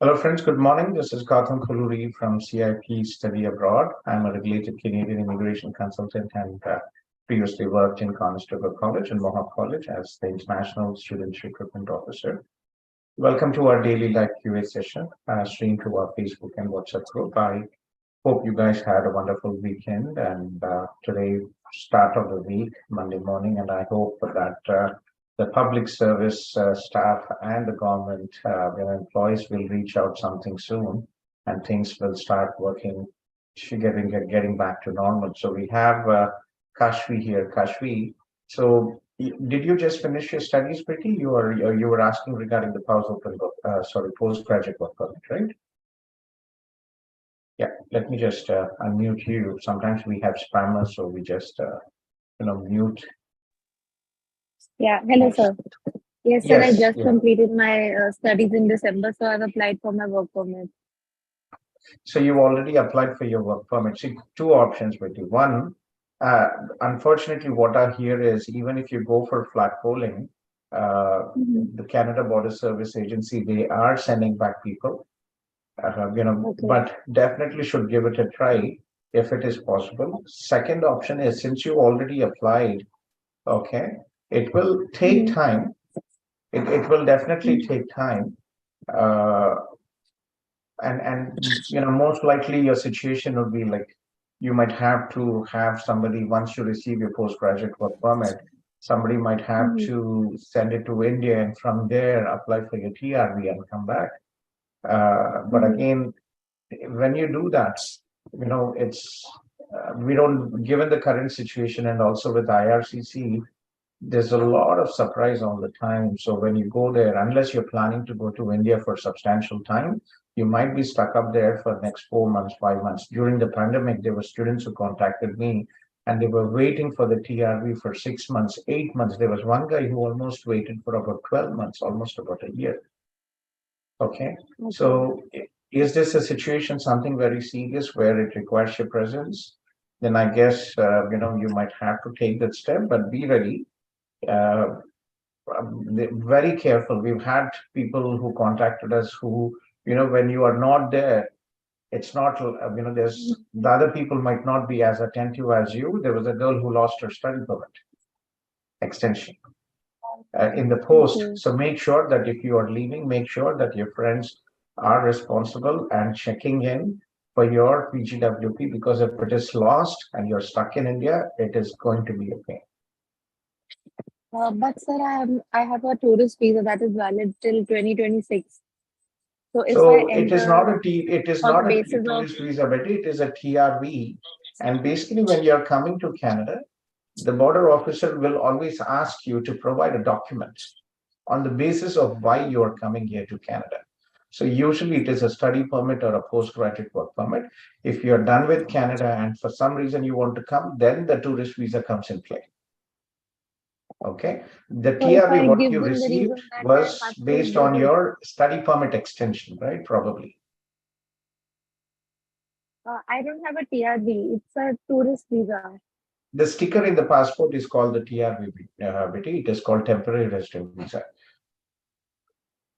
Hello, friends. Good morning. This is Gautham Kolluri from CIP Study Abroad. I'm a regulated Canadian immigration consultant and previously worked in Conestoga College and Mohawk College as the International Student Recruitment Officer. Welcome to our daily live QA session, streamed to our Facebook and WhatsApp group. I hope you guys had a wonderful weekend and today, start of the week, Monday morning, and I hope that the public service staff and the government, their employees will reach out something soon and things will start working, getting back to normal. So we have Kashvi here. Kashvi, so did you just finish your studies, Pretty? You were asking regarding the postgraduate work permit, right? Yeah, let me just unmute you. Sometimes we have spammers, so we just mute. Yeah, hello, sir. Yes, sir, I just Yeah. completed my studies in December, so I've applied for my work permit. So you already applied for your work permit. See, two options with you. One, unfortunately, what I hear is even if you go for flat polling, the Canada Border Service Agency, they are sending back people, Okay. but definitely should give it a try if it is possible. Second option is since you already applied, okay, it will take time. It will definitely take time. And most likely your situation would be like you might have to have somebody once you receive your postgraduate work permit, somebody might have to send it to India and from there apply for your TRV and come back. But again, when you do that, it's we don't, given the current situation and also with IRCC, there's a lot of surprise all the time. So when you go there, unless you're planning to go to India for substantial time, you might be stuck up there for next 4 months, 5 months. During the pandemic, there were students who contacted me and they were waiting for the TRV for 6 months, 8 months. There was one guy who almost waited for about 12 months, almost about a year. Okay. So is this a situation, something very serious where it requires your presence? Then I guess, you might have to take that step, but be ready. Very careful. We've had people who contacted us who, when you are not there, it's not, there's the other people might not be as attentive as you. There was a girl who lost her study permit extension in the post. So make sure that if you are leaving, make sure that your friends are responsible and checking in for your PGWP, because if it is lost and you're stuck in India, it is going to be a pain. But sir, I have a tourist visa that is valid till 2026. So if it is not a tourist visa, but it is a TRV. And basically, when you're coming to Canada, the border officer will always ask you to provide a document on the basis of why you are coming here to Canada. So usually it is a study permit or a postgraduate work permit. If you're done with Canada and for some reason you want to come, then the tourist visa comes in play. Okay, the TRV what you received was based on your study permit extension, right? Probably. I don't have a TRV. It's a tourist visa. The sticker in the passport is called the TRV. It is called temporary resident visa.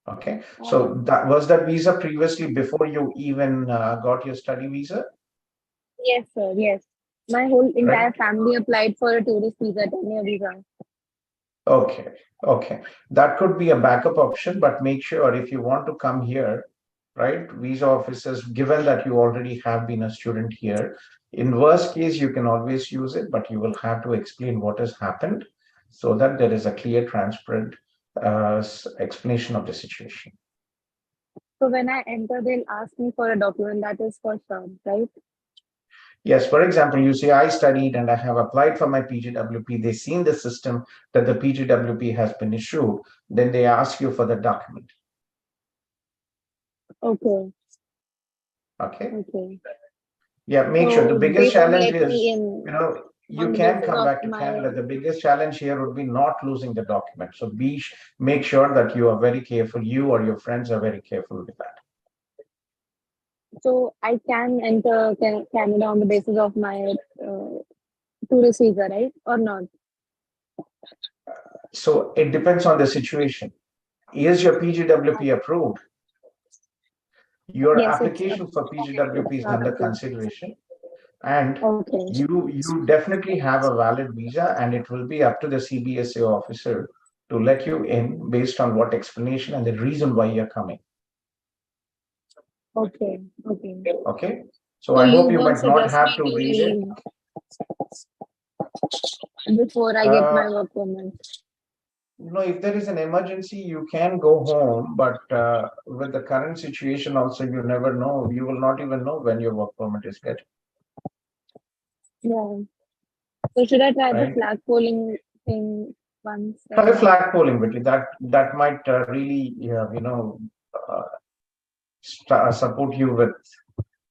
Okay, so that visa previously before you even got your study visa? Yes, sir. Yes, my whole entire family applied for a tourist visa, 10-year visa. Okay, that could be a backup option, but make sure if you want to come here, right, visa officers, given that you already have been a student here, in worst case you can always use it, but you will have to explain what has happened so that there is a clear, transparent explanation of the situation. So when I enter, they'll ask me for a document that is for sure, right? Yes, for example, you say I studied and I have applied for my PGWP. They've seen the system that the PGWP has been issued. Then they ask you for the document. Okay. Yeah, make sure. The biggest challenge is, you can come back to Canada. The biggest challenge here would be not losing the document. So make sure that you are very careful. You or your friends are very careful with that. So I can enter Canada on the basis of my tourist visa, right? Or not? So it depends on the situation. Is your PGWP approved? Your Yes, it's application for PGWP is under okay. consideration, and Okay. you definitely have a valid visa, and it will be up to the CBSA officer to let you in based on what explanation and the reason why you're coming. Okay. Okay. Okay. So So I you hope you won't might not suggest have me to to read it. leave before I get my work permit. If there is an emergency, you can go home, but with the current situation also, you never know. You will not even know when your work permit is getting, Yeah. So should I try the right? flag polling thing once? Try flag polling, but that might really, uh, support you with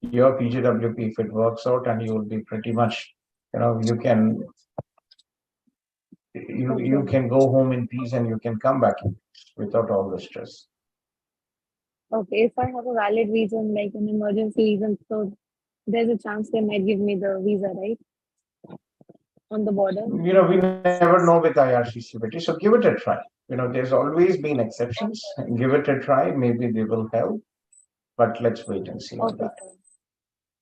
your PGWP if it works out, and you will be pretty much, you Okay. can go home in peace and you can come back in peace without all the stress. Okay. If I have a valid reason, like an emergency reason, so there's a chance they might give me the visa, right? On the border. We never know with IRCC, so give it a try. There's always been exceptions. Give it a try. Maybe they will help, but let's wait and see on Okay, that. sir.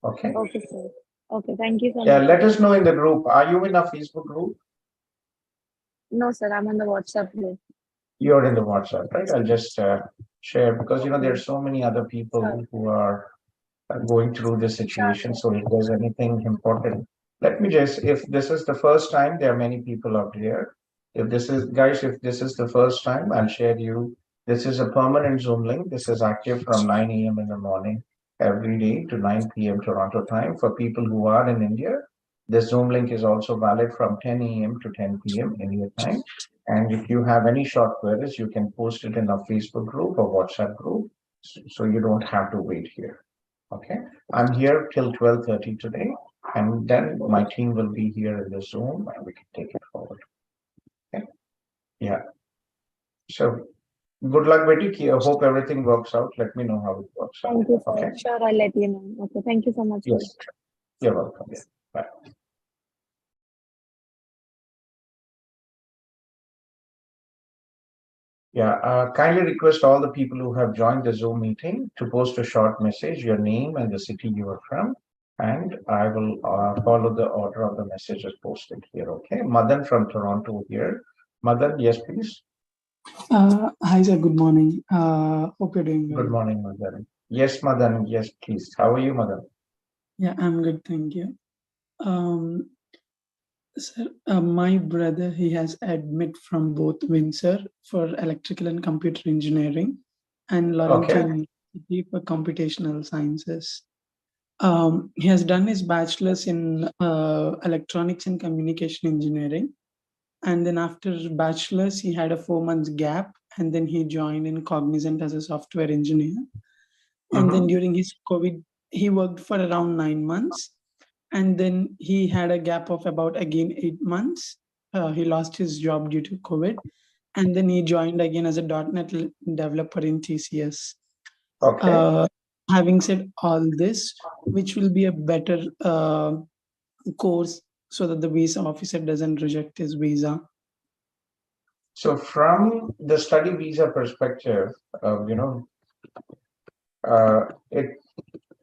Okay. Okay, sir. Okay. Thank you so Yeah, much, let sir. us know in the group. Are you in a Facebook group? No, sir. I'm on the WhatsApp group. You're in the WhatsApp, right? I'll just share, because Okay. there's so many other Sure. people who are going through this Sure, situation. sir. So if there's anything important, let me just, if this is the first time, there are many people out here. If this is, guys, if this is the first time, I'll share you. This is a permanent Zoom link. This is active from 9 a.m. in the morning every day to 9 p.m. Toronto time. For people who are in India, the Zoom link is also valid from 10 a.m. to 10 p.m. India time. And if you have any short queries, you can post it in our Facebook group or WhatsApp group, so you don't have to wait here. Okay, I'm here till 12:30 today, and then my team will be here in the Zoom, and we can take it forward. Okay, yeah. So good luck, Betty. I hope everything works out. Let me know how it works out. Thank you, sir. Okay. Sure, I'll let you know. Okay. Thank you so much, sir. Yes, you're welcome. Yeah. Bye. Yeah, kindly request all the people who have joined the Zoom meeting to post a short message, your name and the city you are from, and I will follow the order of the messages posted here. Okay, Madan from Toronto here. Madan, yes, please. Hi, sir. Good morning. Hope you're doing Good well. morning, Madan. Yes, Madan. Yes, please. How are you, Madan? Yeah, I'm good. Thank you. Um, Sir, my brother, he has admit from both Windsor for electrical and computer engineering and Laurentian University for computational sciences. He has done his bachelor's in electronics and communication engineering. And then after bachelor's, he had a 4 months gap, and then he joined in Cognizant as a software engineer. And then during his COVID, he worked for around 9 months. And then he had a gap of about again 8 months. He lost his job due to COVID. And then he joined again as a .NET developer in TCS. Okay. Having said all this, which will be a better course so that the visa officer doesn't reject his visa? So from the study visa perspective, uh, it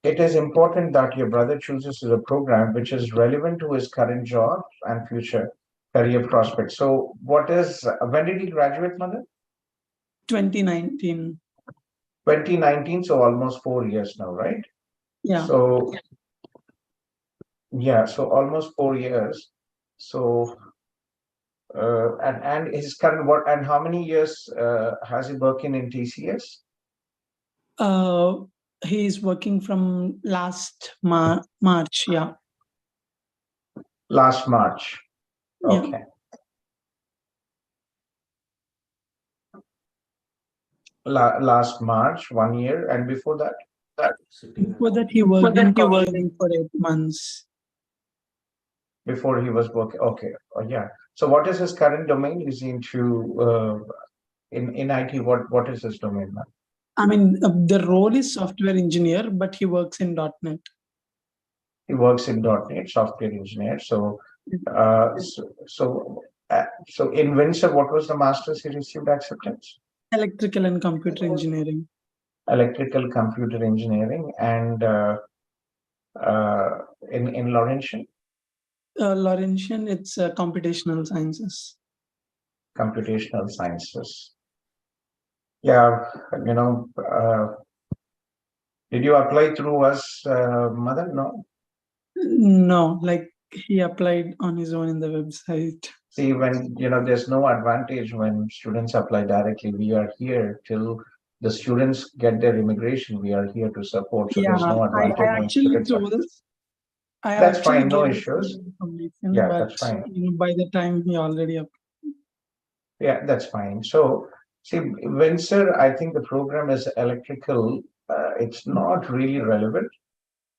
it is important that your brother chooses a program which is relevant to his current job and future career prospects. So what is, when did he graduate, Mother? 2019. 2019, so almost 4 years now, right? Yeah. So yeah, so almost 4 years. So and his current work, and how many years has he working in TCS? He is working from last March. Yeah. Last March. Yeah. Okay. Last March, 1 year, and before that? Before that, he worked in Cognizant for 8 months. Before he was working. Okay. Oh, yeah. So what is his current domain? Is he into in IT? What is his domain now? I mean, the role is software engineer, but he works in .NET. He works in .NET, software engineer. So so in Windsor, what was the master's he received acceptance? Electrical and computer engineering. electrical computer engineering, and in Laurentian, Laurentian, it's computational sciences. computational sciences. Yeah, did you apply through us, Mother? No. No, like he applied on his own in the website. See, when there's no advantage when students apply directly. We are here till the students get their immigration. We are here to support. So there's Yeah, no I advantage when actually students apply. told. I That's actually fine, no gave issues. information, Yeah, but that's fine. by the time he already Yeah, that's fine. So, see, Windsor, I think the program is electrical. It's not really relevant.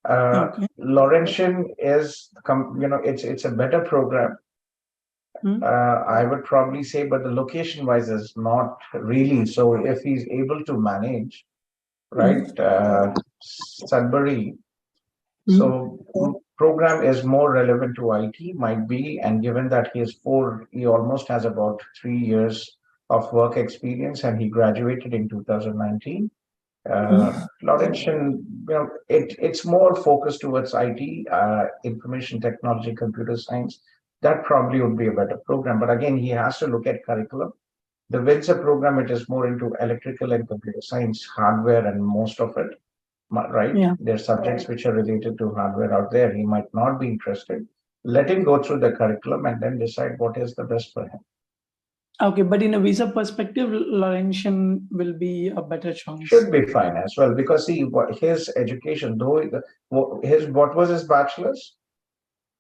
okay. Laurentian is, it's a better program. I would probably say, but the location-wise is not really. So, if he's able to manage, right, Sudbury. So program is more relevant to IT, might be, and given that he almost has about 3 years of work experience, and he graduated in 2019. Laurentian, it's more focused towards IT, information technology, computer science. That probably would be a better program. But again, he has to look at curriculum. The Windsor program, it is more into electrical and computer science, hardware, and most of it. Right? Yeah. There's subjects which are related to hardware out there. He might not be interested. Let him go through the curriculum and then decide what is the best for him. Okay, but in a visa perspective, Laurentian will be a better choice. Should be fine as well, because see, his education, though what was his bachelor's?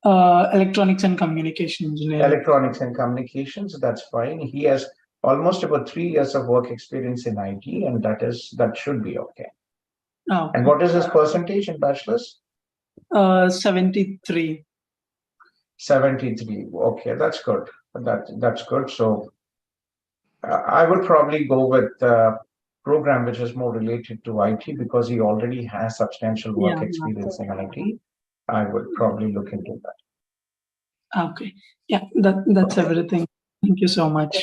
Electronics and communication engineering. Electronics and communications. That's fine. He has almost about 3 years of work experience in IT, and that should be okay. Oh, And what is his percentage in bachelor's? 73. 73. Okay, that's good. That's good. So I would probably go with the program which is more related to IT because he already has substantial work experience in IT. I would probably look into that. Okay. Yeah, that's everything. Thank you so much.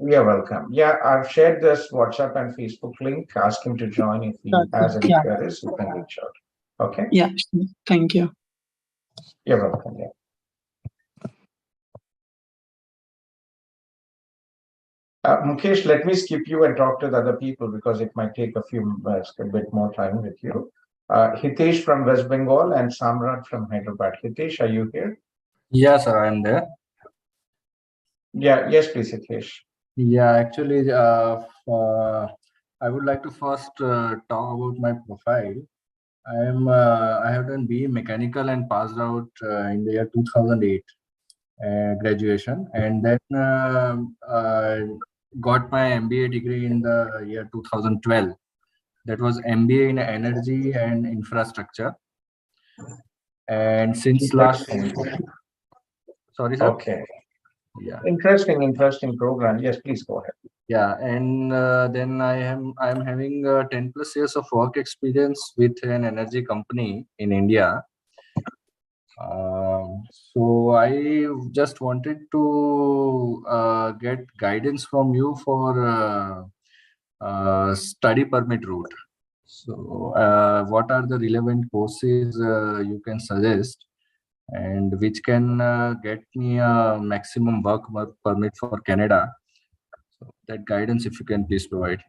You're welcome. Yeah, I've shared this WhatsApp and Facebook link. Ask him to join if he has any queries. You can reach out. Okay. Yeah. Thank you. You're welcome. Yeah. Mukesh, let me skip you and talk to the other people because it might take a bit more time with you. Hitesh from West Bengal and Samrat from Hyderabad. Hitesh, are you here? Yes, sir, I'm there. Yeah, yes, please, Hitesh. Yeah, actually, I would like to first talk about my profile. I have done BE Mechanical and passed out in the year 2008 graduation, and then got my MBA degree in the year 2012. That was MBA in Energy and Infrastructure. And since last, sorry, sir. Okay. Yeah. Interesting program. Yes, please go ahead. Yeah, and then I'm having 10 plus years of work experience with an energy company in India. So I just wanted to get guidance from you for study permit route. So what are the relevant courses you can suggest, and which can get me a maximum work permit for Canada? So that guidance, if you can please provide.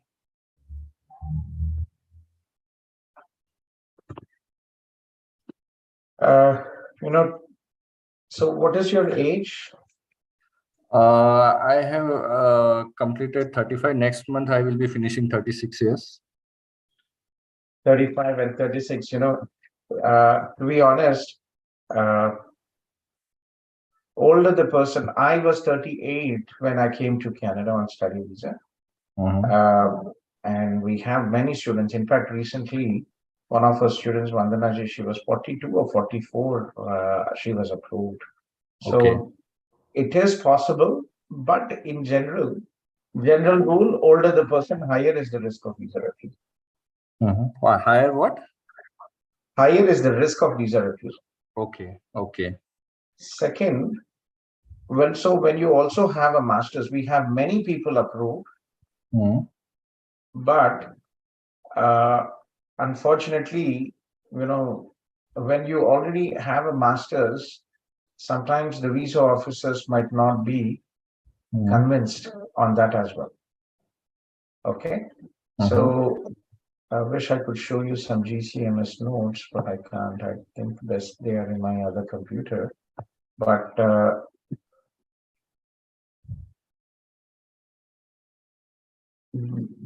So what is your age? I have completed 35. Next month, I will be finishing 36 years. 35 and 36. To be honest, older the person. I was 38 when I came to Canada on study visa. And we have many students. In fact, recently, one of our students, Vandanaji, she was 42 or 44. She was approved. So it is possible, but in general rule, older the person, higher is the risk of visa refusal. Higher what? Higher is the risk of visa refusal. Okay. Second, when you also have a master's, we have many people approved, but Unfortunately, when you already have a master's, sometimes the visa officers might not be convinced on that as well. Okay, so I wish I could show you some GCMS notes, but I can't. I think they are in my other computer. But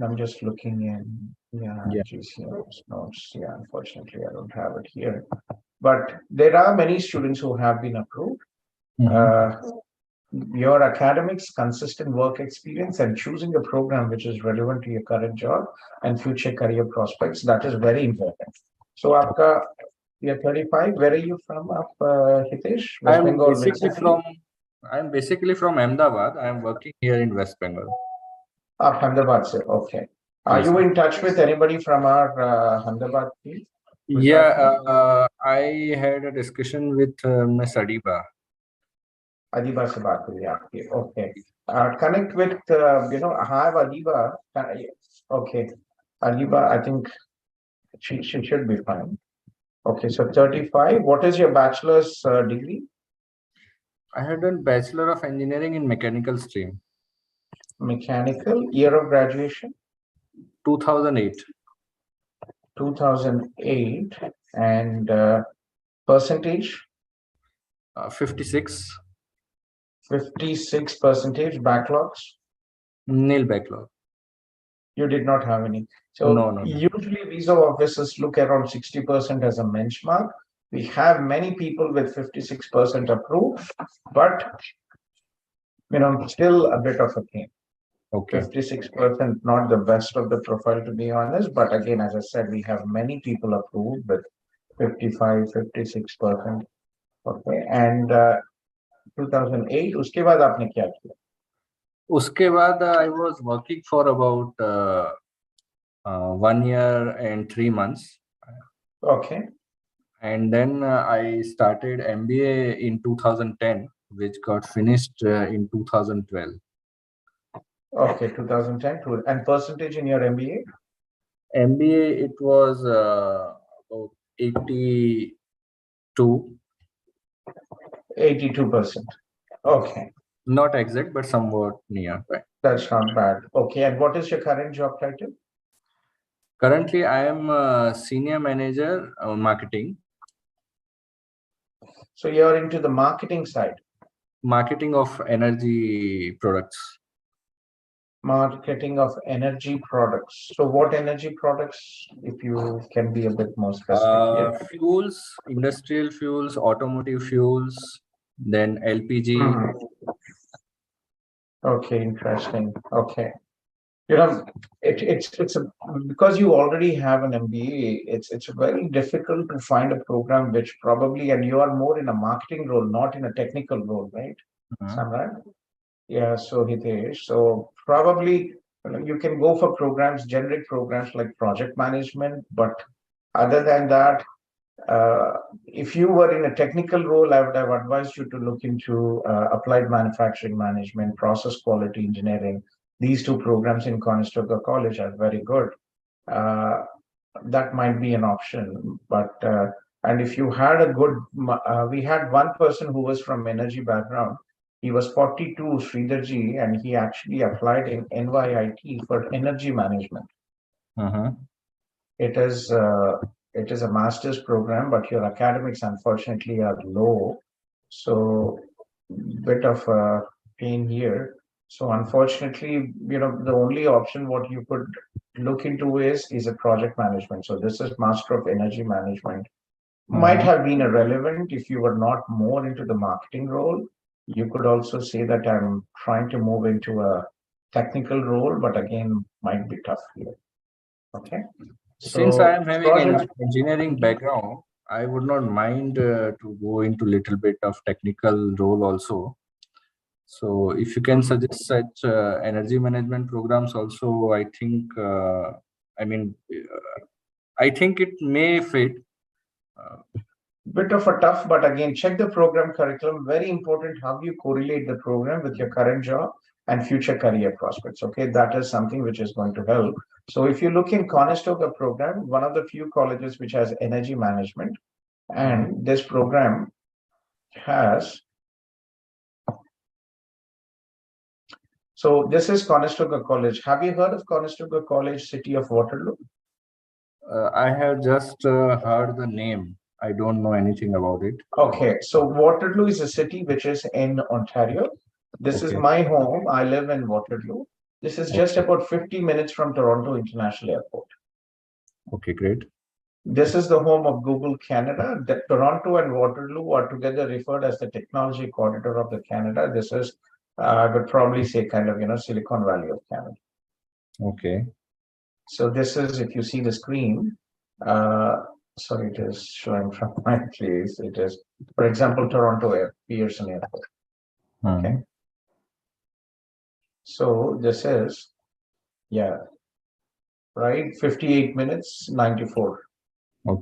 I'm just looking in, GCMS notes. Yeah, unfortunately, I don't have it here. But there are many students who have been approved. Your academics, consistent work experience, and choosing a program which is relevant to your current job and future career prospects, that is very important. So, aapka, you're 35. Where are you from, Hitesh? West Bengal. I'm basically from Ahmedabad. I'm working here in West Bengal. Ahmedabad, sir. Okay. Are you in touch with anybody from our Ahmedabad team? Yeah, I had a discussion with Ms. Adiba. Adiba se baat kari aapki. Okay. Connect with, I have Adiba. Okay. Adiba, I think she should be fine. Okay, so 35. What is your bachelor's degree? I had done Bachelor of Engineering in Mechanical stream. Mechanical. Year of graduation? 2008. 2008. And percentage? 56. 56 percentage. Backlogs? Nil backlog. You did not have any. So no. Usually visa officers look around 60% as a benchmark. We have many people with 56% approved, but still a bit of a thing. Okay. 56%, not the best of the profile, to be honest. But again, as I said, we have many people approved with 55, 56%. Okay. And 2008, uske baad aapne kya kiya? Uske baad I was working for about 1 year and 3 months. Okay. And then I started MBA in 2010, which got finished in 2012. Okay, 2010. And percentage in your MBA? MBA, it was about 82. 82%. Okay. Not exact, but somewhat near. Right. That's not bad. Okay. And what is your current job title? Currently, I am a senior manager marketing. So you're into the marketing side? Marketing of energy products. Marketing of energy products. So what energy products, if you can be a bit more specific here? Fuels, industrial fuels, automotive fuels, then LPG. Okay, interesting. Okay. It's because you already have an MBA, it's very difficult to find a program which probably, and you are more in a marketing role, not in a technical role, right? Samrat? Yeah, so Hitesh, so probably you can go for programs, generic programs like project management, but other than that, if you were in a technical role, I would have advised you to look into applied manufacturing management, process quality engineering. These two programs in Conestoga College are very good. That might be an option, but and if you had a good, we had one person who was from energy background. He was 42, Sridharji, and he actually applied in NYIT for energy management. It is a master's program, but your academics unfortunately are low, so bit of a pain here. So unfortunately, the only option what you could look into is a project management. So this is Master of Energy Management. Might have been irrelevant if you were not more into the marketing role. You could also say that I'm trying to move into a technical role, but again, might be tough here. Okay. Since I am having an engineering background, I would not mind to go into little bit of technical role also. So if you can suggest such energy management programs also, I think, I think it may fit. Bit of a tough, but again, check the program curriculum. Very important how you correlate the program with your current job. and future career prospects. Okay, that is something which is going to help. So if you look in Conestoga program, one of the few colleges which has energy management, and this program has. So this is Conestoga College. Have you heard of Conestoga College, City of Waterloo? I have just heard the name. I don't know anything about it. Okay, so Waterloo is a city which is in Ontario. This is my home. I live in Waterloo. This is just about 50 minutes from Toronto International Airport. Okay, great. This is the home of Google Canada. The Toronto and Waterloo are together referred as the technology corridor of the Canada. This is, I would probably say, kind of, Silicon Valley of Canada. Okay. So this is, if you see the screen, sorry, it is showing from my place. It is, for example, Toronto Pearson Airport. Okay. So this is, yeah, right, 58 minutes, 94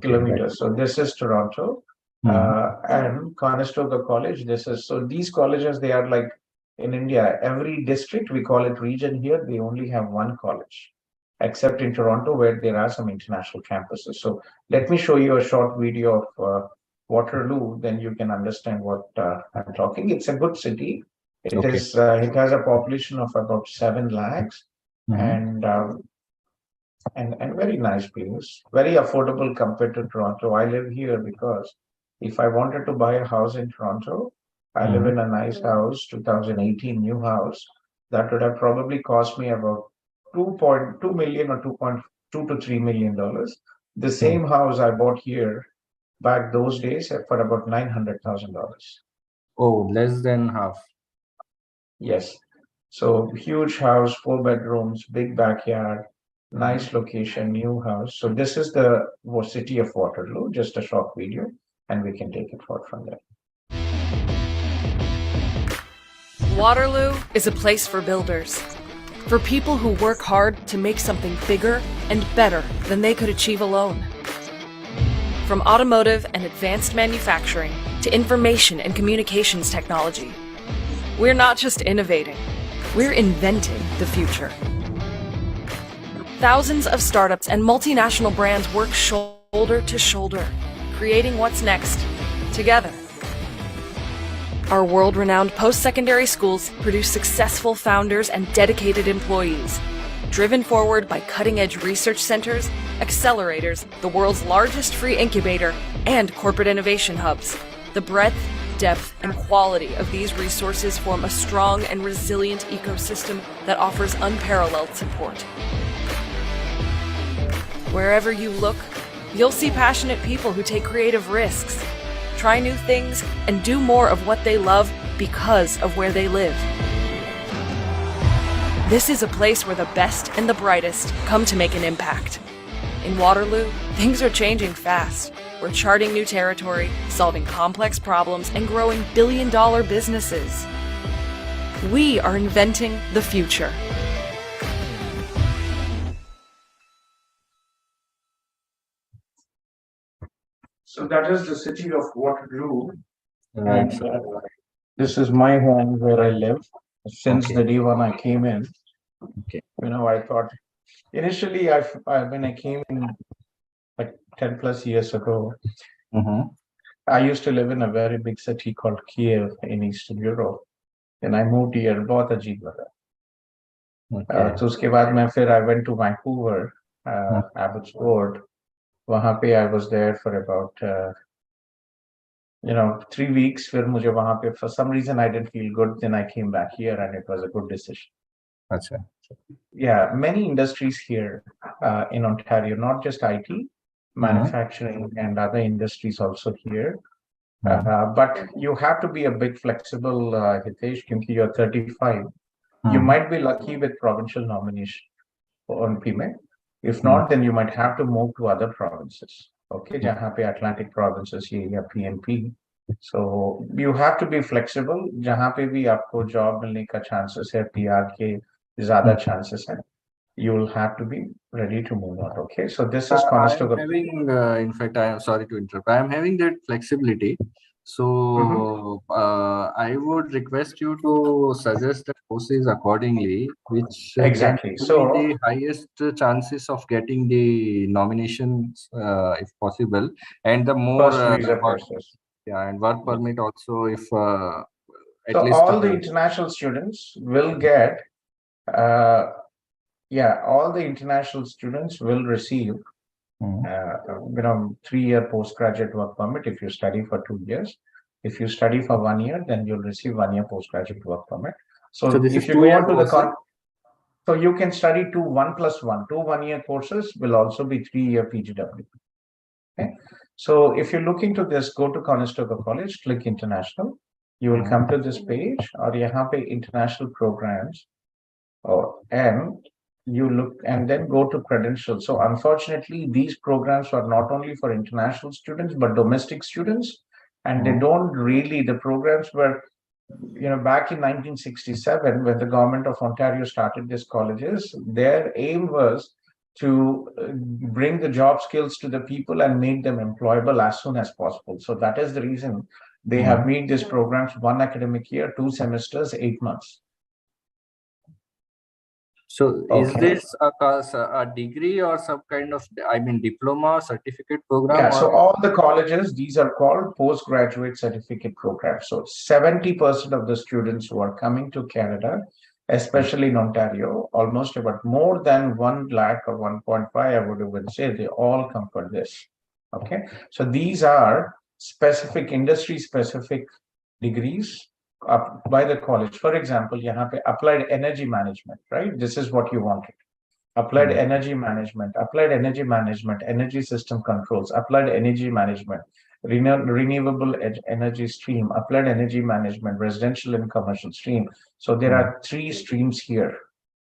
kilometers. So this is Toronto and Conestoga College. This is, so these colleges, they are like in India, every district, we call it region here, they only have one college, except in Toronto where there are some international campuses. So let me show you a short video of Waterloo, then you can understand what I'm talking. It's a good city. It is. It has a population of about 7 lakhs, and very nice place, very affordable compared to Toronto. I live here because if I wanted to buy a house in Toronto, I live in a nice house, 2018 new house, that would have probably cost me about 2.2 million or 2.2 to $3 million. The same house I bought here back those days for about $900,000. Oh, less than half. Yes. So huge house, 4 bedrooms, big backyard, nice location, new house. So this is the city of Waterloo, just a short video, and we can take it forward from there. Waterloo is a place for builders, for people who work hard to make something bigger and better than they could achieve alone. From automotive and advanced manufacturing to information and communications technology, we're not just innovating, we're inventing the future. Thousands of startups and multinational brands work shoulder to shoulder, creating what's next, together. Our world-renowned post-secondary schools produce successful founders and dedicated employees, driven forward by cutting-edge research centers, accelerators, the world's largest free incubator, and corporate innovation hubs. The breadth, depth, and quality of these resources form a strong and resilient ecosystem that offers unparalleled support. Wherever you look, you'll see passionate people who take creative risks, try new things, and do more of what they love because of where they live. This is a place where the best and the brightest come to make an impact. In Waterloo, things are changing fast. We're charting new territory, solving complex problems, and growing billion-dollar businesses. We are inventing the future. So that is the city of Waterloo. Right. And, this is my home where I live since the day when I came in. I thought initially when I came in like 10 plus years ago, I used to live in a very big city called Kiev in Eastern Europe. And I moved here, बहुत अजीब लगा. तो उसके बाद मैं फिर I went to Vancouver, Abbotsford. वहाँ पे I was there for about 3 weeks. फिर मुझे वहाँ पे for some reason I didn't feel good. Then I came back here and it was a good decision. Achha. Yeah, many industries here in Ontario, not just IT, manufacturing and other industries also here. But you have to be a bit flexible, Hitesh, because you're 35. You might be lucky with provincial nomination on PME. If not, then you might have to move to other provinces. Okay, jahan pe Atlantic provinces या PNP. So you have to be flexible. Jahan pe bhi aapko job milne ka chances hai, PR ke zyada chances hai. You will have to be ready to move out. Okay, so this is Conestoga. In fact, I am sorry to interrupt. I am having that flexibility, So I would request you to suggest the courses accordingly, which can Exactly. give me So the highest chances of getting the nominations, if possible, and the more first visa work, process. yeah, and work Yeah. permit also, if at So least all the international students will get, uh, yeah, all the international students will receive, Mhm. 3-year postgraduate work permit if you study for 2 years. If you study for 1 year, then you'll receive 1-year postgraduate work permit. So So this is if you go 2 year on to the course, huh? so you can study 1+1. Two 1-year courses will also be 3-year PGW. Okay. So if you're looking to this, go to Conestoga College, click international. You will come to this page, or you have international programs, and you look and then go to credentials. So unfortunately, these programs are not only for international students but domestic students, and they don't really. The programs were, back in 1967 when the government of Ontario started these colleges. Their aim was to bring the job skills to the people and make them employable as soon as possible. So that is the reason they have made these programs 1 academic year, 2 semesters, 8 months. So is Okay. this a degree or some kind of, I mean, diploma certificate program, Yeah, so or? all the colleges, these are called postgraduate certificate programs. So 70% of the students who are coming to Canada, especially in Ontario, almost about more than 1 lakh or 1.5, I would even say, they all come for this. Okay, so these are specific industry specific degrees by the college. For example, you have applied energy management, right? This is what you wanted. Applied energy management, energy system controls, applied energy management, renewable energy stream, applied energy management, residential and commercial stream. So there are 3 streams here,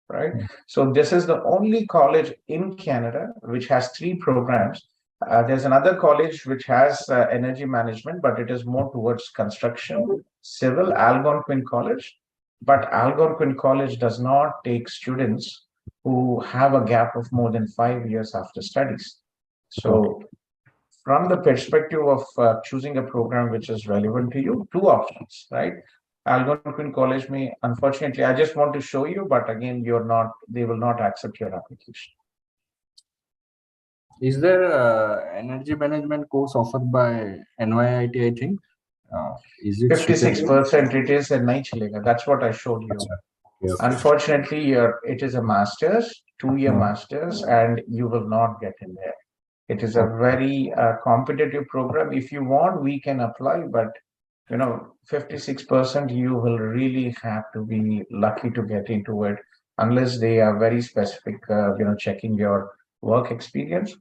right? So this is the only college in Canada which has 3 programs. There's another college which has energy management, but it is more towards construction, civil, Algonquin College. But Algonquin College does not take students who have a gap of more than 5 years after studies. So, from the perspective of choosing a program which is relevant to you, 2 options, right? Algonquin College may, unfortunately, I just want to show you, but again, they will not accept your application. Is there energy management course offered by NYIT, I think? Is it suitable? 56% it is a night chalega. That's what I showed you. Okay. Unfortunately, it is a master's, 2-year master's, and you will not get in there. It is a very competitive program. If you want, we can apply, but 56%, you will really have to be lucky to get into it, unless they are very specific, checking your work experience.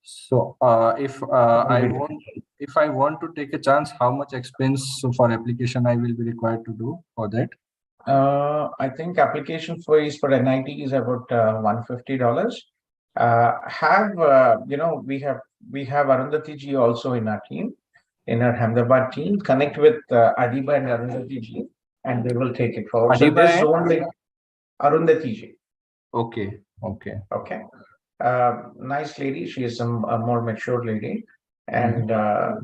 So if I want to take a chance, how much expense for application I will be required to do for that? I think application fees for NIT is about $150. We have Arundhati ji also in our team, in our Ahmedabad team. Connect with Adiba and Arundhati ji, and they will take it forward. So Adiba this and? zone link, Arundhati ji. Okay. Okay. Nice lady. She is a more mature lady, and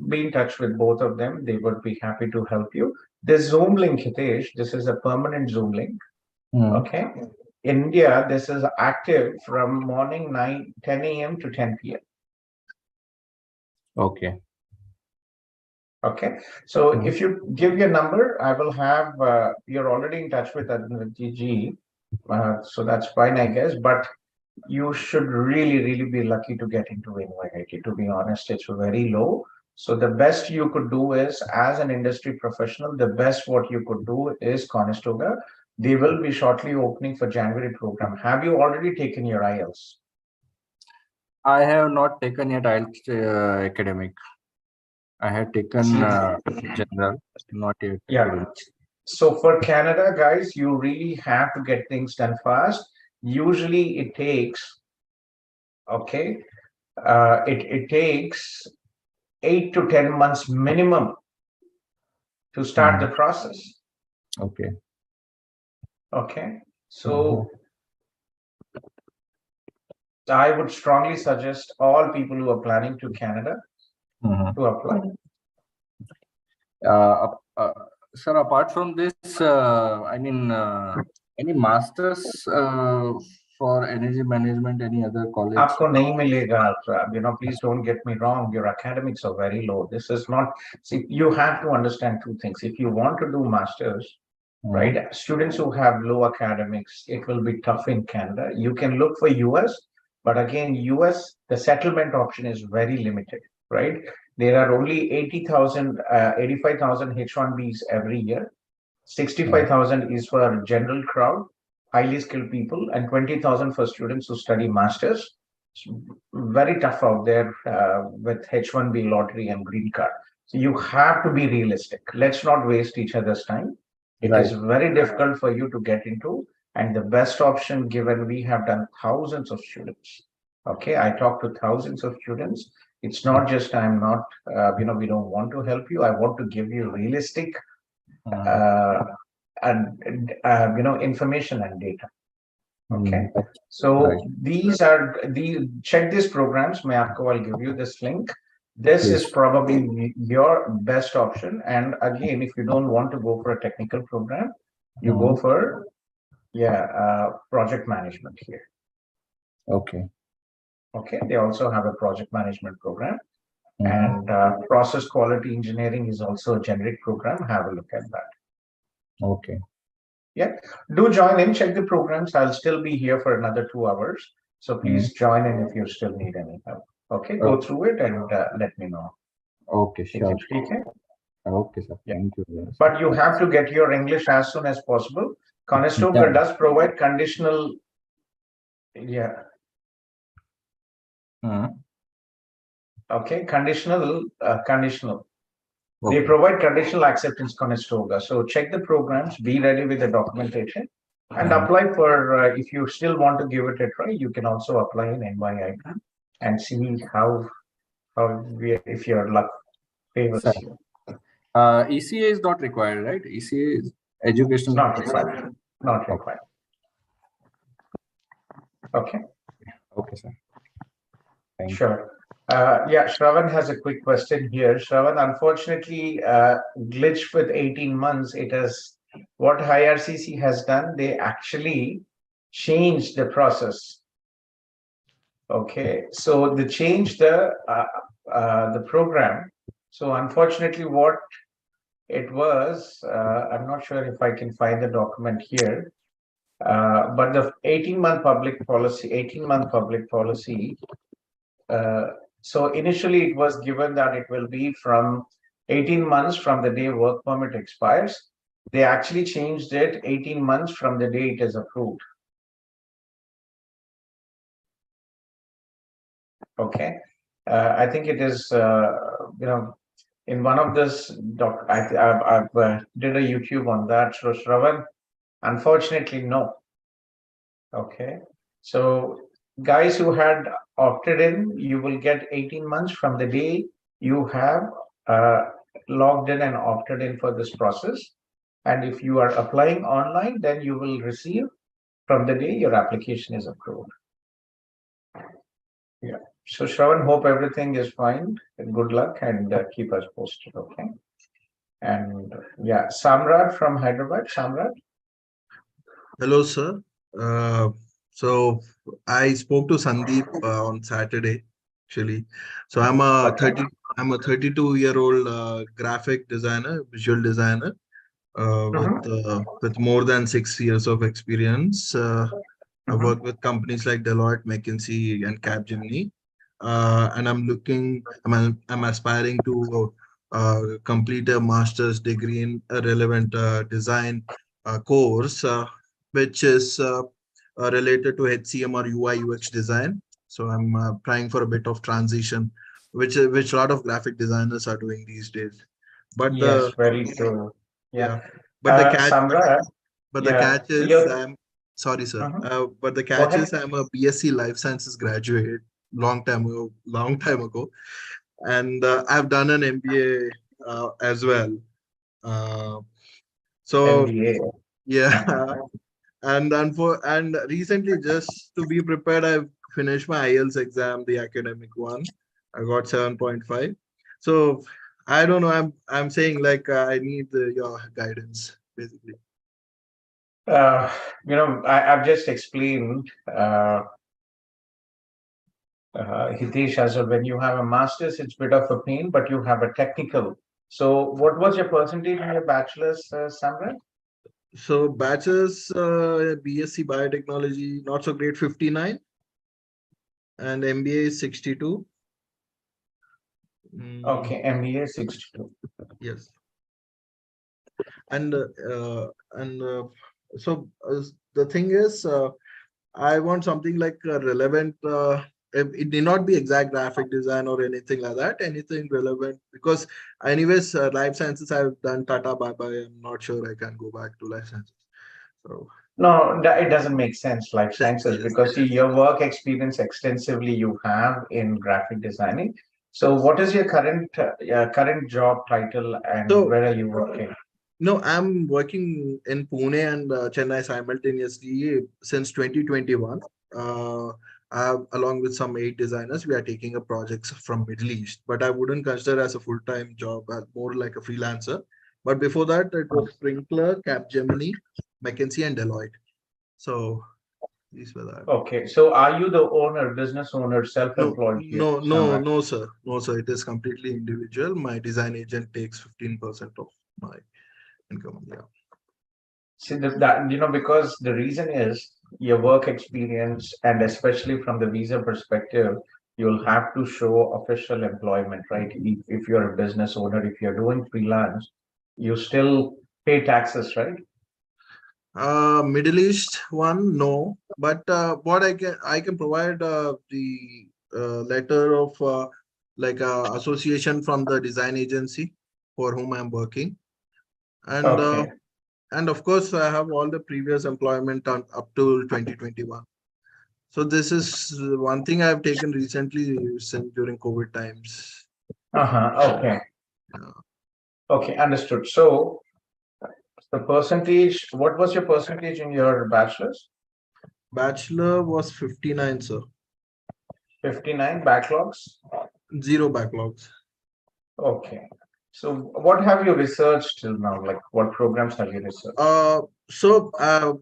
be in touch with both of them. They would be happy to help you. This Zoom link, Hitesh, this is a permanent Zoom link. Okay. In India, this is active from morning 10 a.m. to 10 p.m. Okay. Okay. So if you give your number, I will have, you're already in touch with Aditi ji. So that's fine, I guess. But you should really, really be lucky to get into NYIT. To be honest, it's very low. So the best you could do is, as an industry professional, the best what you could do is Conestoga. They will be shortly opening for January program. Have you already taken your IELTS? I have not taken yet IELTS academic. I have taken general, not yet academic. So for Canada, guys, you really have to get things done fast. Usually it takes, it takes 8 to 10 months minimum to start the process. Okay. So I would strongly suggest all people who are planning to Canada to apply. Uh, uh, Sir, apart from this, any masters for energy management, any other college? आपको नहीं मिलेगा, please don't get me wrong. Your academics are very low. This is not. See, you have to understand two things. If you want to do masters, right? Students who have low academics, it will be tough in Canada. You can look for US, but again, US, the settlement option is very limited, right? There are only 80,000, 85,000 H1Bs every year. 65,000 is for general crowd, highly skilled people, and 20,000 for students who study masters. It's very tough out there with H1B lottery and green card. So you have to be realistic. Let's not waste each other's time. It is very difficult for you to get into, and the best option, given we have done thousands of students. Okay, I talk to thousands of students. It's not just I'm not, we don't want to help you. I want to give you realistic and information and data. Okay, so these are the check these programs. I'll give you this link. This is probably your best option. And again, if you don't want to go for a technical program, you go for project management here. Okay. Okay, they also have a project management program, and process quality engineering is also a generic program. Have a look at that. Okay. Yeah, do join in, check the programs. I'll still be here for another 2 hours. So please join in if you still need any help. Okay, go through it and let me know. Okay, sure. Okay. Okay, sir. Thank you. But you have to get your English as soon as possible. Conestoga does provide conditional. Yeah. Okay, conditional. They provide conditional acceptance Conestoga. So check the programs, be ready with the documentation, and apply for, if you still want to give it a try, you can also apply in NYI and see if your luck favors you. ECA is not required, right? ECA is education. Not required. Not required. Okay. Okay, sir. Thank you. Sure. Shravan has a quick question here. Shravan, unfortunately, glitch with 18 months. It has what IRCC has done. They actually changed the process. Okay, so they changed the program. So unfortunately, what it was, I'm not sure if I can find the document here. But the 18-month public policy. So initially it was given that it will be from 18 months from the day work permit expires. They actually changed it 18 months from the day it is approved. Okay, I think it is, in one of this I've did a YouTube on that. So Shravan, unfortunately, no. Okay, so guys who had opted in, you will get 18 months from the day you have logged in and opted in for this process. And if you are applying online, then you will receive from the day your application is approved. Yeah. So Shravan, hope everything is fine. Good luck and keep us posted. Okay. And Samrat from Hyderabad. Samrat. Hello, sir. So I spoke to Sandeep on Saturday, actually. So I'm a 32-year-old graphic designer, visual designer, with more than 6 years of experience. I've worked with companies like Deloitte, McKinsey, and Capgemini. And I'm aspiring to complete a master's degree in a relevant design course, which is related to HCM or UI UX design. So I'm trying for a bit of transition, which a lot of graphic designers are doing these days. But yes, very true. Yeah. But the catch, Samrat, but the catch is, sorry, sir. But the catch is I'm a BSc Life Sciences graduate long time ago, and I've done an MBA as well. So MBA. Yeah. And recently, just to be prepared, I've finished my IELTS exam, the academic one. I got 7.5. So I don't know. I'm saying like I need your guidance basically. Uh, I've just explained, Hitesh, as well, when you have a master's, it's a bit of a pain, but you have a technical. So what was your percentage in your bachelor's, Samrat? So bachelor's BSc biotechnology, not so great, 59, and MBA is 62. Okay, MBA 62. Yes. And so the thing is, I want something like relevant. It need not be exact graphic design or anything like that. Anything relevant, because anyways, life sciences I've done Tata bye bye. I'm not sure I can go back to life sciences. So No, it doesn't make sense, life sciences, yes, because see, your work experience extensively you have in graphic designing. So what is your current job title and so where are you working? no, I'm working in Pune and Chennai simultaneously since 2021. Uh, along with some 8 designers, we are taking up projects from Middle East, but I wouldn't consider as a full-time job, more like a freelancer. But before that, it was Sprinkler, Capgemini, McKinsey, and Deloitte. So these were that. Okay, so are you the owner, business owner, No, self-employed here, no, no, Samrat? no, sir. No, sir. It is completely individual. My design agent takes 15% of my income. Yeah. See that because the reason is your work experience, and especially from the visa perspective, you'll have to show official employment, right? If you're a business owner, if you're doing freelance, you still pay taxes, right? Middle East one, no. But what I can provide the letter of like association from the design agency for whom I'm working, and Okay. of course I have all the previous employment on up to 2021. So this is one thing I've taken recently since during COVID times. Okay. Yeah. Okay, understood. So the percentage, what was your percentage in your bachelor's? Bachelor was 59, sir. 59 backlogs? Zero backlogs. Okay. So what have you researched till now? Like what programs have you researched? So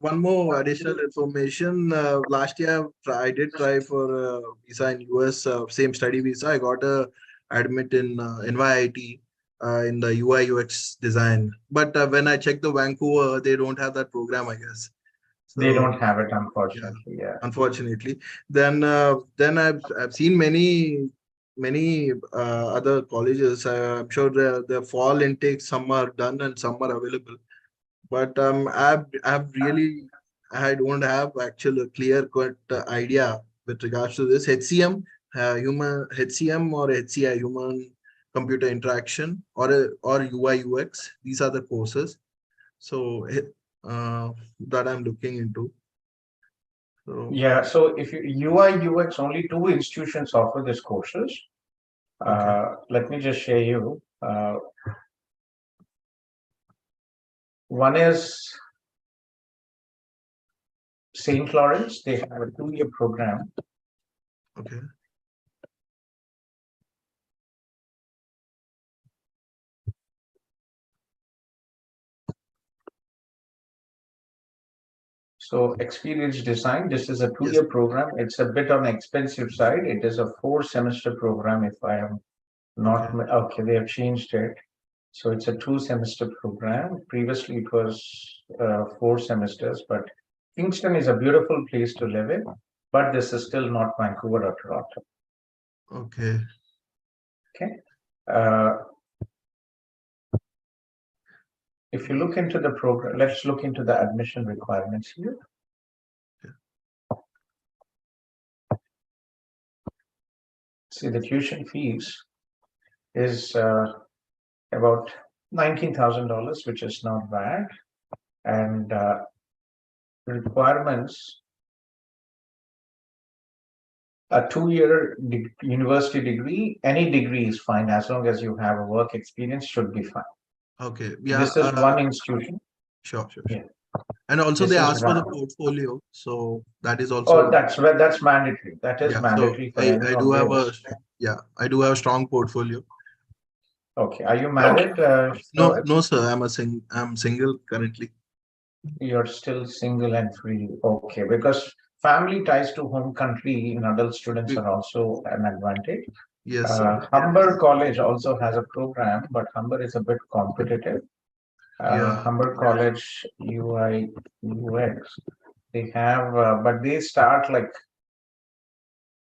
one more additional information. Last year I did try for visa in US, same study visa. I got a admit in NYIT in the UI UX design. But when I checked the Vancouver, they don't have that program, I guess. They So don't have it, yeah, unfortunately. Yeah. unfortunately. Then I've seen many other colleges. I'm sure the fall intake, some are done and some are available. But I've really, I don't have actual clear cut idea with regards to this HCM, human HCM or HCI, human computer interaction, or UI UX. These are the courses. So that I'm looking into. So Yeah. So if you UI UX, only 2 institutions offer this courses. okay, Let me just share you. One is St. Lawrence. They have a 2-year program. okay, So experience design. This is a yes, 2-year program. It's a bit on the expensive side. It is a 4-semester program. If I am okay, not okay, they have changed it. So it's a 2-semester program. Previously, it was 4 semesters, but Kingston is a beautiful place to live in, but this is still not Vancouver or Toronto. okay. Okay. Uh, if you look into the program, let's look into the admission requirements here. See, the tuition fees is about $19,000, which is not bad, and requirements. A 2-year university degree, any degree is fine as long as you have a work experience, should be fine. Okay. Yeah. This is one institution. Sure, sure, Yeah. sure. And also This they is ask for the one. portfolio, so that is Oh, also, that's mandatory. That is yeah. So mandatory for I any I of do have a, this. yeah, I do have a strong portfolio. Okay. Are you married? No, no, sir. I'm single currently. You're still single and free. Okay. Because family ties to home country in adult students are also an advantage. Yes, sir. Humber College also has a program, but Humber is a bit competitive. Yeah. Humber College UI UX, they have, but they start like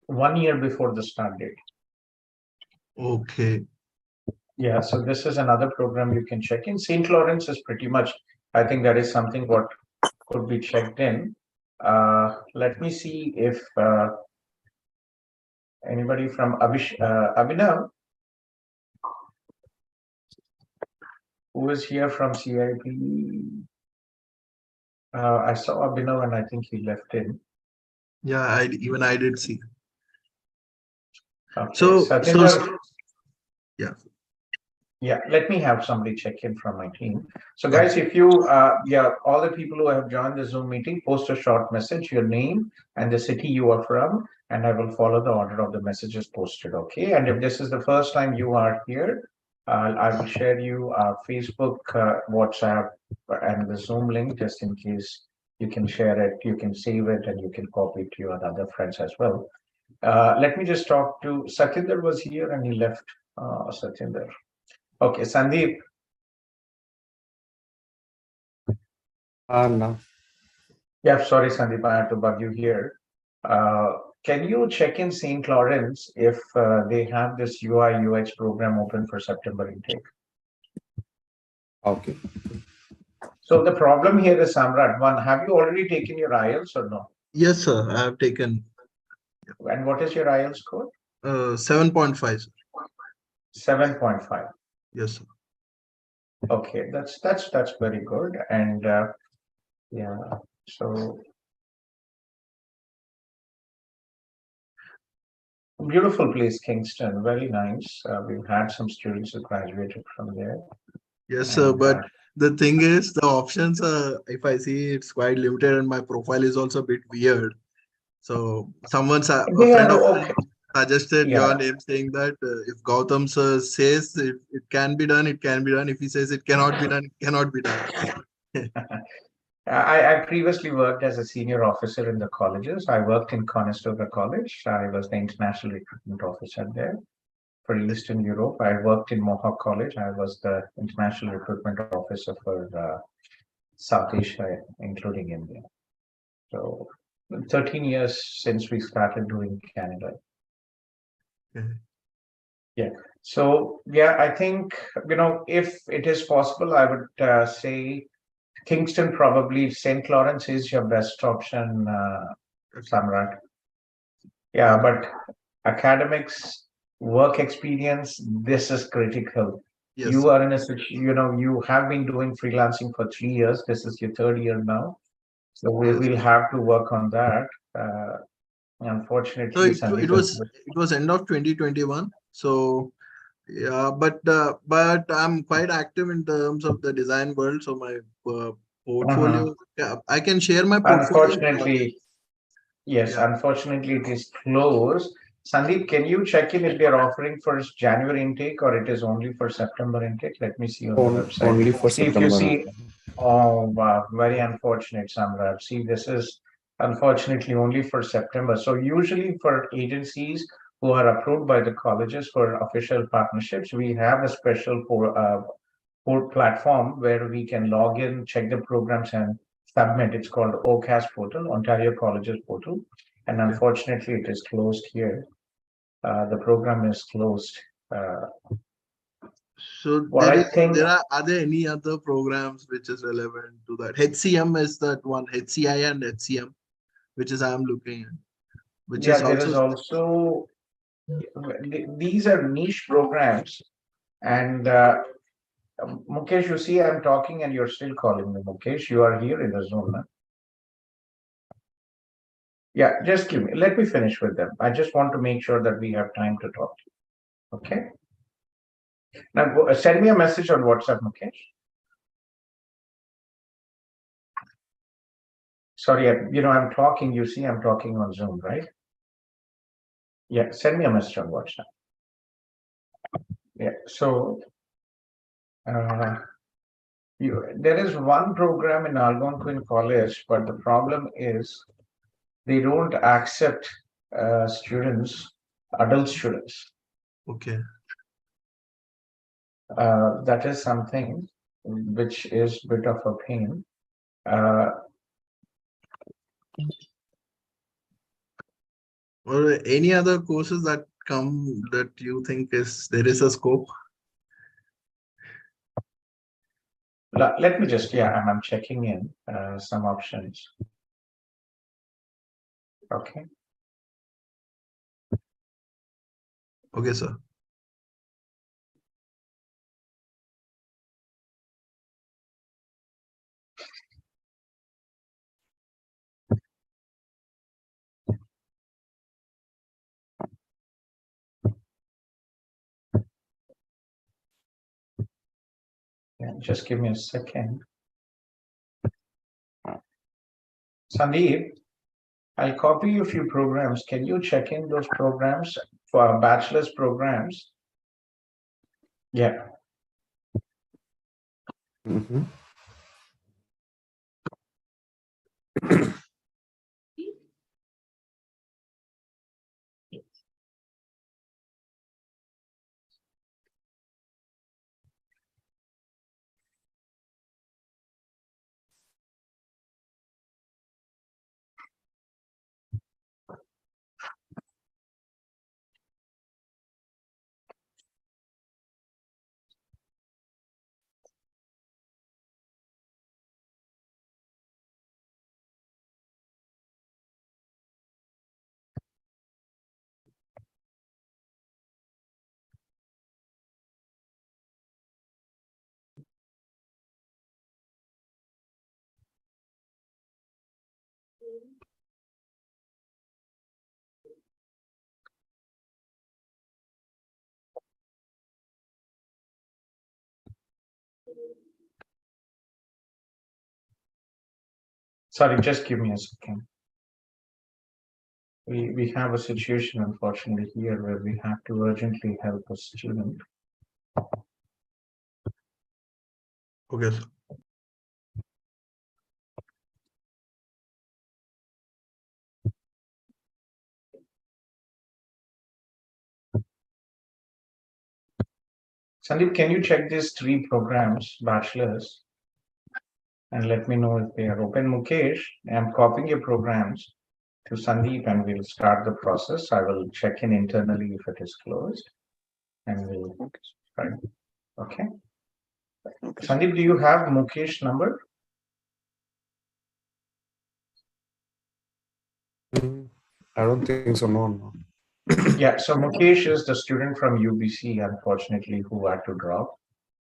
1 year before the start date. Okay. Yeah, so this is another program you can check in. St. Lawrence is pretty much, I think that is something what could be checked in. Let me see if anybody from Abhinav, who is here from CIP. I saw Abhinav and I think he left in. Yeah, I did see. Okay, So Satinder, yeah. yeah, let me have somebody check in from my team. So guys, if you, yeah, all the people who have joined the Zoom meeting, post a short message, your name and the city you are from, and I will follow the order of the messages posted, okay? And if this is the first time you are here, I will share you Facebook, WhatsApp, and the Zoom link just in case you can share it, you can save it, and you can copy it to your other friends as well. Let me just talk to Satinder was here and he left. Satinder. Okay, Sandeep. No. Yeah, sorry, Sandeep, I had to bug you here. Can you check in St. Lawrence if they have this UI UX program open for September intake? Okay. So the problem here is, Samrat, one, have you already taken your IELTS or no? Yes, sir. I have taken And what is your IELTS score? 7.5, sir. 7.5. Yes, sir. Okay, that's very good. And yeah, so beautiful place, Kingston, very nice. We've had some students who graduated from there. Yes, sir. And, But the thing is, the options are, if I see, it's quite limited, and my profile is also a bit weird. So a friend of mine suggested yeah. your name, saying that if Gautham sir says it can be done, it can be done. If he says it cannot be done, it cannot be done. I previously worked as a senior officer in the colleges. I worked in Conestoga College. I was the international recruitment officer there for Eastern Europe. I worked in Mohawk College. I was the international recruitment officer for South Asia, including India. So 13 years since we started doing Canada. Yeah. So, yeah, I think, if it is possible, I would say Kingston, probably St. Lawrence is your best option, Samrat. Yeah, but academics, work experience, this is critical. Yes, You sir. are in a you have been doing freelancing for 3 years. This is your third year now. So we Yes. will have to work on that. So Unfortunately, it was end of 2021. So yeah, but I'm quite active in terms of the design world. So my portfolio, yeah, I can share my portfolio. Unfortunately, yes, Yeah. unfortunately, it is closed. Sandeep, can you check in if they're offering for January intake or it is only for September intake? Let me see on the website. Only for See if you September. see. Oh, wow, very unfortunate, Samrat. See, this is unfortunately only for September. So usually for agencies who are approved by the colleges for official partnerships, we have a special port platform where we can log in, check the programs and submit. It's called OCAS portal, Ontario Colleges portal. And unfortunately, it is closed here. The program is closed. So What I think, are there any other programs which is relevant to that? HCM is that one, HCI and HCM, which is I'm looking at, which yeah, is there is also also, these are niche programs. And Mukesh, you see, I'm talking and you're still calling me. Mukesh, you are here in the Zoom. Huh? Yeah, just give me, let me finish with them. I just want to make sure that we have time to talk. Okay. Now send me a message on WhatsApp, Mukesh. Sorry, I'm talking, you see, I'm talking on Zoom, right? Yeah, send me a message on WhatsApp. Yeah, so There is one program in Algonquin College, but the problem is they don't accept students, adult students. Okay. That is something which is a bit of a pain. Or any other courses that come that you think there is a scope? Let me just, yeah, I'm checking in some options. Okay. Okay, sir. Yeah, just give me a second. Sandeep, I'll copy you a few programs. Can you check in those programs for bachelor's programs? Yeah. Sorry, just give me a second. We have a situation, unfortunately, here where we have to urgently help a student. Okay, sir. Sandeep, can you check these 3 programs, bachelor's, and let me know if they are open? Mukesh, I'm copying your programs to Sandeep and we'll start the process. I will check in internally if it is closed and we'll start. Okay. Sandeep, do you have Mukesh number? I don't think so. No. Yeah, so Mukesh is the student from UBC, unfortunately, who had to drop.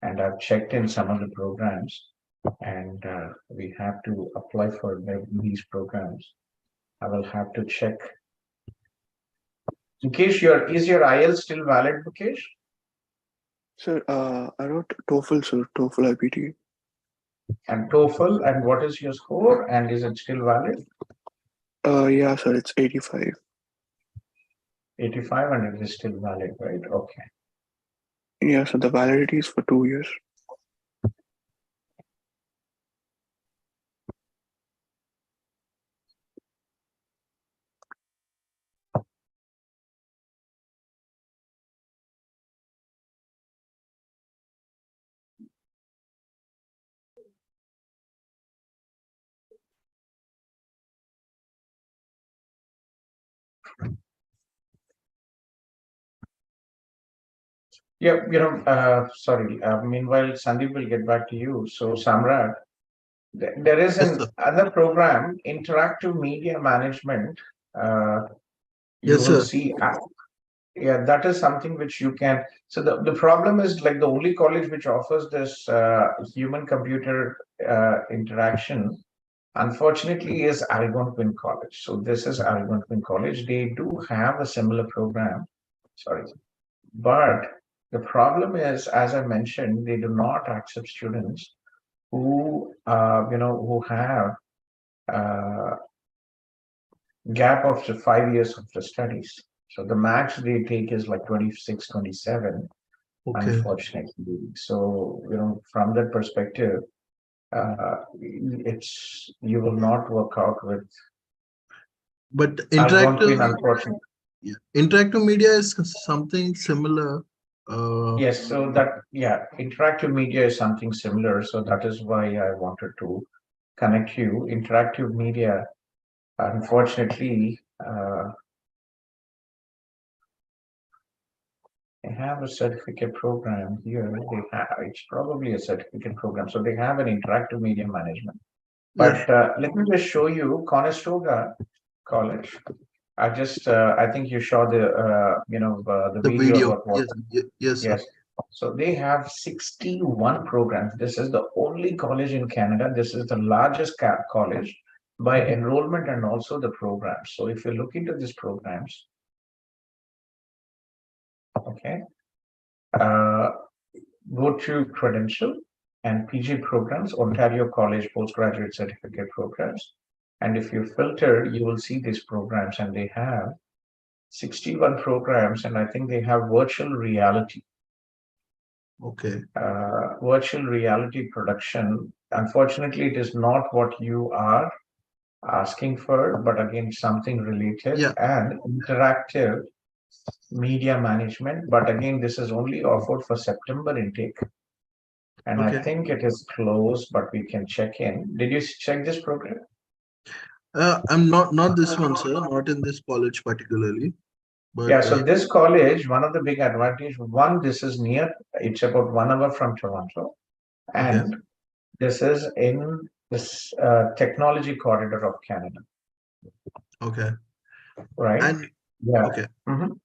And I've checked in some of the programs and we have to apply for these programs. I will have to check. Mukesh, is your IELTS still valid, Mukesh? Sir, I wrote TOEFL, sir. TOEFL IPT. And TOEFL, and what is your score? And is it still valid? Yeah, sir. It's 85. 85, and it is still valid, right? Okay. Yeah, so the validity is for 2 years. Yeah, sorry. Meanwhile, Sandeep will get back to you. So, Samrat, there is Yes, sir. another program, Interactive Media Management. You Yes, will sir. see. Yeah, that is something which you can. So the problem is like the only college which offers this human computer interaction, unfortunately, is Algonquin College. So this is Algonquin College. They do have a similar program. Sorry, but the problem is, as I mentioned, they do not accept students who who have gap of the 5 years of the studies. So the max they take is like 26, 27. Okay. unfortunately. So, from that perspective, you will not work out with. But Are going to be interactive, unfortunate. yeah, interactive media is something similar. Yes, so interactive media is something similar. So that is why I wanted to connect you. Interactive media, unfortunately, they have a certificate program here. It's probably a certificate program. So they have an interactive media management. Yes. But let me just show you Conestoga College. I think you saw the The video video. about what. Yes, sir. Yes. So they have 61 programs. This is the only college in Canada. This is the largest college by enrollment and also the programs. So if you look into these programs, okay, go to credential and PG programs, Ontario College Postgraduate Certificate programs. And if you filter, you will see these programs, and they have 61 programs, and I think they have virtual reality. Okay. Virtual reality production. Unfortunately, it is not what you are asking for, but again, something related. Yeah. And interactive media management. But again, this is only offered for September intake. And Okay. I think it is closed, but we can check in. Did you check this program? I'm not this one, sir. Not in this college particularly. But Yeah, so this college, one of the big advantage, one, this is near, it's about 1 hour from Toronto. And this is in this technology corridor of Canada. okay. Right? And Yeah. okay. Mhm.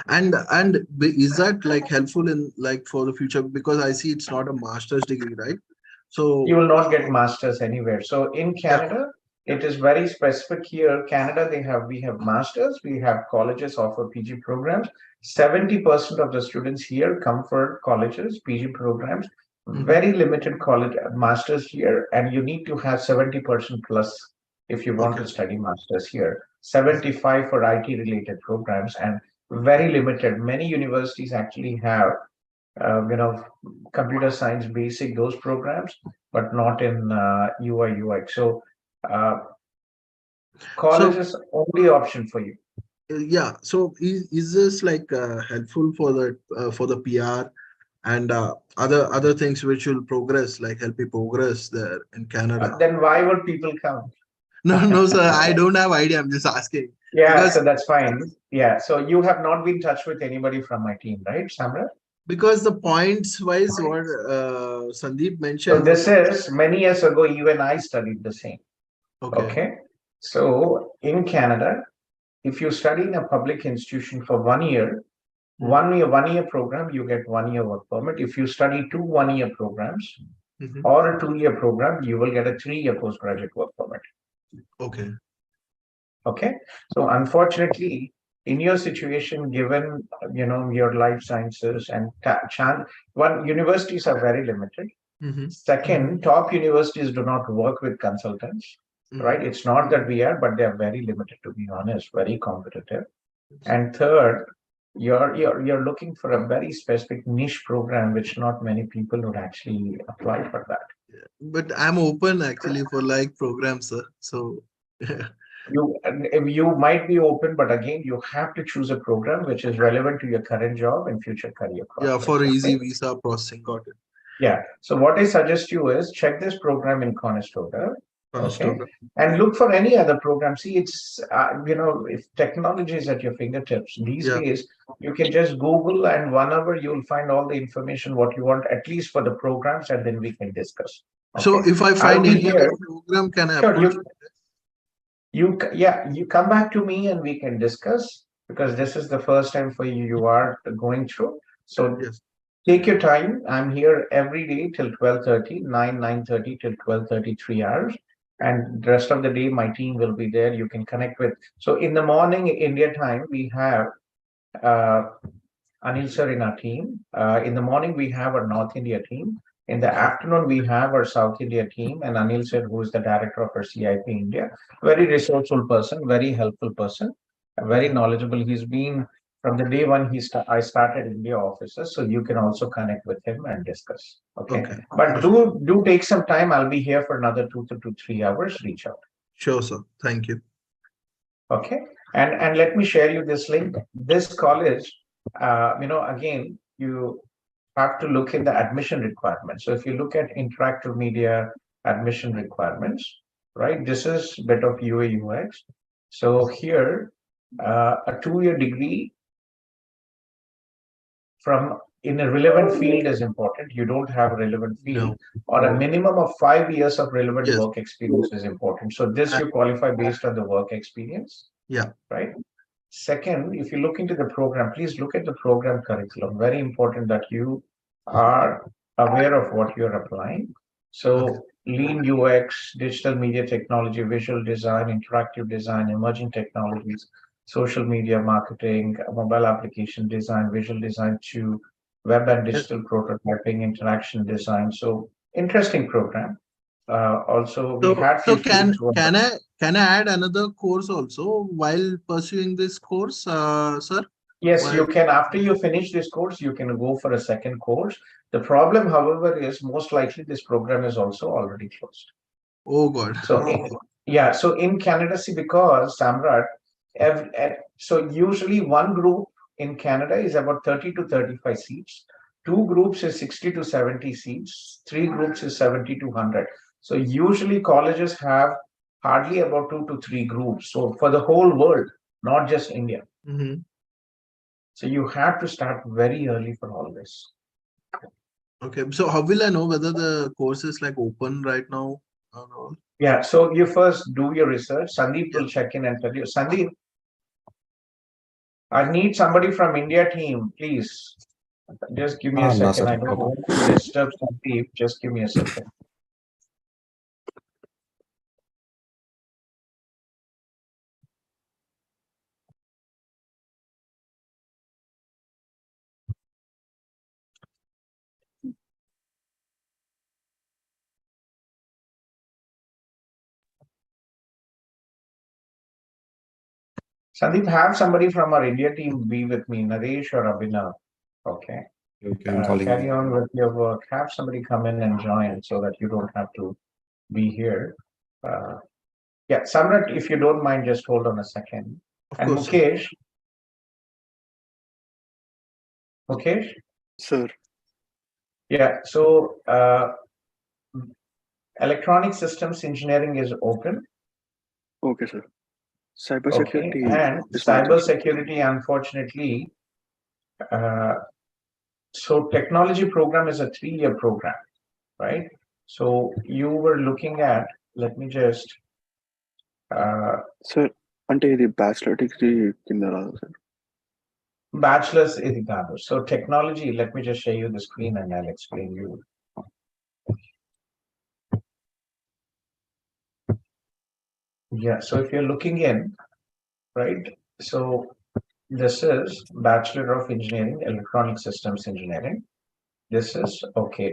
And is that like helpful in like for the future? Because I see it's not a master's degree, right? So You will not get masters anywhere. So in Canada, it is very specific here. Canada, we have masters, we have colleges offer PG programs. 70% of the students here come for colleges, PG programs. Very limited college masters here, and you need to have 70% plus if you want to study masters here. 75 for IT related programs, and very limited. Many universities actually have computer science basic, those programs, but not in UI UX. So college is only option for you. yeah. So is this like helpful for the PR and other things which will progress, like help you progress there in Canada? Then why would people come? No, sir. I don't have idea. I'm just asking. Yeah, Because so that's fine. Yeah, so you have not been in touch with anybody from my team, right, Samra? because the points wise what Sandeep So mentioned. this is many years ago, even I studied the same. Okay. So in Canada, if you study in a public institution for 1 year, 1 year program, you get 1 year work permit. If you study 2 1-year programs or a 2-year program, you will get a 3-year postgraduate work permit. Okay. Okay. So unfortunately, in your situation, given your life sciences and universities are very limited. Second, top universities do not work with consultants, right? It's not that we are, but they are very limited, to be honest, very competitive. And third, you're looking for a very specific niche program, which not many people would actually apply for that. But I'm open actually for like programs, sir. So You might be open, but again, you have to choose a program which is relevant to your current job and future career yeah, prospects. for easy Okay? visa processing, got it. Yeah. So what I suggest you is check this program in Conestoga. Okay. Conestoga. And look for any other program. See, it's, if technology is at your fingertips these days, you can just Google and 1 hour you'll find all the information what you want, at least for the programs, and then we can discuss. Okay? So if I I'll find be any here. other program, can I Sure, approach? you come back to me and we can discuss, because this is the first time for you are going through. So Yes. take your time. I'm here every day till 12:30, 9:30 till 12:30, 3 hours. And the rest of the day, my team will be there. You can connect with. So in the morning, India time, we have Anil sir in our team. In the morning, we have our North India team. In the afternoon, we have our South India team, and Anil sir, who is the director of our CIP India, very resourceful person, very helpful person, very knowledgeable. He's been from the day one I started India offices, so you can also connect with him and discuss. Okay, Okay. but do take some time. I'll be here for another 2 to 3 hours. Reach out. Sure, sir. Thank you. Okay, and let me share you this link. This college, again, you have to look in the admission requirements. So if you look at interactive media admission requirements, right, this is a bit of UI UX. So here, a 2-year degree from in a relevant field is important. You don't have a relevant field, No. or a minimum of 5 years of relevant Yes. work experience is important. So this you qualify based on the work experience. Yeah. Right. Second, if you look into the program, please look at the program curriculum. Very important that you are aware of what you're applying. So lean UX, digital media technology, visual design, interactive design, emerging technologies, social media marketing, mobile application design, visual design to web and digital prototyping, interaction design. So interesting program. Also, we had So few students who are- can I add another course also while pursuing this course, sir? Yes, While, you can. After you finish this course, you can go for a second course. The problem, however, is most likely this program is also already closed. oh God. So in Canada, see, because Samrat, so usually one group in Canada is about 30 to 35 seats. 2 groups is 60 to 70 seats. 3 groups is 70 to 100. So usually colleges have hardly about 2 to 3 groups. So for the whole world, not just India. Mm-hmm. So you have to start very early for all this. Okay, so how will I know whether the course is like open right now or all? Yeah, so you first do your research. Sandeep will check in and tell you. Sandeep, I need somebody from India team, please. Just give me a No, second. sir. I don't want to disturb Sandeep. Just give me a second. Sandeep, have somebody from our India team be with me, Naresh or Abhinav. Okay. Okay, I'm calling Carry you. on with your work. Have somebody come in and join so that you don't have to be here. Yeah, Samrat, if you don't mind, just hold on a second. Of And course, sir. Mukesh. Mukesh? Sir. Yeah, so electronic systems engineering is open. Okay, sir. Okay, Cybersecurity and is not there, sir. cybersecurity, unfortunately, so technology program is a 3-year program, right? So you were looking at, let me just, Sir, అంటే ఇది bachelor degree కింద రాదు sir. bachelor's ఇది కాదు. So technology, let me just show you the screen and I'll explain you. Yeah, so if you're looking in, right? So this is Bachelor of Engineering, Electronic Systems Engineering. This is okay.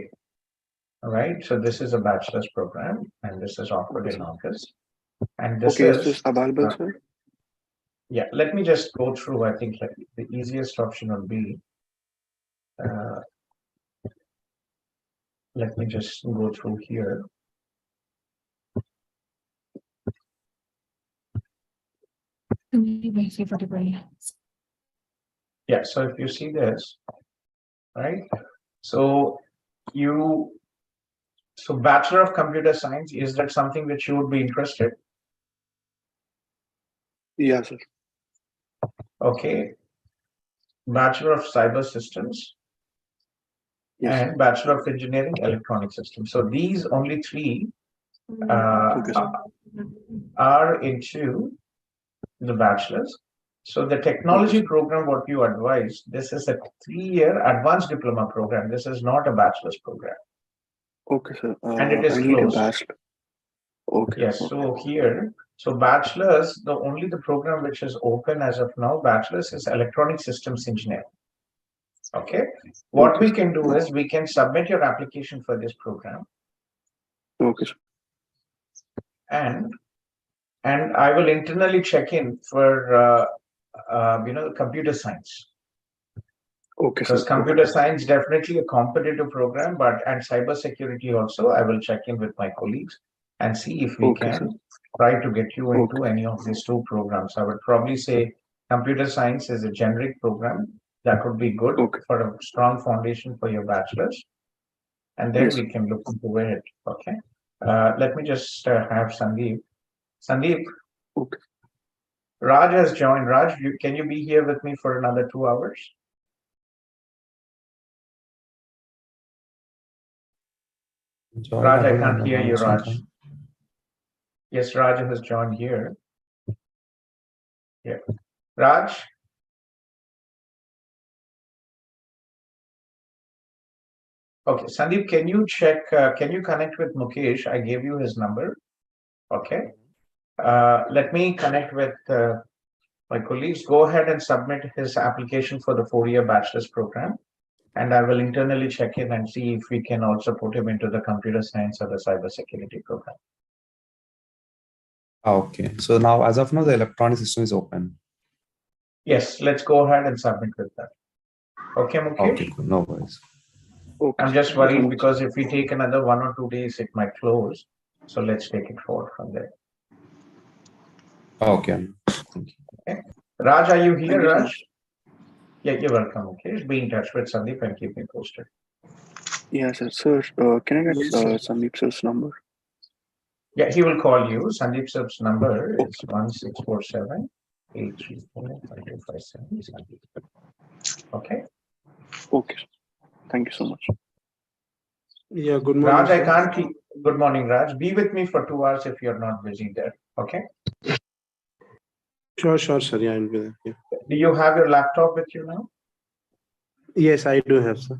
All right. So this is a bachelor's program, and this is offered in August. And this Okay, is is this available, sir? yeah. Let me just go through. I think like the easiest option would be. Let me just go through here. Yeah. So if you see this, right? So you. So Bachelor of Computer Science, is that something which you would be interested? Yeah, sir. Okay. Bachelor of Cyber Systems. Yes. And Bachelor of Engineering, Electronic Systems. So these only 3 Okay, sir. are into the bachelor's. So the technology program, what you advise, this is a 3-year advanced diploma program. This is not a bachelor's program. Okay, sir. And it is I need closed. a bachelor. Okay. Yes. Okay. So here, so bachelor's, the program which is open as of now, bachelor's is Electronic Systems Engineering. Okay. What Okay, we sir. can do is we can submit your application for this program. Okay, sir. And I will internally check in for computer science. Okay, sir. Because computer science definitely a competitive program, and cyber security also. I will check in with my colleagues and see if we Okay, sir. can try to get you into Okay. any of these two programs. I would probably say computer science is a generic program that would be good Okay. for a strong foundation for your bachelor's, and then Yes, we can look into it. Okay. Let me just have Sandeep. Sandeep, Okay. Raj has joined. Raj, can you be here with me for another 2 hours? Raj, I can't hear you, Raj. Yes, Raj has joined here. Yeah. Raj? Okay, Sandeep, can you check, can you connect with Mukesh? I gave you his number. Okay. Let me connect with my colleagues. Go ahead and submit his application for the 4-year bachelor's program. And I will internally check in and see if we can also put him into the computer science or the cybersecurity program. Okay. So now, as of now, the electronic system is open. Yes, let's go ahead and submit with that. Okay, Mukesh? Okay, cool. No worries. Okay. I'm just Thank you so worried much. because if we take another 1 or 2 days, it might close. So let's take it forward from there. Okay. Thank you. Okay. Raj, are you here, Thank you so Raj? much. Yeah, you're welcome. Okay, be in touch with Sandeep and keep me posted. Yes, sir. Sir, can I get Sandeep sir's number? Yeah, he will call you. Sandeep sir's number is 1647 834 5257. Okay. Okay. Thank you so much. Yeah, good morning. Raj, I sir. can't keep. Good morning, Raj. Be with me for 2 hours if you're not busy there. Okay. Sure, sir. Yeah, I'll be there. Yeah. Do you have your laptop with you now? Yes, I do have, sir.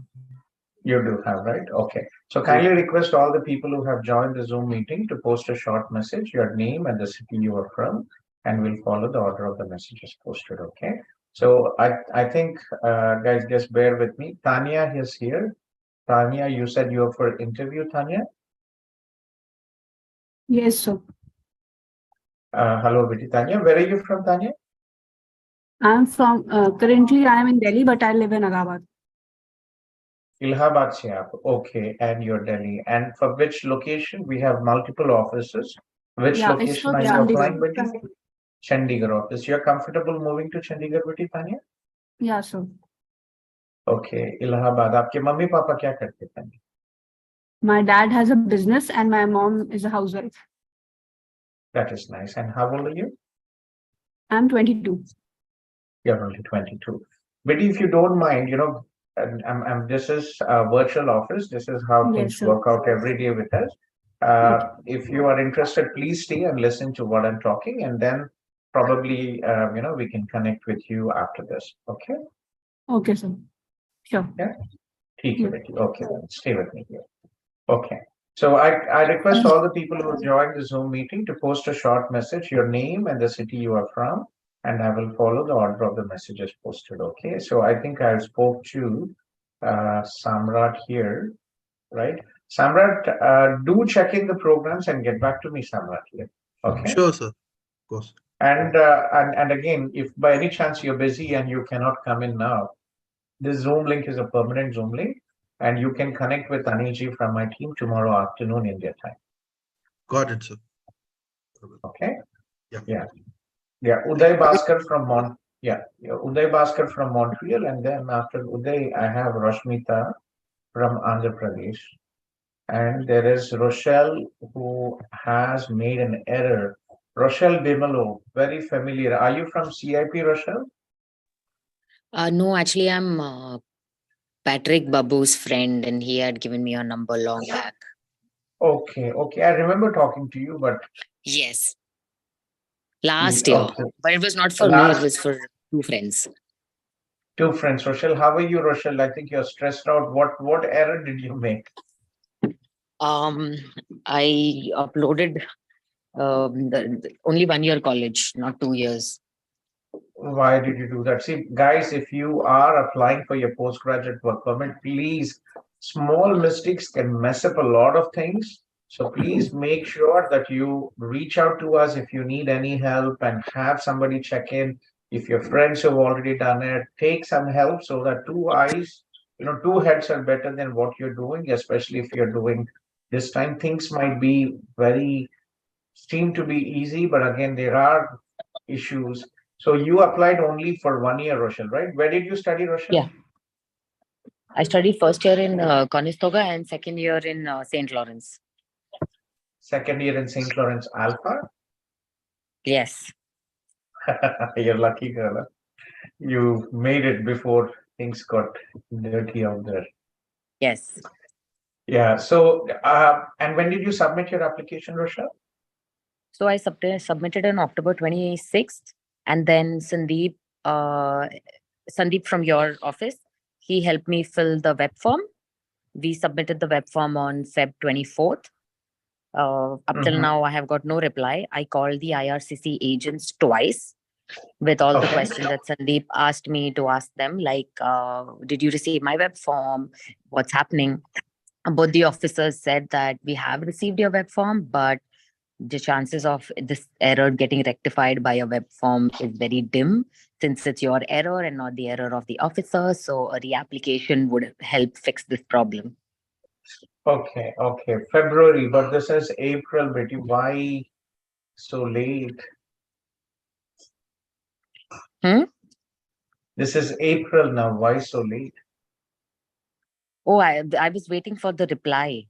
You do have, right? Okay. So kindly request all the people who have joined the Zoom meeting to post a short message, your name and the city you are from, and we'll follow the order of the messages posted. Okay. So I think, guys, just bear with me. Tanya is here. Tanya, you said you're for interview, Tanya? Yes, sir. Hello, Viti. Tanya, where are you from, Tanya? I'm from, currently I am in Delhi, but I live in Allahabad. Allahabad se aap. Okay, and you're Delhi. And for which location? We have multiple offices. Which Yeah, it's location for are you applying, Chandigarh. Viti? Chandigarh office. You're comfortable moving to Chandigarh, Viti, Tanya? Yeah, sir. Okay, Allahabad. आपके mummy papa क्या करते हैं? My dad has a business and my mom is a housewife. That is nice. And how old are you? I'm 22. You're only 22. But if you don't mind, this is a virtual office. This is how Yes, things sir. work out every day with us. If you are interested, please stay and listen to what I'm talking, and then probably, we can connect with you after this. Okay? Okay, sir. Sure. Yeah. ठीक है, Yeah. बेटी. Okay, then stay with me here. Okay. So I request all the people who have joined the Zoom meeting to post a short message, your name and the city you are from, and I will follow the order of the messages posted. Okay. So I think I spoke to Samrat here, right? Samrat, do check in the programs and get back to me, Samrat here. Okay. Sure, sir. Of course. And again, if by any chance you're busy and you cannot come in now, this Zoom link is a permanent Zoom link, and you can connect with Anilji from my team tomorrow afternoon India time. Got it, sir. Okay. Yeah. Yeah. Uday Bhaskar from Uday Bhaskar from Montreal, and then after Uday, I have Rashmita from Andhra Pradesh, and there is Rochelle who has made an error. Rochelle Bimalo, very familiar. Are you from CIP, Rochelle? No, actually, I'm Patrick Babu's friend, and he had given me your number long back. Okay. I remember talking to you, but Yes. Last year. okay. But it was not for me, it was for two friends. Two friends. Rochelle, how are you, Rochelle? I think you're stressed out. What error did you make? I uploaded only 1 year college, not 2 years. Why did you do that? See, guys, if you are applying for your postgraduate work permit, please, small mistakes can mess up a lot of things. So please make sure that you reach out to us if you need any help and have somebody check in. If your friends have already done it, take some help so that two eyes, two heads are better than what you're doing, especially if you're doing this time. Things might be seem to be easy, but again, there are issues. So you applied only for 1 year, Rochelle, right? Where did you study, Rochelle? Yeah. I studied first year in Conestoga and second year in St. Lawrence. Second year in St. Lawrence Alpha? Yes. You're lucky, girl. Huh? You made it before things got dirty out there. Yes. Yeah. So, and when did you submit your application, Rochelle? So I submitted on October 26th, and then Sandeep from your office, he helped me fill the web form. We submitted the web form on Feb 24th. Up till now, I have got no reply. I called the IRCC agents twice with all the questions that Sandeep asked me to ask them, like, did you receive my web form? What's happening? Both the officers said that we have received your web form, but the chances of this error getting rectified by a web form is very dim, since it's your error and not the error of the officer. So a reapplication would help fix this problem. Okay. February, but this is April, Betty. Why so late? This is April now. Why so late? Oh, I was waiting for the reply.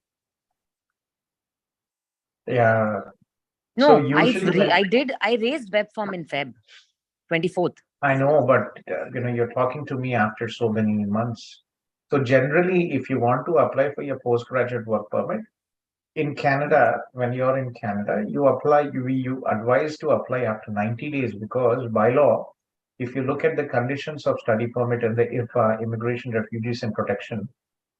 Yeah. No, so usually I raised web form in Feb 24th. I know, but you're talking to me after so many months. So generally, if you want to apply for your postgraduate work permit in Canada, when you're in Canada, you apply. You advise to apply after 90 days because by law, if you look at the conditions of study permit and the Immigration, Refugees and Protection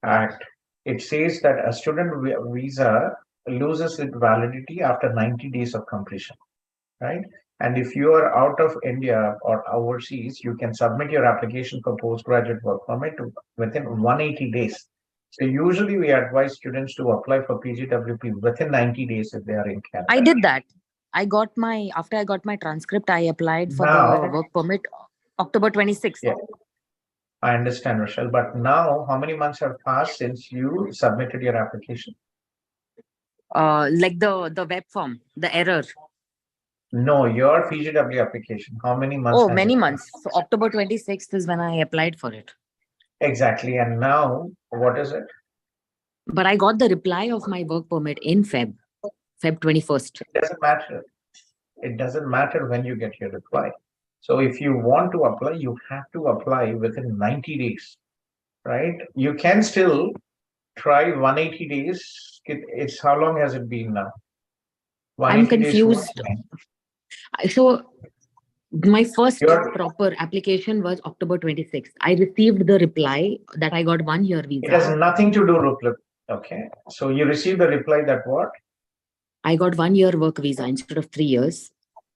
Act, it says that a student visa loses its validity after 90 days of completion, right? And if you are out of India or overseas, you can submit your application for postgraduate work permit within 180 days. So usually we advise students to apply for PGWP within 90 days if they are in Canada. I did that. After I got my transcript, I applied for the work permit October 26th. Yeah, I understand, Rochelle. But now, how many months have passed since you submitted your application? Like the web form, the error. No, your PGW application. How many months? Oh, many months. So October 26th is when I applied for it. Exactly. And now, what is it? But I got the reply of my work permit in Feb 21st. It doesn't matter. It doesn't matter when you get your reply. So if you want to apply, you have to apply within 90 days, right? You can still try 180 days. It's how long has it been now? I'm confused. So my first proper application was October 26th. I received the reply that I got 1 year visa. It has nothing to do with, okay. So you received the reply that what? I got 1 year work visa instead of 3 years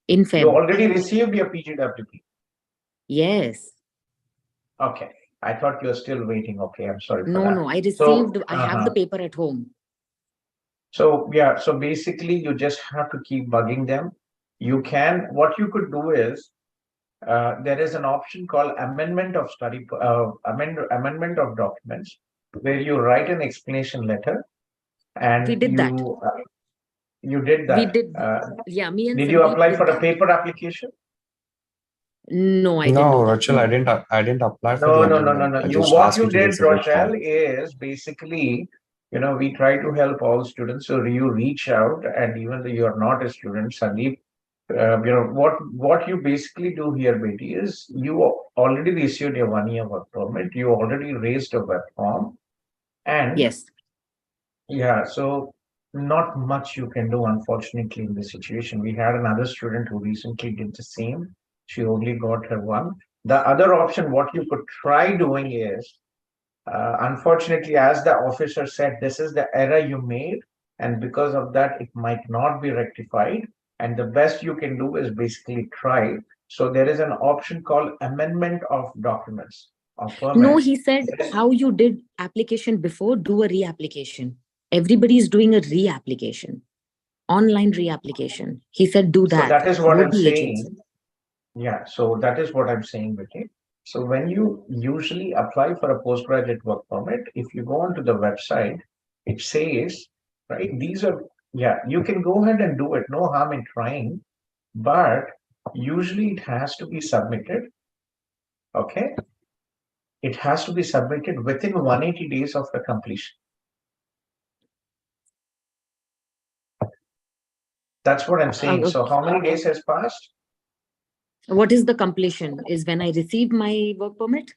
in Feb. You already received your PGWP? Yes. Okay. I thought you were still waiting. Okay, I'm sorry for that. No, I received, I have the paper at home. So yeah, so basically you just have to keep bugging them. What you could do is, there is an option called amendment of amendment of documents, where you write an explanation letter, and we did that. You did that. We did. Yeah, me and did you apply for a paper application? No, I didn't. No, Rachel, I didn't apply for the amendment. No. What you did, Rochelle, is basically, we try to help all students. So you reach out, and even though you are not a student, Sandeep, what you basically do here, Betty, is you already received your 1 year work permit. You already raised a web form, and yes, yeah. So not much you can do, unfortunately, in this situation. We had another student who recently did the same. She only got her one. The other option, what you could try doing is, unfortunately, as the officer said, this is the error you made, and because of that, it might not be rectified. And the best you can do is basically try. So there is an option called amendment of documents. No, he said how you did application before, do a reapplication. Everybody is doing a reapplication, online reapplication. He said do that. So that is what I'm saying. Yeah, so that is what I'm saying, Vicky. So when you usually apply for a postgraduate work permit, if you go onto the website, it says, right, these are, yeah, you can go ahead and do it, no harm in trying, but usually it has to be submitted, okay? It has to be submitted within 180 days of the completion. That's what I'm saying. So how many days has passed? What is the completion? Is when I receive my work permit?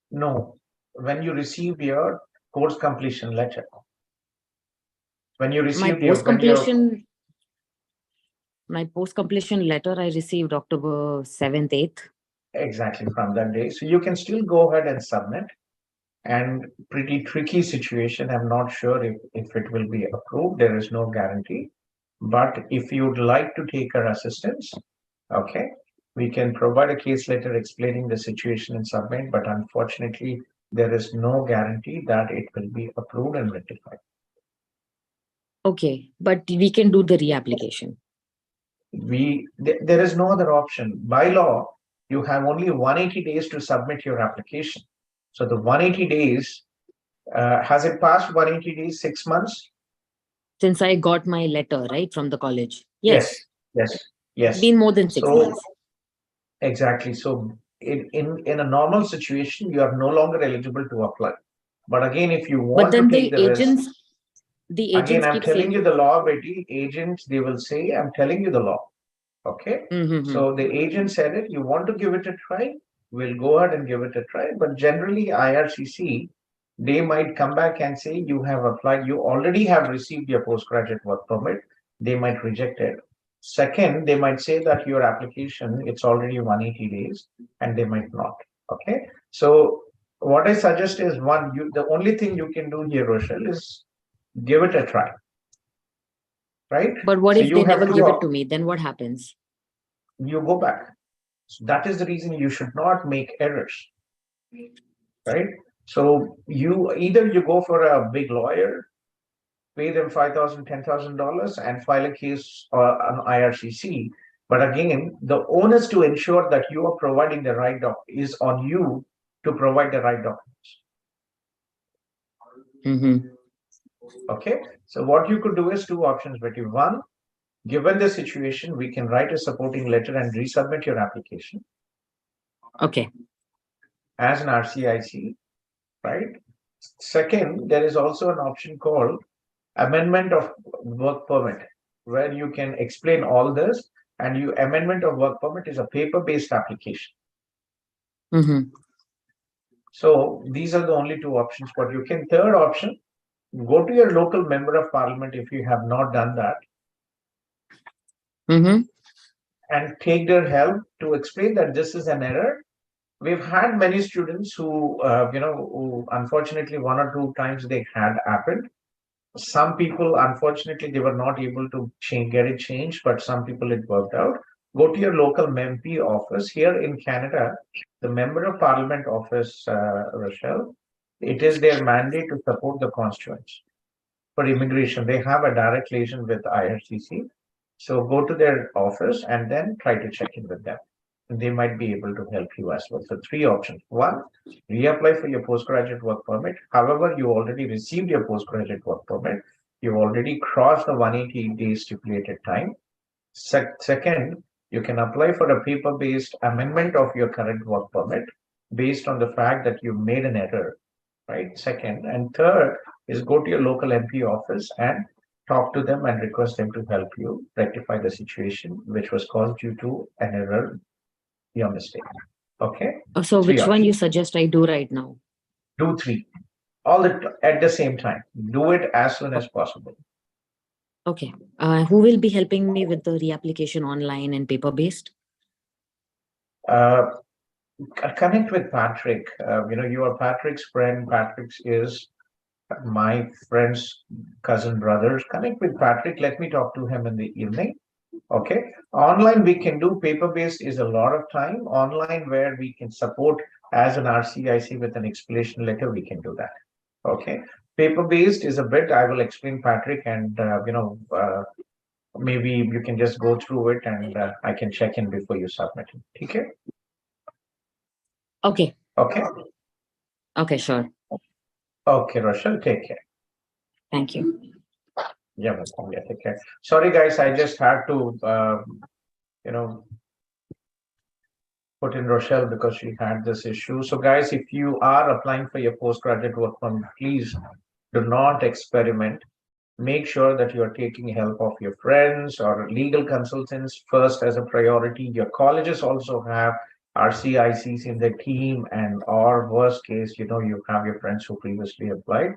No, when you receive your course completion letter. When you My received post completion letter I received October 7th, 8th. Exactly, from that day. So you can still go ahead and submit. And pretty tricky situation. I'm not sure if it will be approved. There is no guarantee. But if you'd like to take our assistance, okay, we can provide a case letter explaining the situation and submit. But unfortunately, there is no guarantee that it will be approved and rectified. Okay, but we can do the reapplication. There is no other option. By law, you have only 180 days to submit your application. So the 180 days, has it passed 180 days, 6 months? Since I got my letter, right, from the college. Yes. Been more than 6 months. Exactly. So in a normal situation, you are no longer eligible to apply. But again, if you want to take the risk, again, I'm telling you the law, Betty. Agents, they will say, I'm telling you the law. Okay. So the agent said it, you want to give it a try, we'll go ahead and give it a try. But generally, IRCC, they might come back and say, you have applied, you already have received your postgraduate work permit. They might reject it. Second, they might say that your application, it's already 180 days, and they might not. Okay. So what I suggest is, one, the only thing you can do here, Rochelle, is give it a try. Right? But what if they never give it to me? Then what happens? You go back. So that is the reason you should not make errors. Right? So either you go for a big lawyer, pay them $5,000, $10,000 and file a case on IRCC. But again, the onus to ensure that you are providing the right is on you to provide the right documents. Okay. So what you could do is two options, Betty. One, given the situation, we can write a supporting letter and resubmit your application. Okay. As an RCIC, right? Second, there is also an option called amendment of work permit, where you can explain all this, and your amendment of work permit is a paper-based application. So these are the only two options. But you can, third option, go to your local member of parliament if you have not done that. And take their help to explain that this is an error. We've had many students who, who unfortunately 1 or 2 times they had happened. Some people, unfortunately, they were not able to get it changed, but some people it worked out. Go to your local MP office. Here in Canada, the Member of Parliament office, Rochelle, it is their mandate to support the constituents. For immigration, they have a direct liaison with IRCC. So go to their office and then try to check in with them. They might be able to help you as well. So 3 options. 1, reapply for your postgraduate work permit. However, you already received your postgraduate work permit. You've already crossed the 180 days stipulated time. Second, you can apply for a paper-based amendment of your current work permit based on the fact that you made an error, right? Second, and third is go to your local MP office and talk to them and request them to help you rectify the situation which was caused due to an error, your mistake. Okay. So which one you suggest I do right now? Do 3, all at the same time. Do it as soon as possible. Okay. Who will be helping me with the reapplication online and paper-based? Connect with Patrick. You are Patrick's friend. Patrick's is my friend's cousin brothers. Connect with Patrick. Let me talk to him in the evening. Okay. Online we can do. Paper-based is a lot of time. Online, where we can support as an RCIC with an explanation letter, we can do that. Okay. Paper-based is a bit, I will explain, Patrick, and maybe you can just go through it and I can check in before you submit it. Okay? Okay. Okay. Okay, sure. Okay, Rochelle, take care. Thank you. Yeah, welcome. Yeah, take care. Sorry, guys, I just had to, you know, put in Rochelle because she had this issue. So, guys, if you are applying for your postgraduate work permit, please do not experiment. Make sure that you're taking help of your friends or legal consultants first as a priority. Your colleges also have RCICs in their team, and or worst case, you have your friends who previously applied.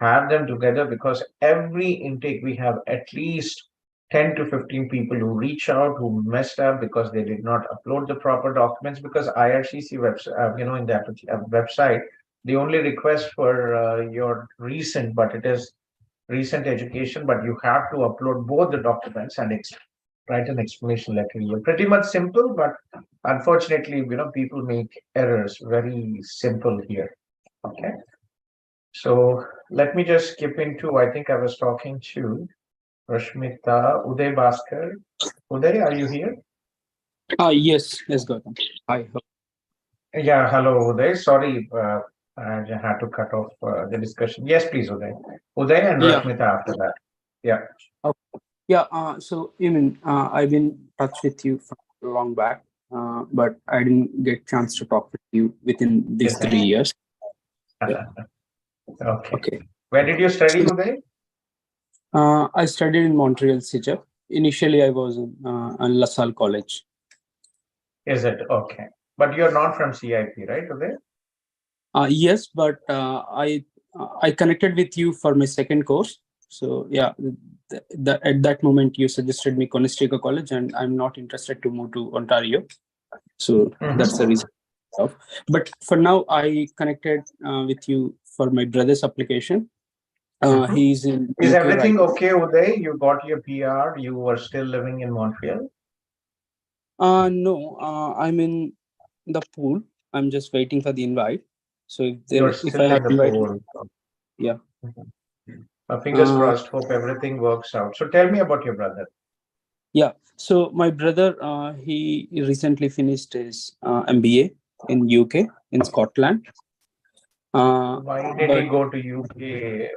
Have them together, because every intake we have at least 10 to 15 people who reach out, who messed up because they did not upload the proper documents, because IRCC website, in the website, they only request for your recent, but it is recent education, but you have to upload both the documents and write an explanation letter. You're pretty much simple, but unfortunately, people make errors very simple here. Okay. So let me just skip into, I think I was talking to Rashmita, Uday Bhaskar. Uday, are you here? Yes, Gautham. Hi. Yeah, hello, Uday. Sorry, I had to cut off the discussion. Yes, please, Uday. Uday and Rashmita after that. Yeah. Okay. Yeah. So, I've been in touch with you from long back, but I didn't get chance to talk with you within these 3 years. Yeah. Okay. Where did you study, Uday? I studied in Montreal, Rcic. Initially, I was in La Salle College. Is it? Okay. But you're not from CIP, right, Uday? Yes, but I connected with you for my second course. So yeah, at that moment you suggested me Conestoga College, and I'm not interested to move to Ontario. So that's the reason. But for now, I connected with you for my brother's application. He's in. Is UK everything right okay, Uday? You got your PR. You were still living in Montreal. No, I'm in the pool. I'm just waiting for the invite. So if I have invite, yeah. Fingers crossed. Hope everything works out. So tell me about your brother. Yeah. So my brother, he recently finished his MBA in UK, in Scotland. Why did he go to UK?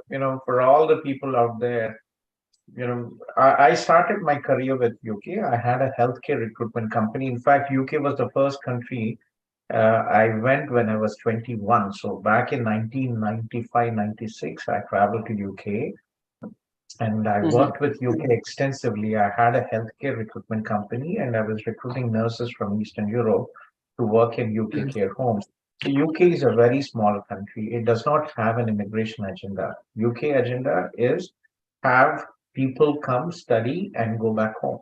For all the people out there, I started my career with UK. I had a healthcare recruitment company. In fact, UK was the first country I went when I was 21. So back in 1995, 96, I traveled to UK and I worked with UK extensively. I had a healthcare recruitment company and I was recruiting nurses from Eastern Europe to work in UK care homes. The UK is a very small country. It does not have an immigration agenda. UK agenda is have people come study and go back home.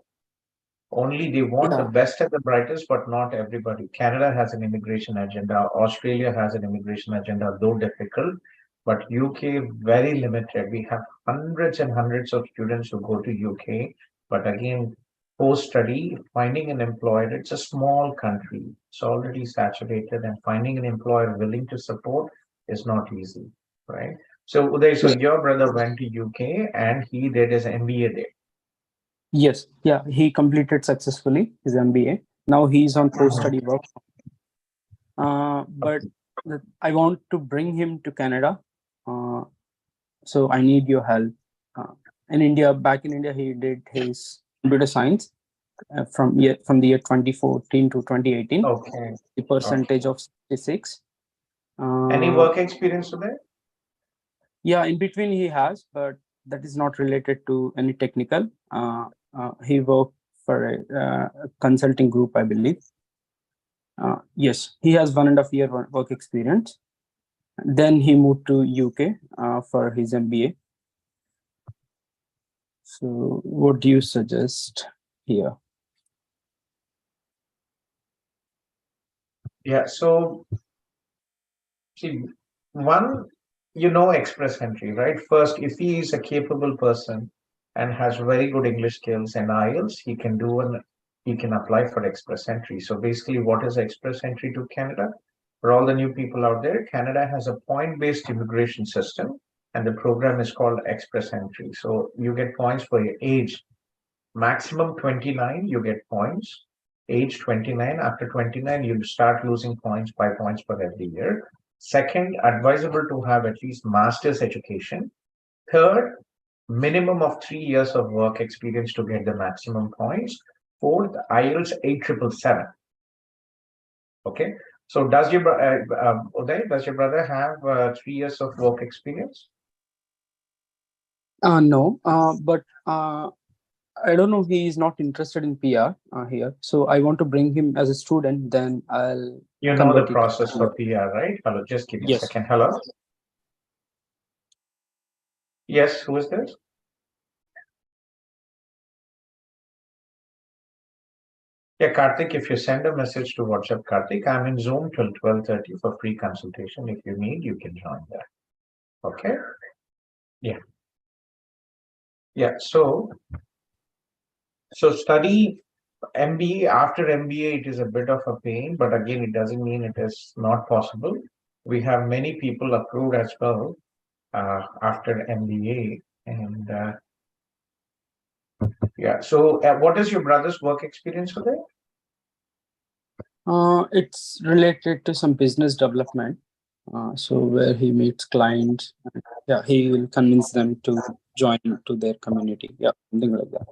Only they want the best and the brightest, but not everybody. Canada has an immigration agenda. Australia has an immigration agenda, though difficult. But UK, very limited. We have hundreds and hundreds of students who go to UK. But again, post-study, finding an employer, it's a small country. It's already saturated, and finding an employer willing to support is not easy, right? So Uday, so your brother went to UK and he did his MBA there. Yes, yeah, he completed successfully his MBA. Now he's on post-study work. But I want to bring him to Canada. So I need your help. Back in India, he did his computer science from the year 2014 to 2018. Okay. The percentage of 66. Any work experience today? Yeah, in between he has, but that is not related to any technical. He worked for a consulting group, I believe. Yes, he has 1.5 year work experience. Then he moved to UK for his MBA. So what do you suggest here? Yeah, so see, one, Express Entry, right? First, if he is a capable person and has very good English skills and IELTS, he can apply for Express Entry. So basically, what is Express Entry to Canada? For all the new people out there, Canada has a point-based immigration system, and the program is called Express Entry. So you get points for your age. Maximum 29, you get points. Age 29, after 29, you start losing points by points per every year. Second, advisable to have at least master's education. Third, minimum of 3 years of work experience to get the maximum points. Fourth, IELTS 8777. Okay. So does your Uday, does your brother have 3 years of work experience? No, but I don't know. He is not interested in PR here, so I want to bring him as a student. Then I'll. You know the process for PR, right? Hello, just give me a second. Hello. Yes, who is this? Yeah, Karthik, if you send a message to WhatsApp, Karthik, I'm in Zoom till 12:30 for free consultation. If you need, you can join there. Okay. Yeah. Yeah. So study MBA. After MBA, it is a bit of a pain, but again, it doesn't mean it is not possible. We have many people approved as well after MBA, and yeah. So, what is your brother's work experience today? It's related to some business development. So where he meets clients, yeah, he will convince them to join to their community. Yeah, something like that.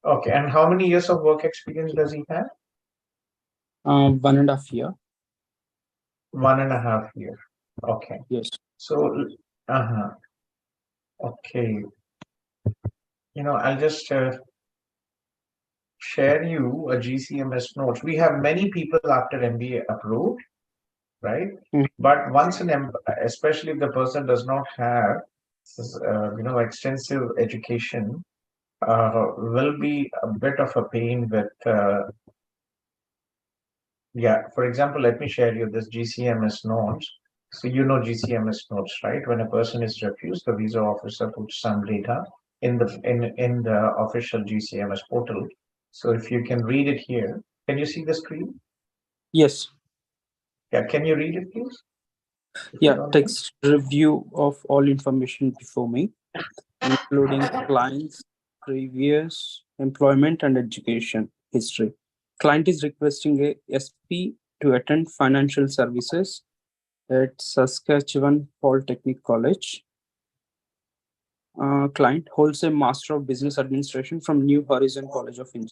Okay, and how many years of work experience does he have? 1.5 years. 1.5 years. Okay. Yes. So, okay. I'll just share you a GCMS notes. We have many people after MBA approved, right? But once especially if the person does not have, extensive education, will be a bit of a pain with. Yeah, for example, let me share you this GCMS notes. So GCMS notes, right? When a person is refused, the visa officer puts some data in the official GCMS portal. So if you can read it here, can you see the screen? Yes. Yeah, can you read it, please? Yeah, text review of all information before me, including clients, previous employment and education history. Client is requesting a SP to attend financial services at Saskatchewan Polytechnic College. Client holds a Master of Business Administration from New Horizon College of Engineering.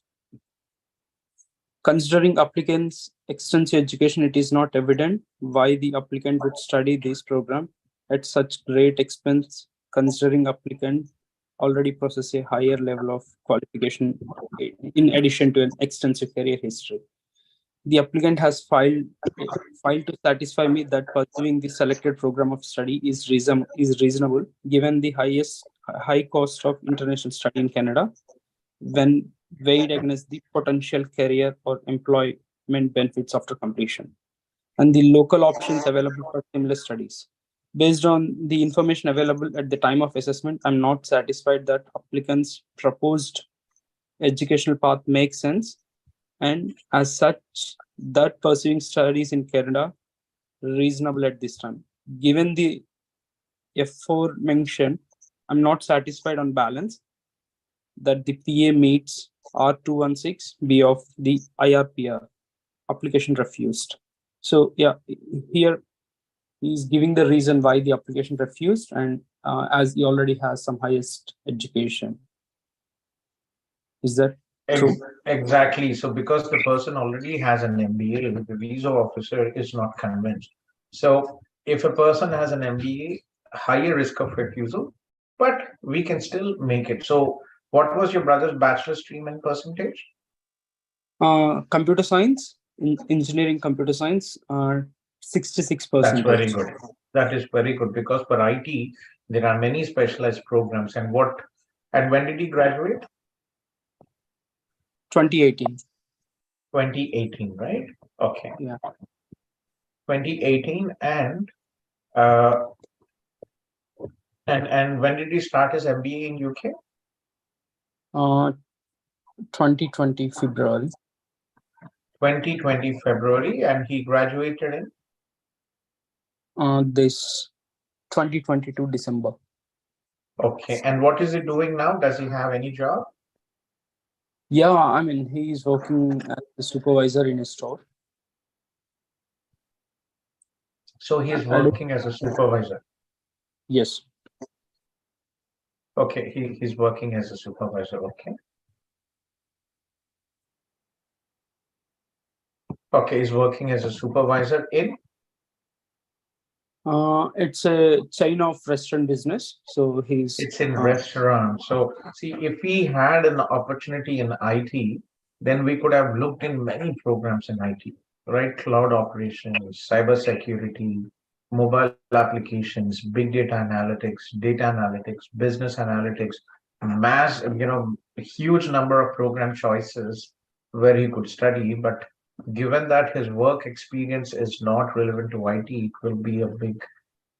Considering applicants' extensive education, it is not evident why the applicant would study this program at such great expense, considering applicant already possess a higher level of qualification in addition to an extensive career history. The applicant has filed to satisfy me that pursuing the selected program of study is reasonable given the high cost of international study in Canada when weighed against the potential career or employment benefits after completion, and the local options available for similar studies. Based on the information available at the time of assessment, I'm not satisfied that applicants' proposed educational path makes sense, and as such, that pursuing studies in Canada reasonable at this time. Given the aforementioned, I'm not satisfied on balance that the PA meets R216B of the IRPR application refused. So yeah, here he's giving the reason why the application refused, and as he already has some highest education. Is that true? Exactly. So because the person already has an MBA, the visa officer is not convinced. So if a person has an MBA, higher risk of refusal, but we can still make it. So what was your brother's bachelor stream in percentage? Computer science, engineering computer science, 66%. That's very good. That is very good because for IT, there are many specialized programs. And when did he graduate? 2018. 2018, right? Okay. Yeah. 2018 and when did he start his MBA in UK? 2020 February. 2020 February, and he graduated in? This 2022 December. Okay. And what is he doing now? Does he have any job? Yeah, I mean, he is working as a supervisor in a store. So he's I don't- working as a supervisor. Yes. Okay, he's working as a supervisor. Okay. Okay, he's working as a supervisor in. It's a chain of restaurant business. So he's. It's in restaurant. So see, if we had an opportunity in IT, then we could have looked in many programs in IT, right? Cloud operations, cyber security, mobile applications, big data analytics, business analytics, a huge number of program choices where he could study. But given that his work experience is not relevant to IT, it will be a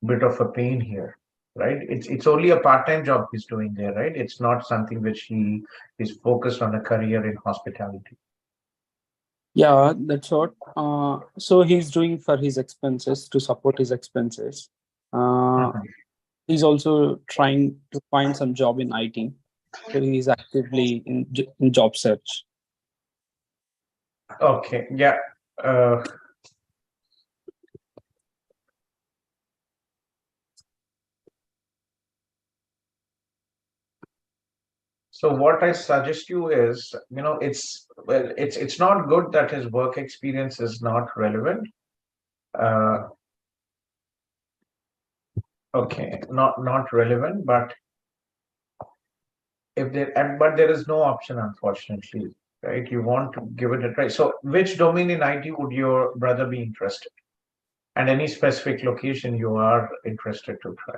bit of a pain here, right? It's only a part-time job he's doing there, right? It's not something which he is focused on a career in hospitality. Yeah, that's what. So he's doing for his expenses to support his expenses. He's also trying to find some job in IT. So he's actively in job search. Okay, yeah. So what I suggest you is, it's not good that his work experience is not relevant. Okay, not relevant, but but there is no option, unfortunately, right? You want to give it a try. So which domain in IT would your brother be interested? And any specific location you are interested to try?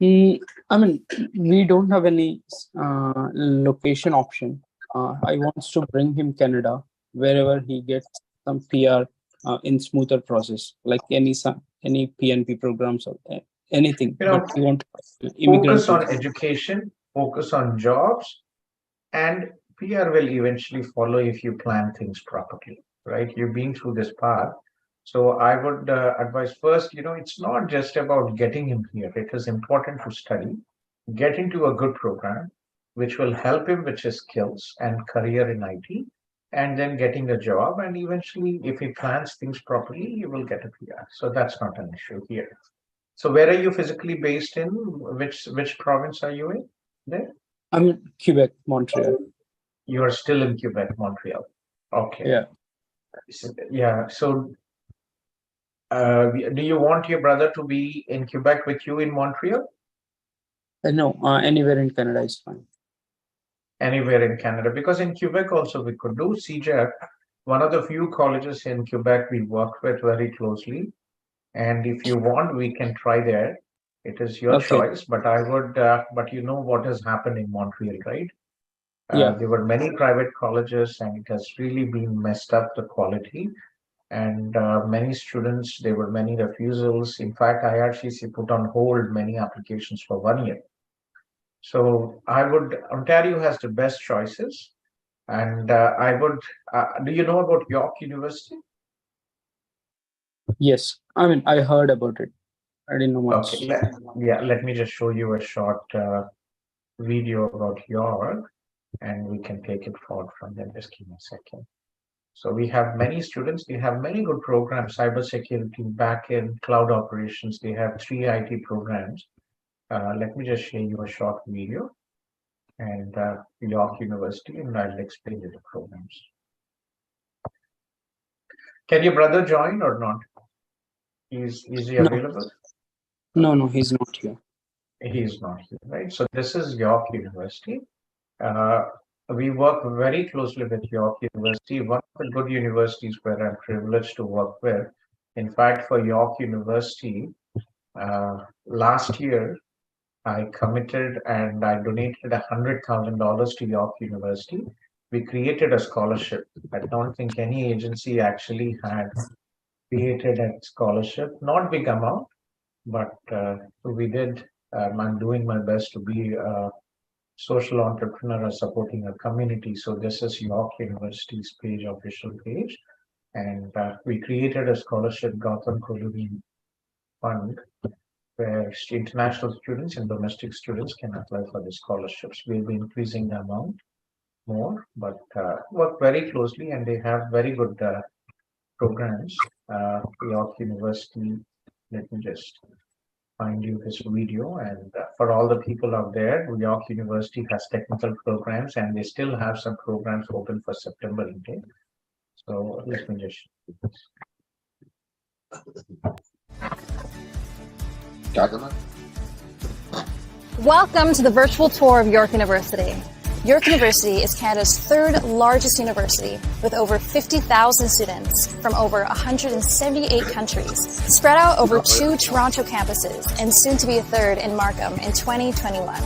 I mean, we don't have any location option. I wants to bring him Canada, wherever he gets some PR in smoother process, like any PNP programs or anything. But he want immigrant focus on visa. education, focus on jobs, and PR will eventually follow if you plan things properly, right? You've been through this path. So I would advise first, it's not just about getting him here. It is important to study, get into a good program, which will help him with his skills and career in IT, and then getting a job. And eventually, if he plans things properly, he will get a PR. So that's not an issue here. So where are you physically based in? Which province are you in there? I'm in Quebec, Montreal. You are still in Quebec, Montreal. Okay. Yeah. Yeah. So do you want your brother to be in Quebec with you in Montreal? No, anywhere in Canada is fine. Anywhere in Canada, because in Quebec also we could do CJAC, one of the few colleges in Quebec we work with very closely. And if you want, we can try there. It is your choice, but I would, but you know what has happened in Montreal, right? Yeah. There were many private colleges and it has really been messed up the quality. And many students, there were many refusals. In fact, IRCC put on hold many applications for 1 year. So Ontario has the best choices. And do you know about York University? Yes, I mean, I heard about it. I didn't know much. Okay, let me just show you a short video about York, and we can take it forward from there. Just give me a second. So we have many students. They have many good programs: cybersecurity, backend, cloud operations. They have 3 IT programs. Let me just show you a short video, and York University, and I'll explain you the programs. Can your brother join or not? Is he available? No, he's not here. He is not here, right? So this is York University. We work very closely with York University, one of the good universities where I'm privileged to work with. In fact, for York University, last year, I committed and I donated $100,000 to York University. We created a scholarship. I don't think any agency actually had created a scholarship, not big amount, but we did. I'm doing my best to be a social entrepreneur supporting a community. So this is York University's page, official page. And we created a scholarship, Gautham Kolluri Fund. where international students and domestic students can apply for the scholarships. We'll be increasing the amount more, but work very closely, and they have very good programs. York University, let me just find you this video. And for all the people out there, York University has technical programs, and they still have some programs open for September intake. So let me just. Welcome to the virtual tour of York University. York University is Canada's third largest university with over 50,000 students from over 178 countries, spread out over 2 Toronto campuses and soon to be a third in Markham in 2021.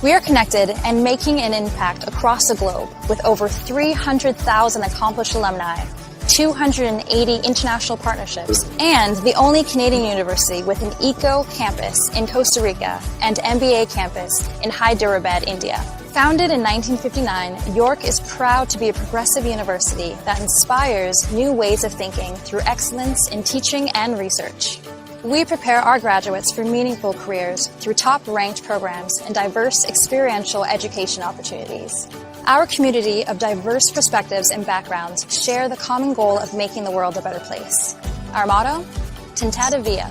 We are connected and making an impact across the globe with over 300,000 accomplished alumni, 280 international partnerships, and the only Canadian university with an eco campus in Costa Rica and MBA campus in Hyderabad, India. Founded in 1959, York is proud to be a progressive university that inspires new ways of thinking through excellence in teaching and research. We prepare our graduates for meaningful careers through top-ranked programs and diverse experiential education opportunities. Our community of diverse perspectives and backgrounds share the common goal of making the world a better place. Our motto? Tentata via.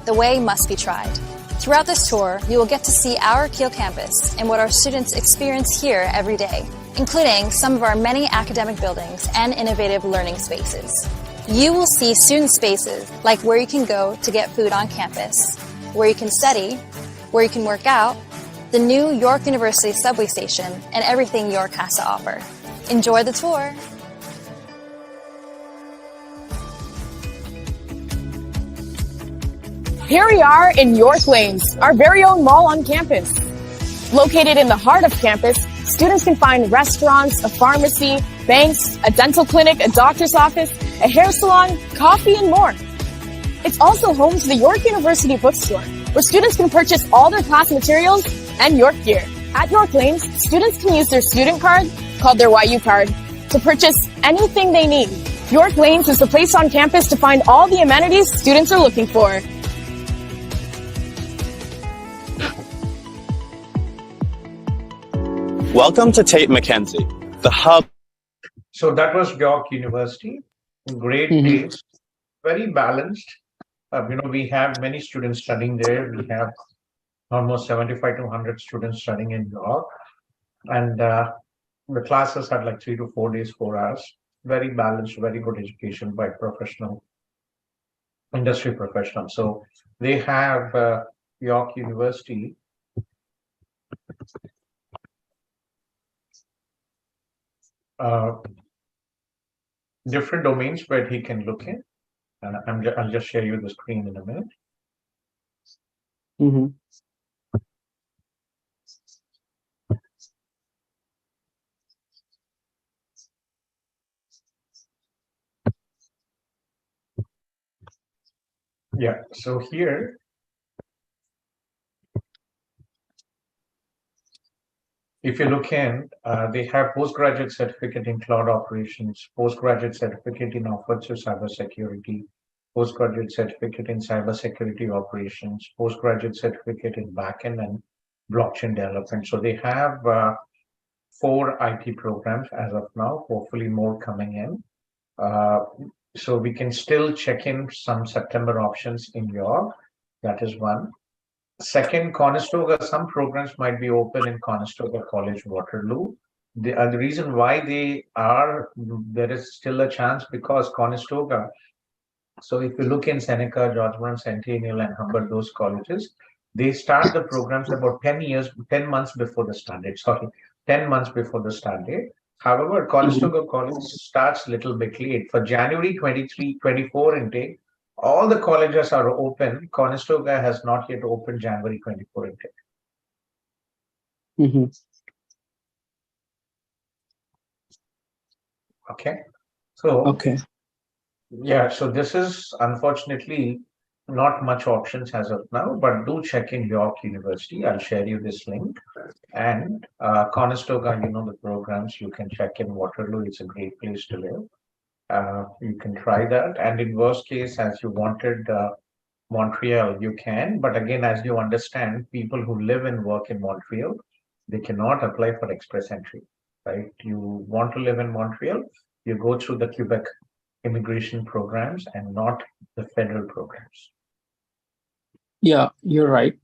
The way must be tried. Throughout this tour, you will get to see our Kiel campus and what our students experience here every day, including some of our many academic buildings and innovative learning spaces. You will see student spaces like where you can go to get food on campus, where you can study, where you can work out, the new York University subway station, and everything York has to offer. Enjoy the tour! Here we are in York Lanes, our very own mall on campus. Located in the heart of campus, students can find restaurants, a pharmacy, banks, a dental clinic, a doctor's office, a hair salon, coffee, and more. It's also home to the York University bookstore, where students can purchase all their class materials and York gear. At York Lanes, students can use their student card, called their YU card, to purchase anything they need. York Lanes is the place on campus to find all the amenities students are looking for. Welcome to Tate McKenzie, the hub. So that was York University. Great place, very balanced. We have many students studying there. We have almost 75 to 100 students studying in York. And the classes are like 3 to 4 days, 4 hours. Very balanced, very good education by professional, industry professionals. So they have York University. Different domains where he can look in. I'll just share you the screen in a minute. Yeah, so here, if you look in, they have postgraduate certificate in cloud operations, postgraduate certificate in offensive cybersecurity, postgraduate certificate in cybersecurity operations, postgraduate certificate in backend and blockchain development. So they have 4 IT programs as of now, hopefully more coming in. So we can still check in some September options in York. That is one. Second, Conestoga, some programs might be open in Conestoga College, Waterloo. The reason why there is still a chance because Conestoga, so if you look in Seneca, George Brown, Centennial, and Hubbard, those colleges, they start the programs about 10 months before the start date. 10 months before the start date. However, Conestoga College starts a little bit late. For January 23-24 intake, all the colleges are open. Conestoga has not yet opened January 24 intake. Okay. So, yeah, so this is unfortunately not much options as of now, but do check in York University. I'll share you this link. And Conestoga, the programs, you can check in Waterloo. It's a great place to live. You can try that. And in worst case, as you wanted Montreal, you can. But again, as you understand, people who live and work in Montreal, they cannot apply for express entry, right? You want to live in Montreal, you go through the Quebec immigration programs and not the federal programs. Yeah, you're right.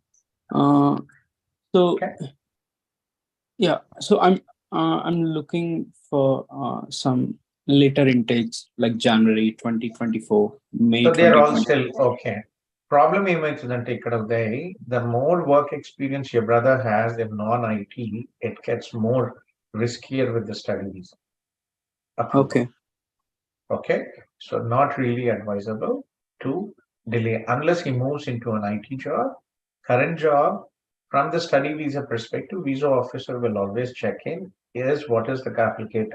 So yeah, so I'm looking for some later intakes like January 2024, May So they're all 2020. still okay. Problem ఏమవుతుందంటే ఇక్కడ the more work experience your brother has in non-IT, it gets more riskier with the study visa. Okay. Okay, so not really advisable to delay unless he moves into an IT job. Current job, from the study visa perspective, visa officer will always check in. Is what is the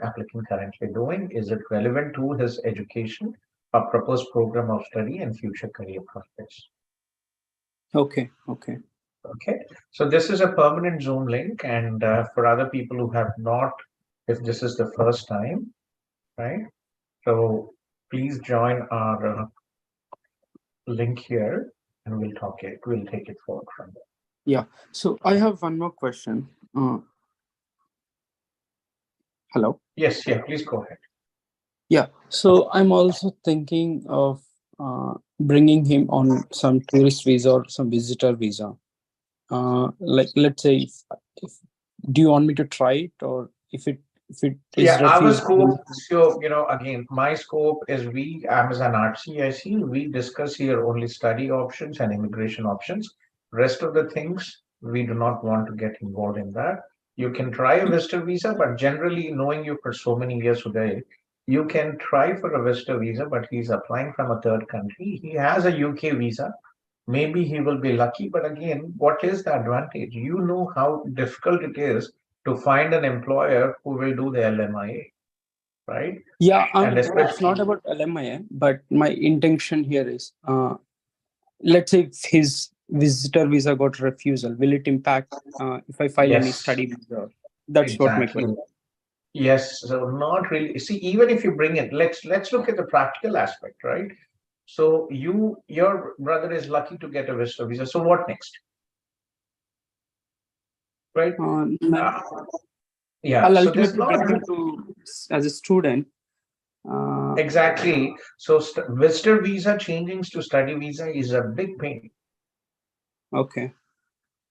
applicant currently doing? Is it relevant to his education or proposed program of study and future career prospects? Okay. Okay, so this is a permanent Zoom link, and for other people who have not, if this is the first time, right? So please join our link here, and we'll take it forward from there. Yeah. So I have one more question. Hello. Yes. Yeah. Please go ahead. Yeah. So I'm also thinking of bringing him on some tourist visa or some visitor visa. Like, let's say, if do you want me to try it, or if it is Yeah, our refused? scope. So again, my scope is we Amazon Rcic. We discuss here only study options and immigration options. Rest of the things we do not want to get involved in that. You can try a visitor visa, but generally, knowing you for so many years today, you can try for a visitor visa, but he's applying from a third country. He has a UK visa. Maybe he will be lucky, but again, what is the advantage? You know how difficult it is to find an employer who will do the LMIA, right? Yeah, and it's not about LMIA, but my intention here is, let's say if his visitor visa got refusal, will it impact if I file any study visa? That's what my question. Yes, so not really. See, even if you bring it, let's look at the practical aspect, right? So your brother is lucky to get a visitor visa. So what next? Right? Yeah. I'll So ultimately bring him to as a student. Exactly. So visitor visa changing to study visa is a big pain. Okay.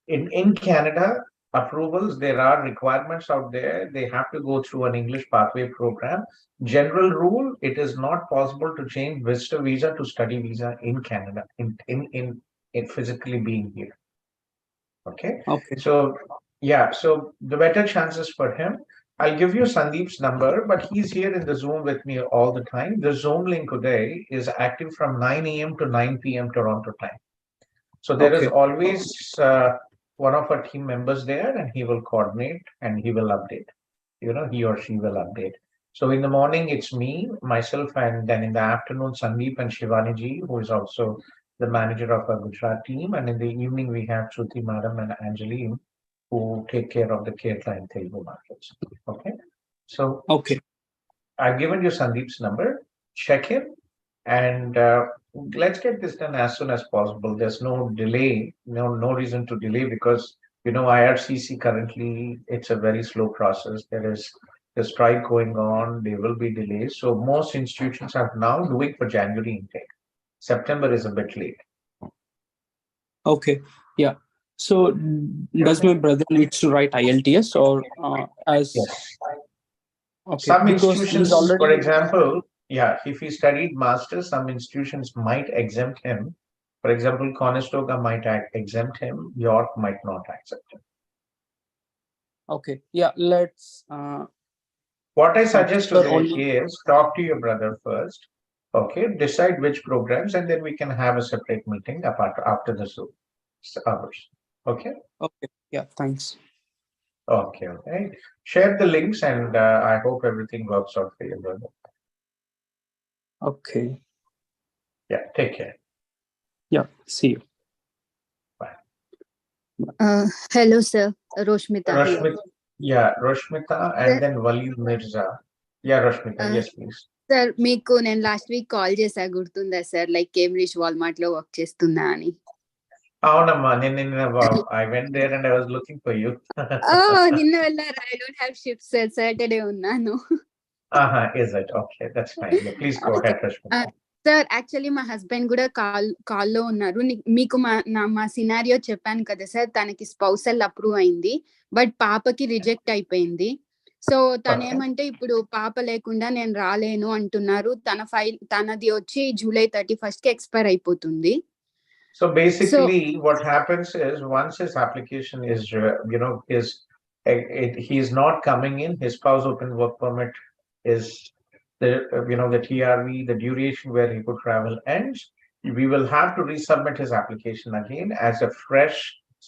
In Canada, approvals, there are requirements out there. They have to go through an English pathway program. General rule, it is not possible to change visitor visa to study visa in Canada, in physically being here. Okay. So yeah, so the better chances for him. I'll give you Sandeep's number, but he's here in the Zoom with me all the time. The Zoom link today is active from 9 a.m. to 9 p.m. Toronto time. So there is always one of our team members there, and he will coordinate and he will update. He or she will update. So in the morning, it's me, myself, and then in the afternoon, Sandeep and Shivani ji, who is also the manager of our Gujarat team. And in the evening, we have Shruti madam and Angeline, who take care of the Kerala and Telugu markets. Okay. So I've given you Sandeep's number. Check him, and let's get this done as soon as possible. There's no delay, no reason to delay, because IRCC currently, it's a very slow process. There is a strike going on. There will be delays. So most institutions are now doing for January intake. September is a bit late. Okay. Yeah. So does my brother needs to write IELTS or as? Yes. Okay. Some institutions, for example, if he studied masters, some institutions might exempt him. For example, Conestoga might exempt him. York might not accept him. Okay. Yeah. Let's. What I suggest today is talk to your brother first. Okay. Decide which programs, and then we can have a separate meeting after the Zoom hours. Okay. Okay. Yeah. Thanks. Okay. Okay. Share the links, and I hope everything works out for your brother. Okay. Yeah. Take care. Yeah. See you. Bye. Hello, sir. Roshmita here. Yeah, Roshmita, and then Walid Mirza. Yeah, Roshmita. Yes, please. Sir మీకు నేను last week call చేసా గుర్తుందా sir like Cambridge Walmart లో work చేస్తున్నా అని అవునమ్మా నిన్న I went there and I was looking for you. నిన్న వెళ్ళారా I don't have shift sir Saturday ఉన్నాను Is it? Okay, that's fine. Yeah, please go ahead, Rashmita. Sir actually మా husband కూడా కాల్లో ఉన్నారు మీకు మా సినారియో చెప్పాను కదా సార్ తనకి స్పౌసల్ అప్రూవ్ అయింది బట్ పాపకి రిజెక్ట్ అయిపోయింది సో తనేమంటే ఇప్పుడు పాప లేకుండా నేను రాలేను అంటున్నారు తనది వచ్చి జూలై 31st కి ఎక్స్పైర్ అయిపోతుంది So basically what happens is once his application is he is not coming in, his spouse open work permit is the TRV, the duration where he could travel ends. We will have to resubmit his application again as a fresh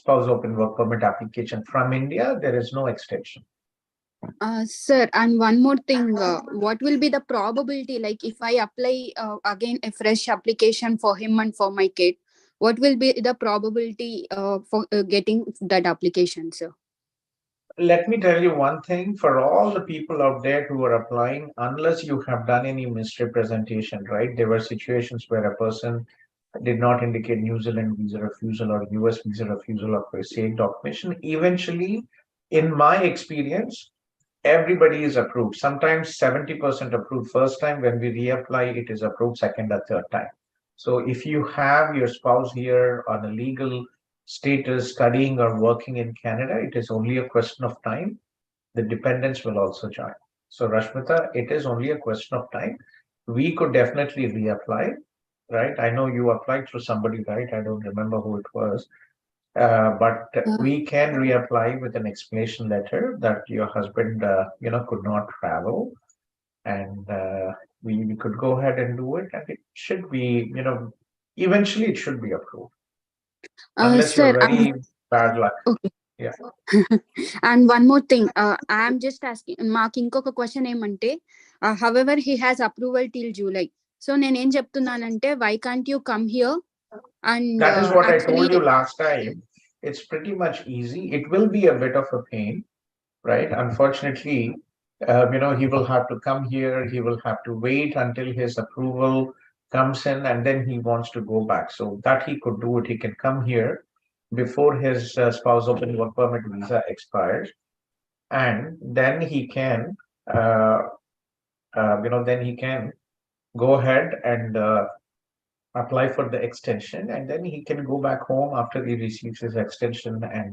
spouse open work permit application from India. There is no extension. Sir, and one more thing, what will be the probability, like if I apply again a fresh application for him and for my kid, what will be the probability for getting that application, sir? Let me tell you one thing for all the people out there who are applying, unless you have done any misrepresentation, right? There were situations where a person did not indicate New Zealand visa refusal or US visa refusal of Rcic documentation. Eventually, in my experience, everybody is approved. Sometimes 70% approved first time. When we reapply, it is approved second or third time. So if you have your spouse here on a legal status, studying or working in Canada, it is only a question of time. The dependents will also join. So Rashmita, it is only a question of time. We could definitely reapply, right? I know you applied through somebody, right? I don't remember who it was. But we can reapply with an explanation letter that your husband, could not travel, and we could go ahead and do it, and it should be, eventually it should be approved, unless Sir, you're very bad luck. Okay. Yeah. And one more thing, I am just asking, మాకు ఇంకొక question ఏమంటే however he has approval till July. So నేను ఏం చెప్తున్నానంటే why can't you come here? And that is what I told actually you last time. It's pretty much easy. It will be a bit of a pain, right? Unfortunately, he will have to come here. He will have to wait until his approval comes in, and then he wants to go back. So that he could do it. He can come here before his spouse open work permit visa expires, and then he can, then he can go ahead and apply for the extension, and then he can go back home after he receives his extension, and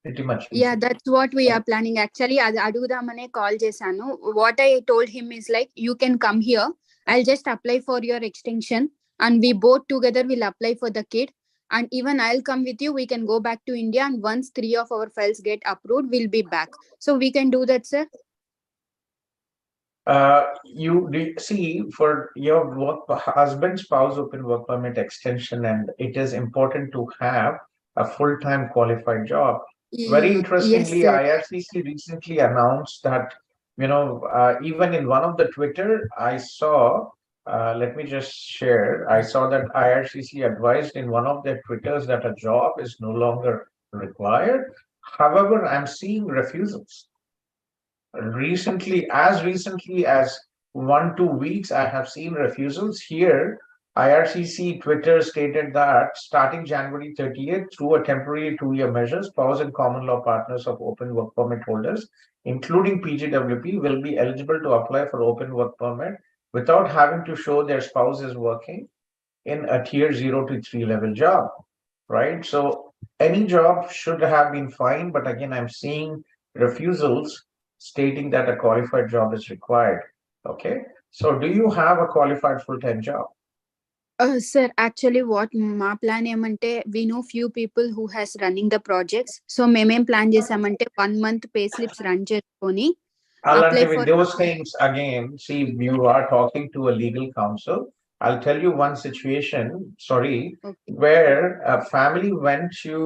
pretty much easy. Yeah, that's what we are planning. Actually, అది అడుగుదామనే call చేశాను. What I told him is like, you can come here. I'll just apply for your extension, and we both together will apply for the kid. And even I'll come with you. We can go back to India, and once 3 of our files get approved, we'll be back. So we can do that, sir. You see, for your husband spouse open work permit extension, and it is important to have a full-time qualified job. Very interestingly, Yes, sir. IRCC recently announced that, even in one of the Twitter, I saw, let me just share, I saw that IRCC advised in one of their Twitters that a job is no longer required. However, I'm seeing refusals. Recently as 1-2 weeks, I have seen refusals here. IRCC Twitter stated that starting January 30th, through a temporary 2-year measure, spouse and common law partners of open work permit holders, including PGWP, will be eligible to apply for open work permit without having to show their spouse is working in a tier 0 to 3 level job, right? So any job should have been fine, but again, I'm seeing refusals stating that a qualified job is required. Okay, so do you have a qualified full-time job? Sir, actually what మా plan ఏమంటే we know few people who has running the projects. So మేమేం plan చేసామంటే 1 month pay slips run చేసుకొని apply With for those things again, see, you are talking to a legal counsel. I'll tell you one situation, where a family went to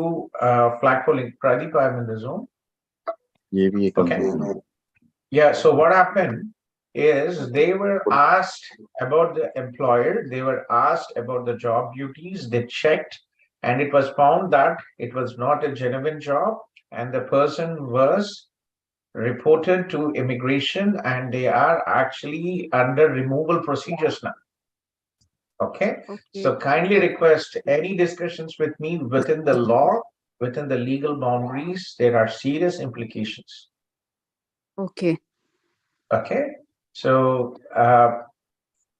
flagpole. Pradeep, I'm in the zone. Okay. Yeah, so what happened is they were asked about the employer, they were asked about the job duties, they checked, and it was found that it was not a genuine job, and the person was reported to immigration, and they are actually under removal procedures now. Okay. So kindly request any discussions with me within the law, within the legal boundaries. There are serious implications. Okay. Okay. So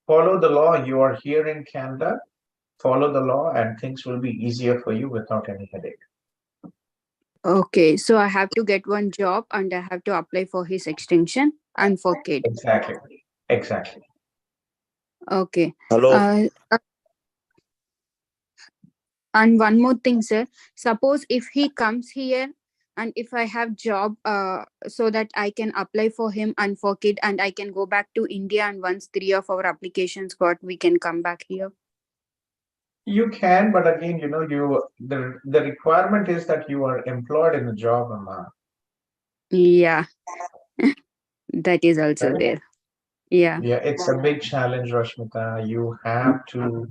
follow the law. You are here in Canada. Follow the law, and things will be easier for you without any headache. Okay, so I have to get one job and I have to apply for his extension and for kid. Exactly. Exactly. Okay. Hello. And one more thing, sir. Suppose if he comes here and if I have job, so that I can apply for him and for kid and I can go back to India, and once 3 of our applications got, we can come back here. You can, but again, the requirement is that you are employed in a job, Amma. Yeah. That is also Right? there. Yeah. Yeah, it's a big challenge, Rashmita. You have to,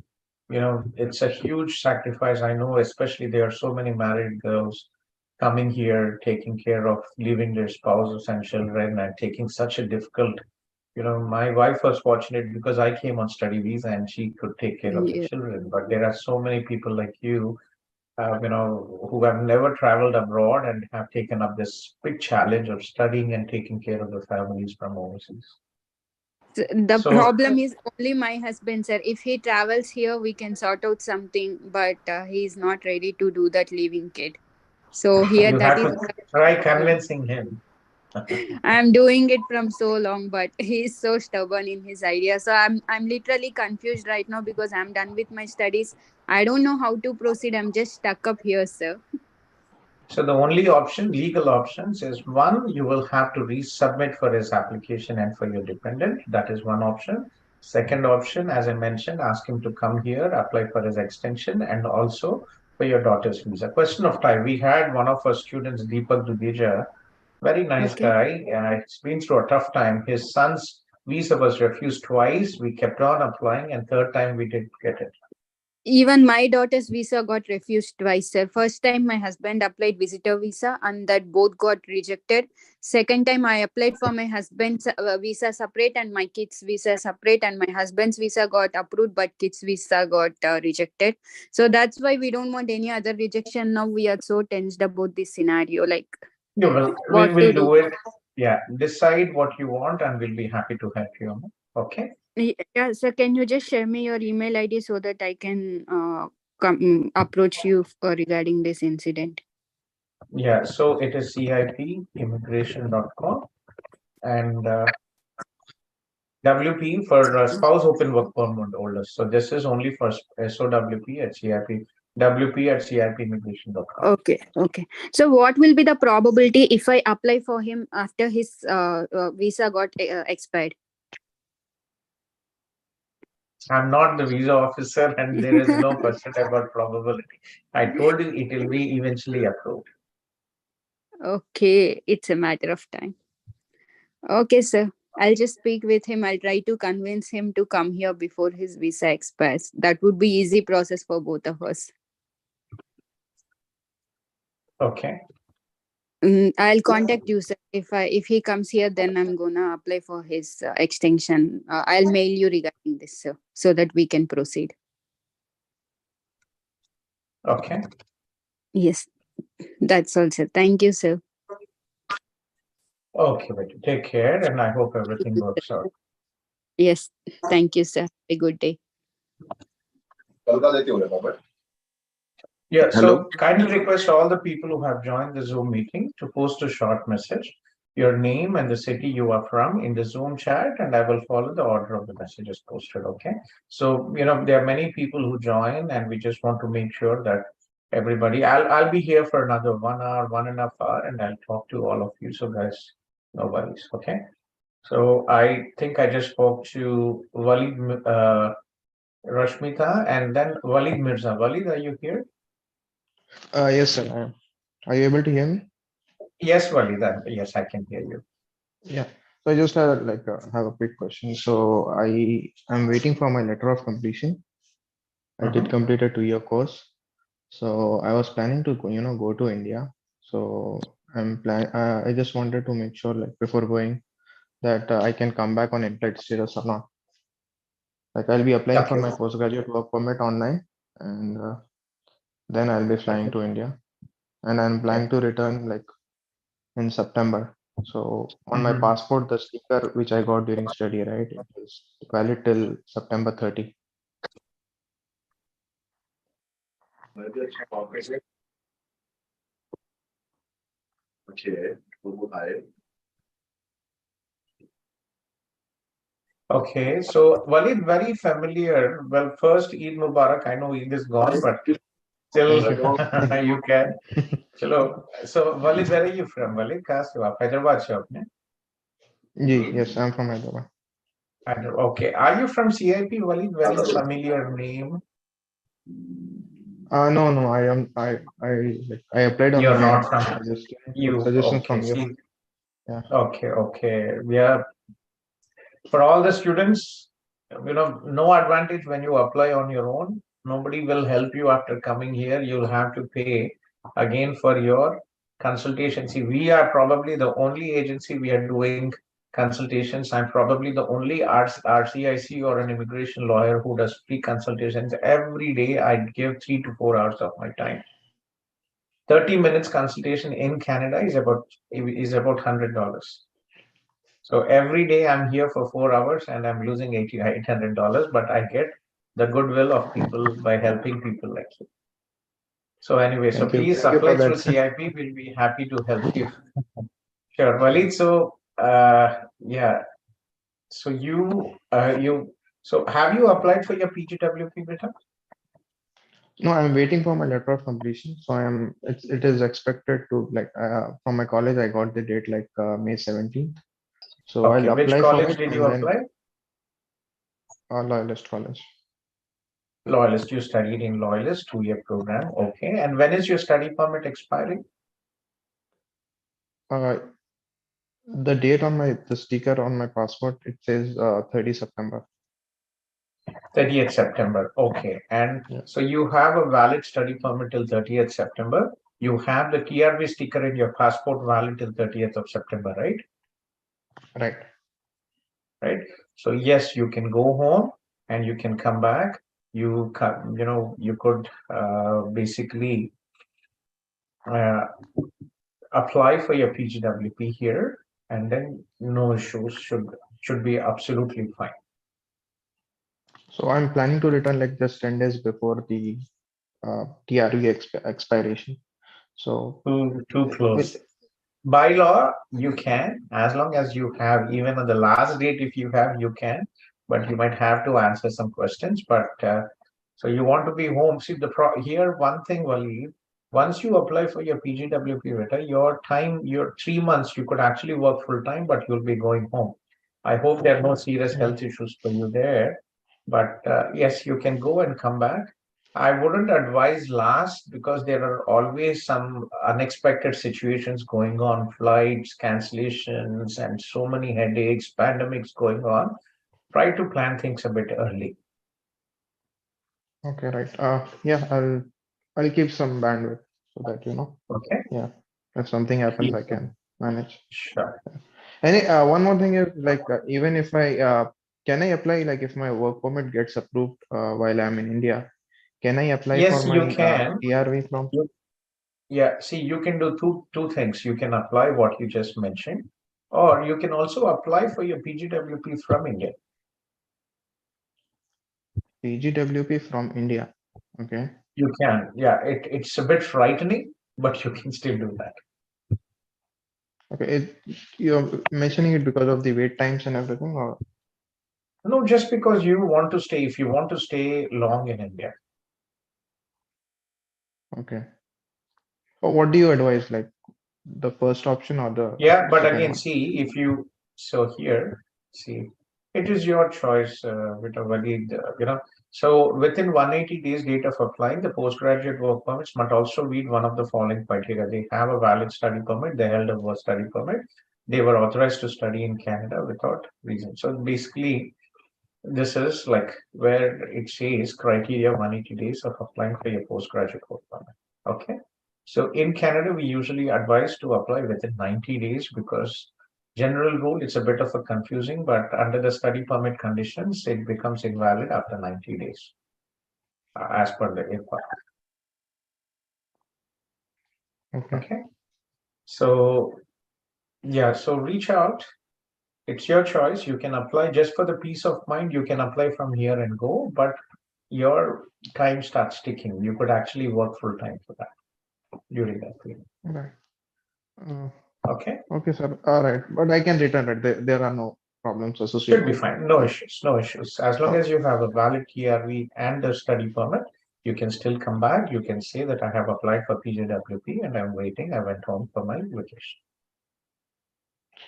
it's a huge sacrifice. I know, especially there are so many married girls coming here, taking care of leaving their spouses and children and taking such a difficult, my wife was fortunate because I came on study visa and she could take care of the Yeah. children. But there are so many people like you, who have never traveled abroad and have taken up this big challenge of studying and taking care of the families from overseas. The So problem is only my husband, sir. If he travels here, we can sort out something, but he is not ready to do that leaving kid. So here, you that have is. to try convincing him. I'm doing it from so long, but he's so stubborn in his idea. So I'm literally confused right now because I'm done with my studies. I don't know how to proceed. I'm just stuck up here, sir. So the only option, legal options, is one, you will have to resubmit for his application and for your dependent. That is one option. Second option, as I mentioned, ask him to come here, apply for his extension, and also for your daughter's visa. Question of time. We had one of our students, Deepak Dudeja, very nice guy. He's been through a tough time. His son's visa was refused twice. We kept on applying, and third time we did get it. Even my daughter's visa got refused twice, sir. First time my husband applied visitor visa and that both got rejected. Second time I applied for my husband's visa separate and my kids visa separate, and my husband's visa got approved but kids visa got rejected. So that's why we don't want any other rejection. Now we are so tensed about this scenario, like You will, we what will to do. do it. Yeah, decide what you want, and we'll be happy to help you. Okay. Yeah, so can you just share me your email ID so that I can approach you regarding this incident? Yeah, so it is cipimmigration.com and WP for spouse open work permit holders. So this is only for SOWP at CIP, WP at cipimmigration.com. Okay. So what will be the probability if I apply for him after his visa got expired? I'm not the visa officer, and there is no question about probability. I told you it will be eventually approved. Okay, it's a matter of time. Okay, sir. I'll just speak with him. I'll try to convince him to come here before his visa expires. That would be easy process for both of us. Okay. I'll contact you, sir. If he comes here, then I'm gonna apply for his extension. I'll mail you regarding this, sir, so that we can proceed. Okay. Yes, that's all, sir. Thank you, sir. Okay, but take care, and I hope everything works out. Yes, thank you, sir. Have a good day. Yeah, Hello. so kindly request all the people who have joined the Zoom meeting to post a short message, your name and the city you are from in the Zoom chat, and I will follow the order of the messages posted. Okay. So, there are many people who join, and we just want to make sure that everybody, I'll be here for another 1 hour, 1.5 hours, and I'll talk to all of you. So guys, no worries. Okay. So I think I just spoke to Walid, Rashmita, and then Walid Mirza. Walid, are you here? Yes, sir. Are you able to hear me? Yes, Walid. Yes, I can hear you. Yeah. So I just have have a quick question. So I am waiting for my letter of completion. I did complete a 2-year course. So I was planning to go to India. So I just wanted to make sure, like before going, that I can come back on employed status or not. Like I'll be applying for Okay. my postgraduate work permit online, and then I'll be flying to India, and I'm planning to return like in September. So on my passport, the sticker which I got during study, right, it is valid till September 30. Okay, so Walid, very familiar. Well, first Eid Mubarak. I know Eid is gone, but still you can. Chalo. So Walid, where are you from? Walid, कहाँ से हो आप? Hyderabad से हो आपने? Yes, I'm from Hyderabad. Okay, are you from CIP? Walid, very familiar name. No, I applied on You're my not own. from I just came with you. suggestions Okay, from you. see. Yeah. Okay. Yeah. For all the students, no advantage when you apply on your own. Nobody will help you after coming here. You'll have to pay again for your consultation. See, we are probably the only agency we are doing consultations. I'm probably the only RCIC or an immigration lawyer who does free consultations. Every day I give 3 to 4 hours of my time. 30 minutes consultation in Canada is about $100. So every day I'm here for 4 hours and I'm losing $800, but I get the goodwill of people by helping people like you. So anyway, so Thank you. please Thank you for apply through that. CIP. We'll be happy to help you. Sure, Walid. So yeah. So so have you applied for your PGWP, beta? No, I'm waiting for my letter of completion. So it is expected to like from my college. I got the date like May 17th. So Okay, I'll which apply for college it did and you then apply? Loyalist College. Loyalist, you studied in Loyalist 2-year program. Okay, and when is your study permit expiring? The date on the sticker on my passport, it says 30 September. 30th September. Okay. And so you have a valid study permit till 30th September. You have the TRV sticker in your passport valid till 30th of September, right? Right. Right. So yes, you can go home and you can come back. You could basically apply for your PGWP here, and then no issues should be absolutely fine. So I'm planning to return like just 10 days before the TRV expiration. So too close. By law, you can, as long as you have, even on the last date, if you have, you can, but you might have to answer some questions. But so you want to be home. See, here, one thing, Waleed, once you apply for your PGWP visa, your 3 months, you could actually work full time, but you'll be going home. I hope there are no serious health issues for you there. But yes, you can go and come back. I wouldn't advise last because there are always some unexpected situations going on, flights, cancellations, and so many headaches, pandemics going on. Try to plan things a bit early. Okay, right. Yeah, I'll keep some bandwidth so that Okay. Yeah, if something happens, I can manage. Sure. One more thing is like even if I can I apply like if my work permit gets approved while I'm in India, can I apply for Yes, my you can. TRV from? Yeah, see, you can do two things. You can apply what you just mentioned, or you can also apply for your PGWP from India. PGWP from India. Okay. You can. Yeah, it's a bit frightening, but you can still do that. Okay. You're mentioning it because of the wait times and everything, or? No, just because you want to stay, if you want to stay long in India. Okay. What do you advise, like the first option or the Yeah, but second again, one? see, here, see, it is your choice, so within 180 days date of applying, the postgraduate work permits must also meet one of the following criteria. They have a valid study permit, they held a work study permit, they were authorized to study in Canada without reason. So basically, this is like where it says criteria 180 days of applying for your postgraduate work permit. Okay. So in Canada, we usually advise to apply within 90 days because general rule, it's a bit of a confusing, but under the study permit conditions, it becomes invalid after 90 days as per the IPA. Okay. So, yeah, so reach out. It's your choice. You can apply just for the peace of mind. You can apply from here and go, but your time starts ticking. You could actually work full time for that during that period. Right. Okay. Okay, sir. All right. But I can return it. There are no problems Should associated. be fine. No issues. No issues. As long as you have a valid TRV and a study permit, you can still come back. You can say that I have applied for PGWP and I'm waiting. I went home for my vacation.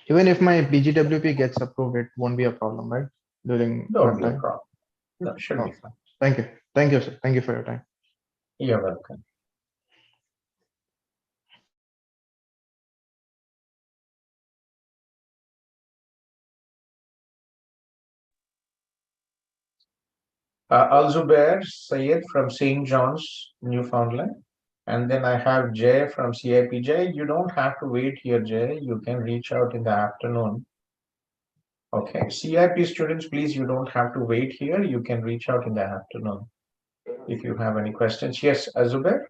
Even if my PGWP gets approved, it won't be a problem, right? During Don't that be a time. problem. No, should be fine. Thank you. Thank you, sir. Thank you for your time. You're welcome. Al-Zubair Sayed from St. John's, Newfoundland. And then I have Jay from CIP. Jay, you don't have to wait here, Jay. You can reach out in the afternoon. Okay, CIP students, please, you don't have to wait here. You can reach out in the afternoon if you have any questions. Yes, Zubair?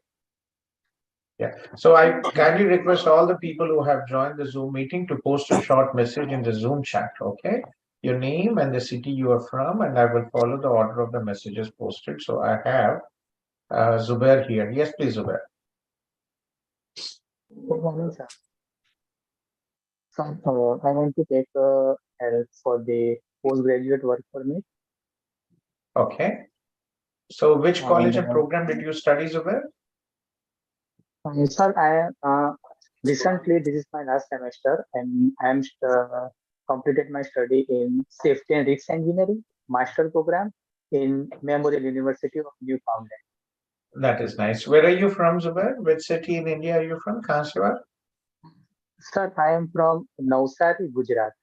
Yeah, so I kindly request all the people who have joined the Zoom meeting to post a short message in the Zoom chat, okay? Your name and the city you are from, and I will follow the order of the messages posted. So I have Zubair here. Yes, please, Zubair. Good morning, sir. So, I want to take help for the postgraduate work permit. Okay. So which college and And, program did you study, Zubair? Sir, I recently, this is my last semester, and I am completed my study in safety and risk engineering master program in Memorial University of Newfoundland. That is nice. Where are you from, Zubair? Which city in India are you from? Kansiwar? Sir, I am from Navsari, Gujarat.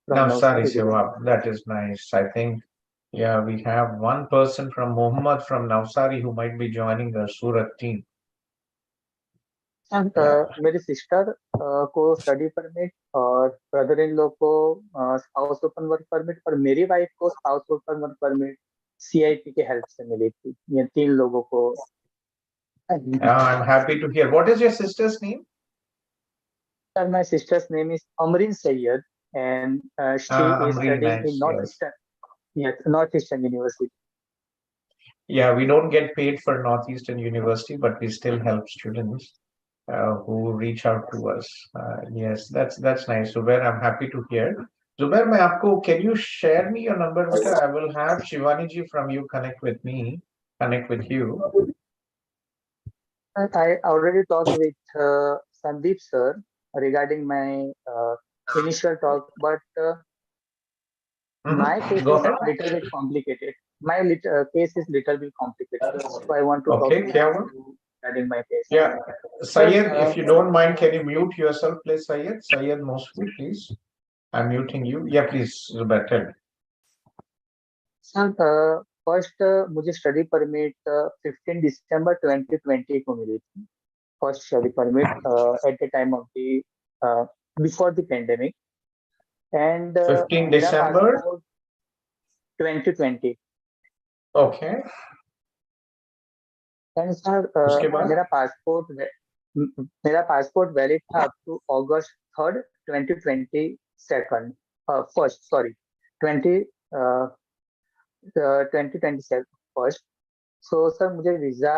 Navsari, Sewab. That is nice. I think, yeah, we have one person from Muhammad from Navsari who might be joining the Surat team. And मेरी sister को study permit और brother in law को spouse open work permit और मेरी wife को spouse open work permit CIP के help से मिली थी। ये 3 लोगों को I'm happy to hear. What is your sister's name? Sir, my sister's name is Amreen Sayyed, and she is studying in Northeastern University. Yeah, we don't get paid for Northeastern University, but we still help students who reach out to us. Yes, that's nice. Zubair, I'm happy to hear. Zubair, can you share me your number? I will have Shivani ji from you connect with you. I already talked with Sandeep sir regarding my initial talk, but my case is a little bit complicated. My case is little bit complicated, so I want to talk with you regarding my case. Yeah, Syed, if you don't mind, can you mute yourself, please, Syed? Syed Mosfi, please. I'm muting you. Yeah, please, Zubair, tell me. Sir, first मुझे study permit 15 दिसंबर 2020 को मिली थी. First study permit at the time of the before the pandemic, and 15 December 2020. Okay. And sir, मेरा passport valid था up to August 3rd 2022 2027 first. So sir मुझे visa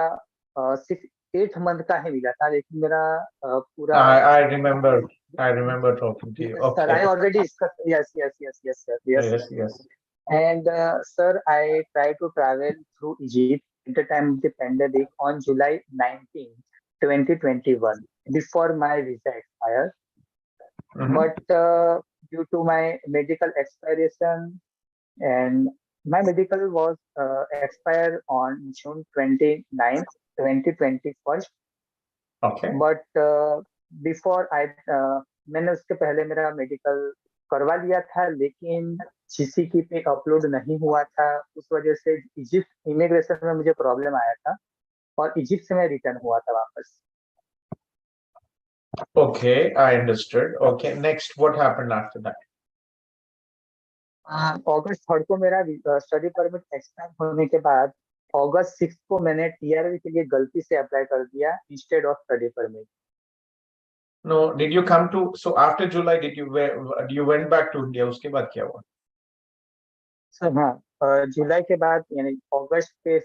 सिर्फ 8 month का ही मिला था, लेकिन मेरा पूरा I remember talking to you. Okay. Sir, I already discussed. Yes, sir. Yes. And sir, I tried to travel through Egypt at the time of the pandemic on July 19, 2021, before my visa expired. But due to my medical expiration, and my medical was expired on June 29th, 2021. Okay. But before मैंने उसके पहले मेरा medical करवा लिया था, लेकिन जीसीकी पे upload नहीं हुआ था. उस वजह से इजिप्ट इमिग्रेशन में मुझे प्रॉब्लम आया था और इजिप्ट से मैं रिटर्न हुआ था वापस. Okay, I understood. Okay, next, what happened after that? अगस्त 3 को मेरा स्टडी परमिट एक्सपायर होने के बाद अगस्त 6 को मैंने टीआरवी के लिए गलती से अप्लाई कर दिया instead of study permit. No, did you come to, so after July, you went back to India? उसके बाद क्या हुआ? सर हाँ, जुलाई के बाद यानी अगस्त के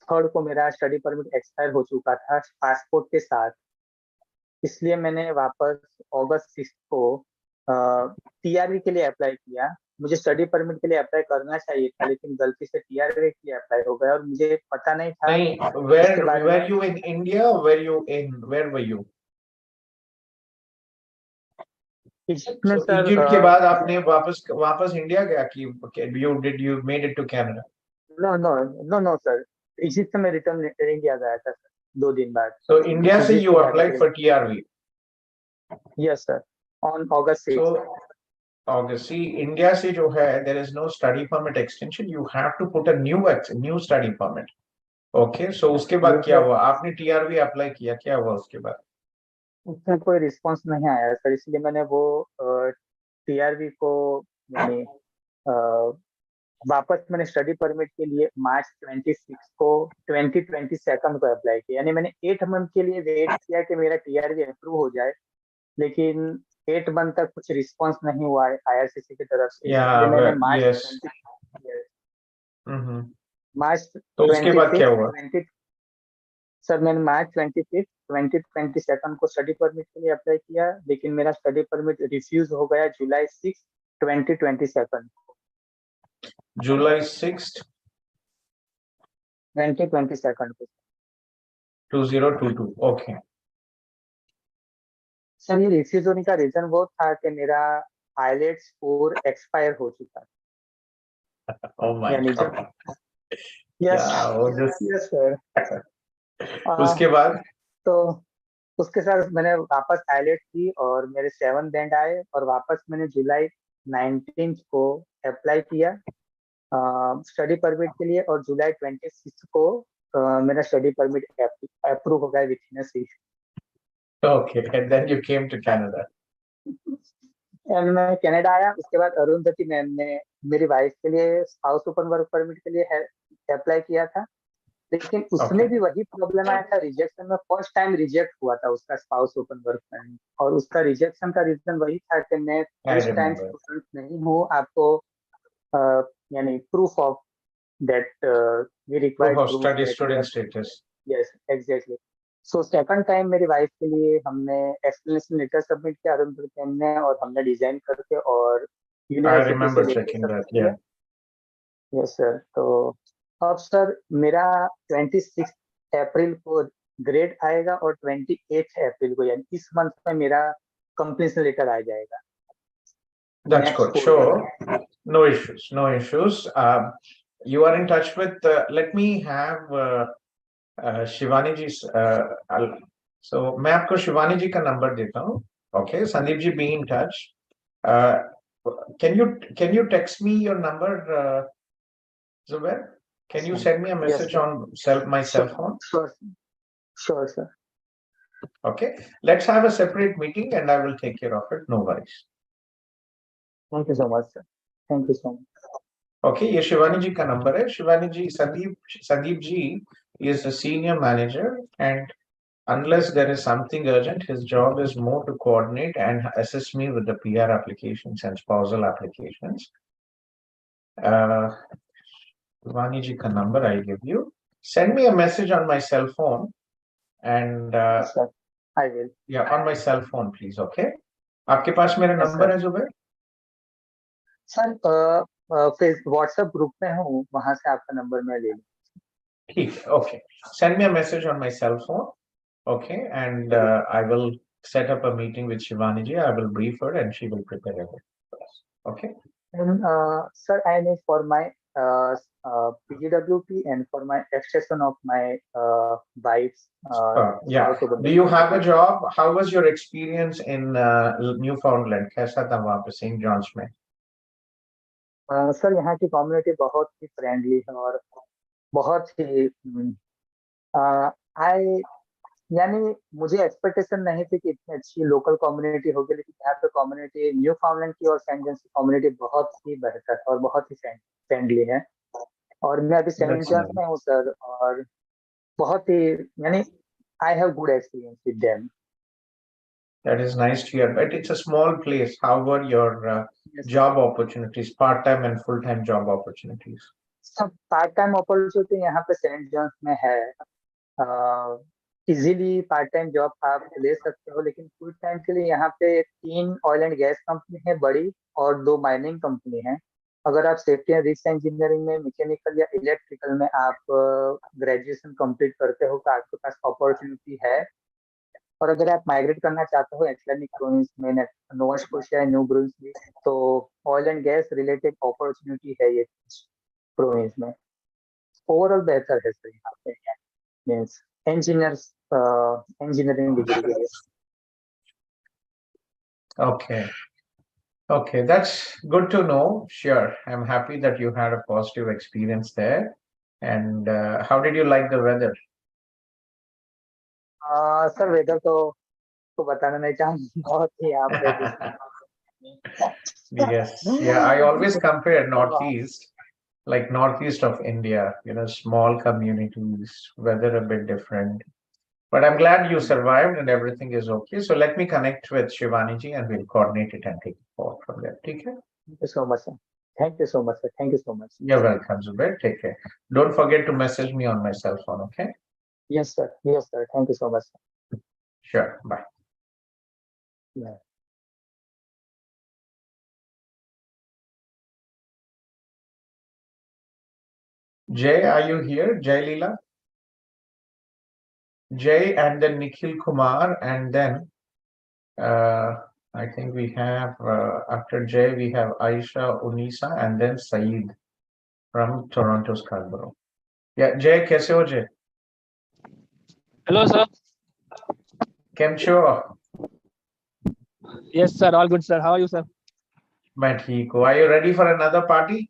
3 को मेरा स्टडी परमिट एक्सपायर हो चुका था पासपोर्ट के साथ, इसलिए मैंने वापस अगस्त 6 को टीआरवी के लिए अप्लाई किया. मुझे स्टडी परमिट के लिए अप्लाई करना चाहिए था, लेकिन गलती से टीआरवी के लिए अप्लाई हो गया और मुझे पता नहीं था. नहीं, where you in India or where were you? Egypt में So, सर. इजिप्ट के बाद आपने वापस इंडिया गया कि you made it to Canada? No sir, Egypt से मैं रिटर्न इंडिया गया था सर 2 दिन बाद. So India से you applied for TRV? Yes sir, on August 6. So August, see, India से जो है, there is no study permit extension. You have to put a new study permit. Okay, so उसके बाद क्या हुआ? आपने TRV अप्लाई किया, क्या हुआ उसके बाद? उसमें कोई रिस्पांस नहीं आया सर, इसलिए मैंने वो टीआरवी को यानी वापस मैंने स्टडी परमिट के लिए मार्च 26 को 2022 को अप्लाई किया. यानी मैंने 8 मंथ के लिए वेट किया कि मेरा टीआरवी अप्रूव हो जाए, लेकिन 8 मंथ तक कुछ रिस्पांस नहीं हुआ है आईआरसीसी की तरफ से. इसलिए मैंने मार्च तो उसके बाद क्या हुआ? सर मैंने मार्च 25 2022 को स्टडी परमिट के लिए अप्लाई किया, लेकिन मेरा स्टडी परमिट रिफ्यूज हो गया जुलाई 6 2022. जुलाई 6 2022 को 2022. ओके. सर ये रिफ्यूज होने का रीजन वो था कि मेरा आईलेट्स स्कोर एक्सपायर हो चुका था. Oh my God. Yes sir. उसके बाद तो उसके साथ मैंने वापस आईलेट्स की और मेरे 7 बैंड आए और वापस मैंने जुलाई 19 को अप्लाई किया स्टडी परमिट के लिए और जुलाई 26 को मेरा स्टडी परमिट अप्रूव हो गया within a week. Okay, and then you came to Canada. मैं कनाडा आया. उसके बाद अरुंधति मैम ने मेरी वाइफ के लिए स्पाउस ओपन वर्क परमिट के लिए अप्लाई किया था, लेकिन उसमें भी वही प्रॉब्लम आया था. रिजेक्शन में फर्स्ट टाइम रिजेक्ट हुआ था उसका स्पाउस ओपन वर्क परमिट, और उसका रिजेक्शन का रीजन वही था कि मैं फर्स्ट टाइम स्टूडेंट नहीं हूँ. आपको यानी proof of that we required study student status. Yes exactly. So second time मेरी वाइफ के लिए हमने एक्सप्लेनेशन लेटर सबमिट किया अरुंधति ने, और हमने डिजाइन करके और यूनिवर्सिटी से checking that, yeah. Yes sir. तो अब सर मेरा 26 अप्रैल को ग्रेड आएगा और 28 अप्रैल को यानी इस मंथ में मेरा कंप्लीशन लेटर आ जाएगा. That's good. Sure. No issues. No issues. You are in touch with, let me have Shivani ji. So मैं आपको शिवानी जी का नंबर देता हूँ. Okay, Sandeep ji, be in touch. Can you text me your number, Zubair? Can you send me a message on my cell phone? Sure, sir. Okay, let's have a separate meeting and I will take care of it. No worries. Thank you so much, sir. Thank you so much. Okay, ये शिवानी जी का number है. शिवानी जी, Sandeep ji is a senior manager, and unless there is something urgent, his job is more to coordinate and assist me with the PR applications and spousal applications. Shivani ji ka number I give you. Send me a message on my cell phone, and sir, I will. Yeah, on my cell phone, please. Okay. आपके पास मेरा number है Zubair? Sir WhatsApp group में हूँ, वहां से आपका number मैं ले लूँ. ठीक. Okay. Send me a message on my cell phone. Okay, and I will set up a meeting with Shivani ji. I will brief her and she will prepare everything for us. Okay. And sir, I need for my PGWP and for my extension of my wife's. Yeah. Do you have a job? How was your experience in Newfoundland? कैसा था वहाँ पे Saint Johns में? Sir यहाँ की community बहुत ही friendly है और बहुत ही यानी मुझे एक्सपेक्टेशन नहीं थी कि इतनी अच्छी लोकल कम्युनिटी होगी, लेकिन यहाँ पे कम्युनिटी न्यू फाउंडलैंड की और सेंट जॉन्स की कम्युनिटी बहुत ही बेहतर और बहुत ही फ्रेंडली है। और मैं अभी सेंट जॉन्स में हूँ सर, और बहुत ही यानी I have good experience with them. That is nice to hear. But it's a small place. How were your job opportunities, part-time and full-time job opportunities? सब पार्ट टाइम अपॉर्चुनिटी यहाँ पे Saint Johns में है। Easily part time job आप ले सकते हो, लेकिन फुल टाइम के लिए यहाँ पे 3 ऑयल एंड गैस कंपनी है बड़ी और 2 माइनिंग कंपनी है। अगर आप सेफ्टी एंड रिस्क इंजीनियरिंग में, मैकेनिकल या इलेक्ट्रिकल में आप ग्रेजुएशन कंप्लीट करते हो तो आपके पास अपॉर्चुनिटी है। और अगर आप माइग्रेट करना चाहते हो एटलांटिक प्रोविंस में, नोवा स्कोशिया या न्यू ब्रुंसविक, तो oil and gas related opportunity है ये प्रोविंस में। ओवरऑल बेहतर है सर यहाँ पे, मीन्स engineering degree के लिए। Okay, that's good to know. Sure, I'm happy that you had a positive experience there. And how did you like the weather? Sir weather तो बताना नहीं चाहूँगा, बहुत ही यहाँ पे Yes, yeah, I always compare Northeast, like Northeast of India, small communities, weather a bit different. But I'm glad you survived and everything is okay. So let me connect with Shivani ji and we'll coordinate it and take it forward from there. Take care. Thank you so much, sir. Thank you so much, sir. Thank you so much. You're welcome, Zubair. Take care. Don't forget to message me on my cell phone, okay? Yes, sir. Yes, sir. Thank you so much, sir. Sure. Bye. Bye. Jay, are you here? Jay Leela? Jay and then Nikhil Kumar, and then I think we have after Jay we have Aisha Unisa and then Saeed from Toronto Scarborough. Yeah, Jay, kaise ho Jay? Hello sir. Kem cho? Yes sir, all good sir. How are you sir? Main theek hu. Are you ready for another party?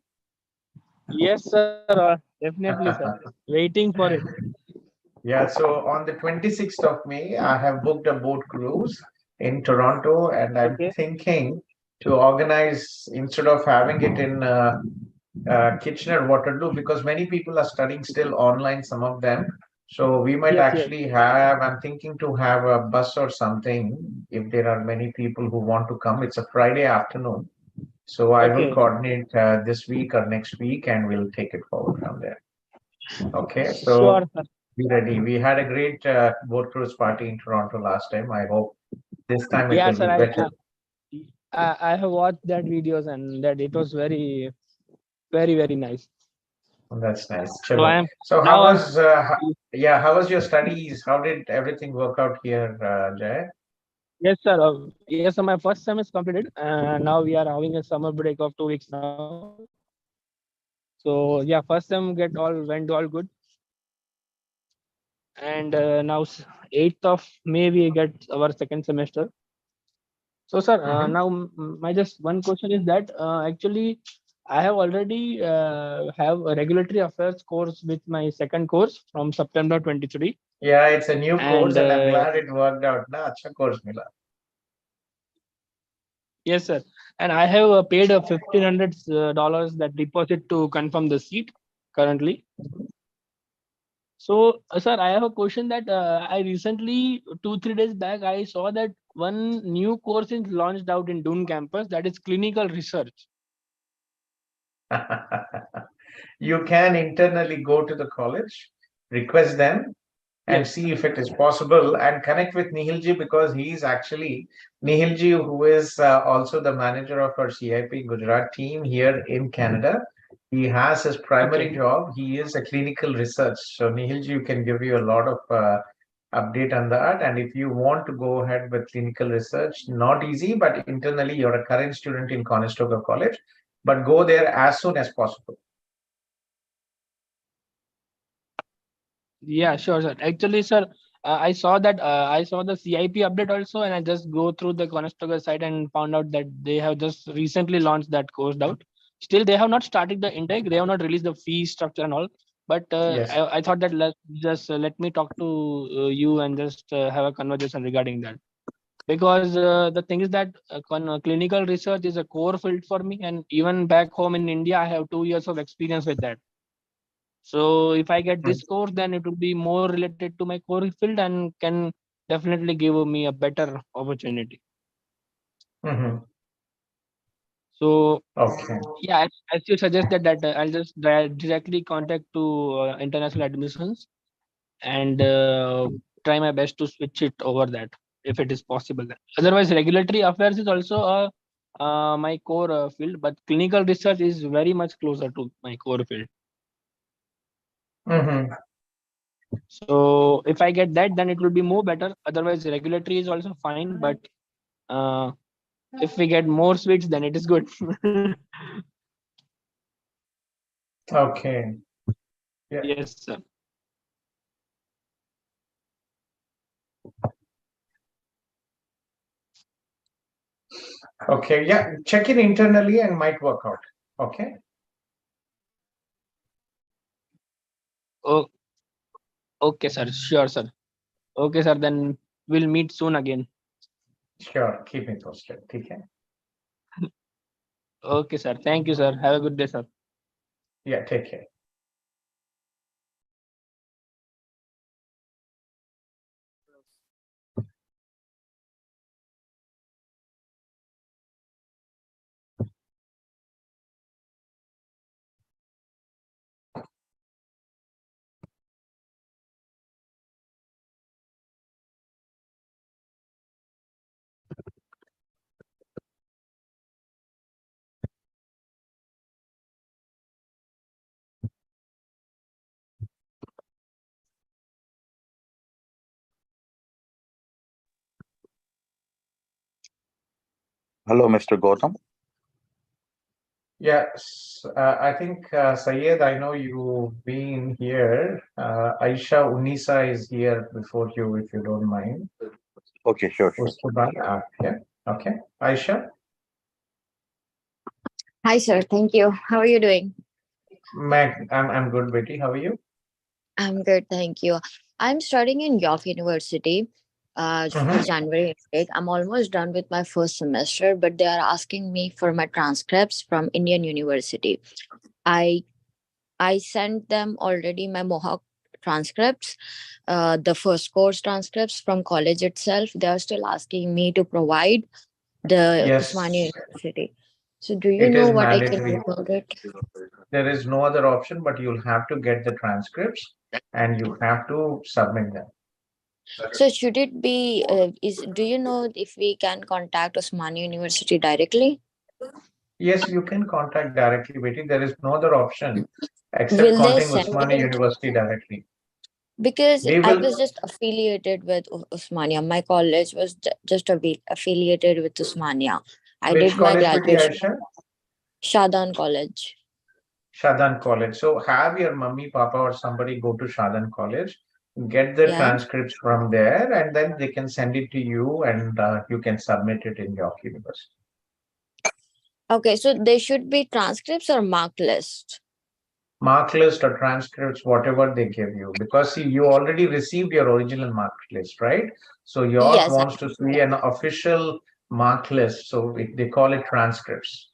Yes sir, definitely sir. Waiting for it. Yeah, so on the 26th of May, I have booked a boat cruise in Toronto, and I'm thinking to organize, instead of having it in Kitchener, Waterloo, because many people are studying still online, some of them. So we might actually have, I'm thinking to have a bus or something if there are many people who want to come. It's a Friday afternoon. So I will coordinate this week or next week and we'll take it forward from there. Okay, so sure, sir. Be ready. We had a great boat cruise party in Toronto last time. I hope this time it will sir, be better. I have watched that videos and that it was very, very, very nice. That's nice. So how was how was your studies? How did everything work out here, Jay? Yes, sir. Yes, sir. My first sem is completed, and now we are having a summer break of 2 weeks now. So yeah, first sem went all good, and now 8th of May we get our second semester. So sir, now my just one question is that actually I have already have a regulatory affairs course with my second course from September 23. Yeah, it's a new course, and I'm glad it worked out. Na, acha course mila. Yes, sir. And I have paid $1,500 that deposit to confirm the seat currently. So, sir, I have a question that I recently, 2-3 days back, I saw that one new course is launched out in Dune campus, that is clinical research. You can internally go to the college, request them, and see if it is possible, and connect with Nihilji, because he is actually Nihilji, who is also the manager of our CIP Gujarat team here in Canada. He has his primary job. He is a clinical research. So Nihilji, you can give you a lot of update on that. And if you want to go ahead with clinical research, not easy, but internally you're a current student in Conestoga College, but go there as soon as possible. Yeah, sure, sir. Actually, sir, I saw that I saw the CIP update also, and I just go through the Conestoga site and found out that they have just recently launched that course out. Still, they have not started the intake. They have not released the fee structure and all. But Yes. I thought that let me talk to you and just have a conversation regarding that. Because the thing is that clinical research is a core field for me, and even back home in India, I have 2 years of experience with that. So if I get this course, then it will be more related to my core field and can definitely give me a better opportunity. So Okay. yeah, as you suggested that I'll just directly contact to international admissions and try my best to switch it over that if it is possible. Otherwise, regulatory affairs is also my core field, but clinical research is very much closer to my core field. So if I get that, then it will be more better. Otherwise, regulatory is also fine, but if we get more switch, then it is good. Okay. Yeah. Yes, sir. Okay. Yeah. Check it internally and might work out. Okay. Oh, okay, sir. Sure, sir. Okay, sir. Then we'll meet soon again. Sure. Keep me posted. Okay. Okay, sir. Thank you, sir. Have a good day, sir. Yeah. Take care. Hello, Mr. Gautham. Yes, I think Syed, I know you've been here. Aisha Unisa is here before you, if you don't mind. Okay, sure. Yeah. Okay. Aisha. Hi, sir. Thank you. How are you doing? I'm good, Betty. How are you? I'm good. Thank you. I'm studying in York University for January intake. I'm almost done with my first semester, but they are asking me for my transcripts from Indian University. I sent them already my Mohawk transcripts, the first course transcripts from college itself. They are still asking me to provide the Yes. Usmania University. So do you It know is what I can mandatory. do about it? There is no other option, but you'll have to get the transcripts and you have to submit them. So should it be, do you know if we can contact Usmania University directly? Yes, you can contact directly, Betty. There is no other option except Will they contacting send Usmania it? University directly. Because They I will. was just affiliated with Usmania. My college was just affiliated with Usmania. I Which did my college, Betty, graduation. Aisha? Shadan College. Shadan College. So have your mummy, papa, or somebody go to Shadan College, get the Yeah. transcripts from there, and then they can send it to you, and you can submit it in York University. Okay, so they should be transcripts or mark list? Mark list or transcripts, whatever they give you, because see, you already received your original mark list, right? So York Yes. wants to see an official mark list, so they call it transcripts.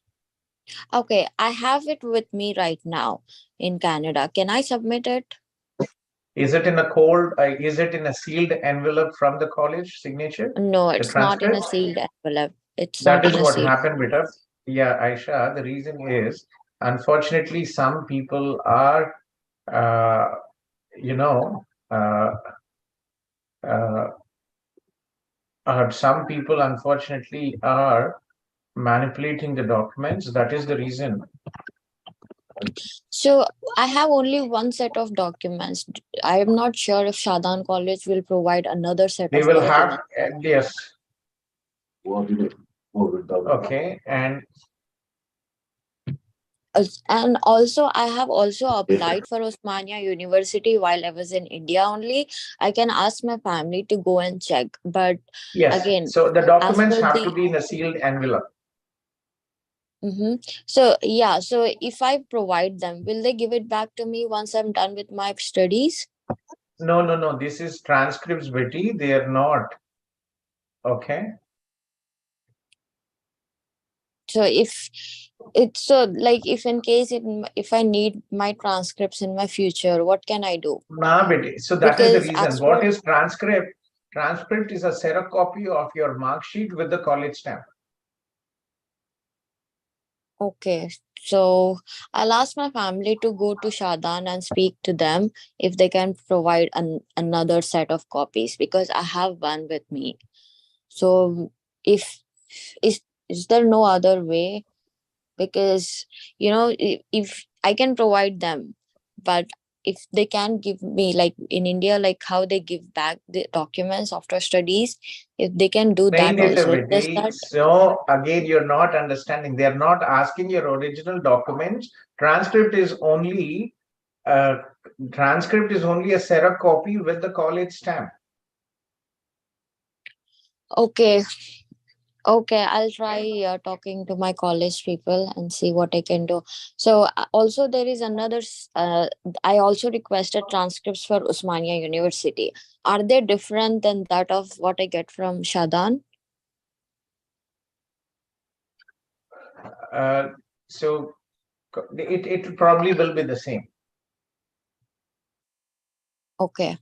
Okay, I have it with me right now in Canada. Can I submit it? Is it in a cold? Is it in a sealed envelope from the college signature? No, The it's not in a transcripts? sealed envelope. It's That not is in a what sealed. happened, Beta. Yeah, Aisha, the reason is, unfortunately, some people are, you know, some people, unfortunately, are manipulating the documents. That is the reason. So I have only one set of documents. I am not sure if Shadan College will provide another set They of will documents. have, yes. Okay, and And also, I have also applied for Osmania University while I was in India only. I can ask my family to go and check. But yes, again, so the as documents per have to the be in a sealed envelope. So yeah, so if I provide them, will they give it back to me once I'm done with my studies? No. This is transcripts, Betty. They are not. Okay. So if it's so like if in case if I need my transcripts in my future, what can I do? Nah, Betty. So that is the Because reason. as What per is transcript? Transcript is a xerocopy of your mark sheet with the college stamp. okay, so I'll ask my family to go to Shadan and speak to them if they can provide another set of copies because I have one with me. So if is there no other way? Because if I can provide them, but if they can give me like in India, like how they give back the documents after studies, if they can do Nahi that dete, also, does Betty. that So again, you're not understanding. They are not asking your original documents. Transcript is only uh, transcript is only a xerocopy with the college stamp. okay? Okay, I'll try talking to my college people and see what I can do. So also there is another. I also requested transcripts for Usmania University. Are they different than that of what I get from Shadan? So it probably will be the same. Okay,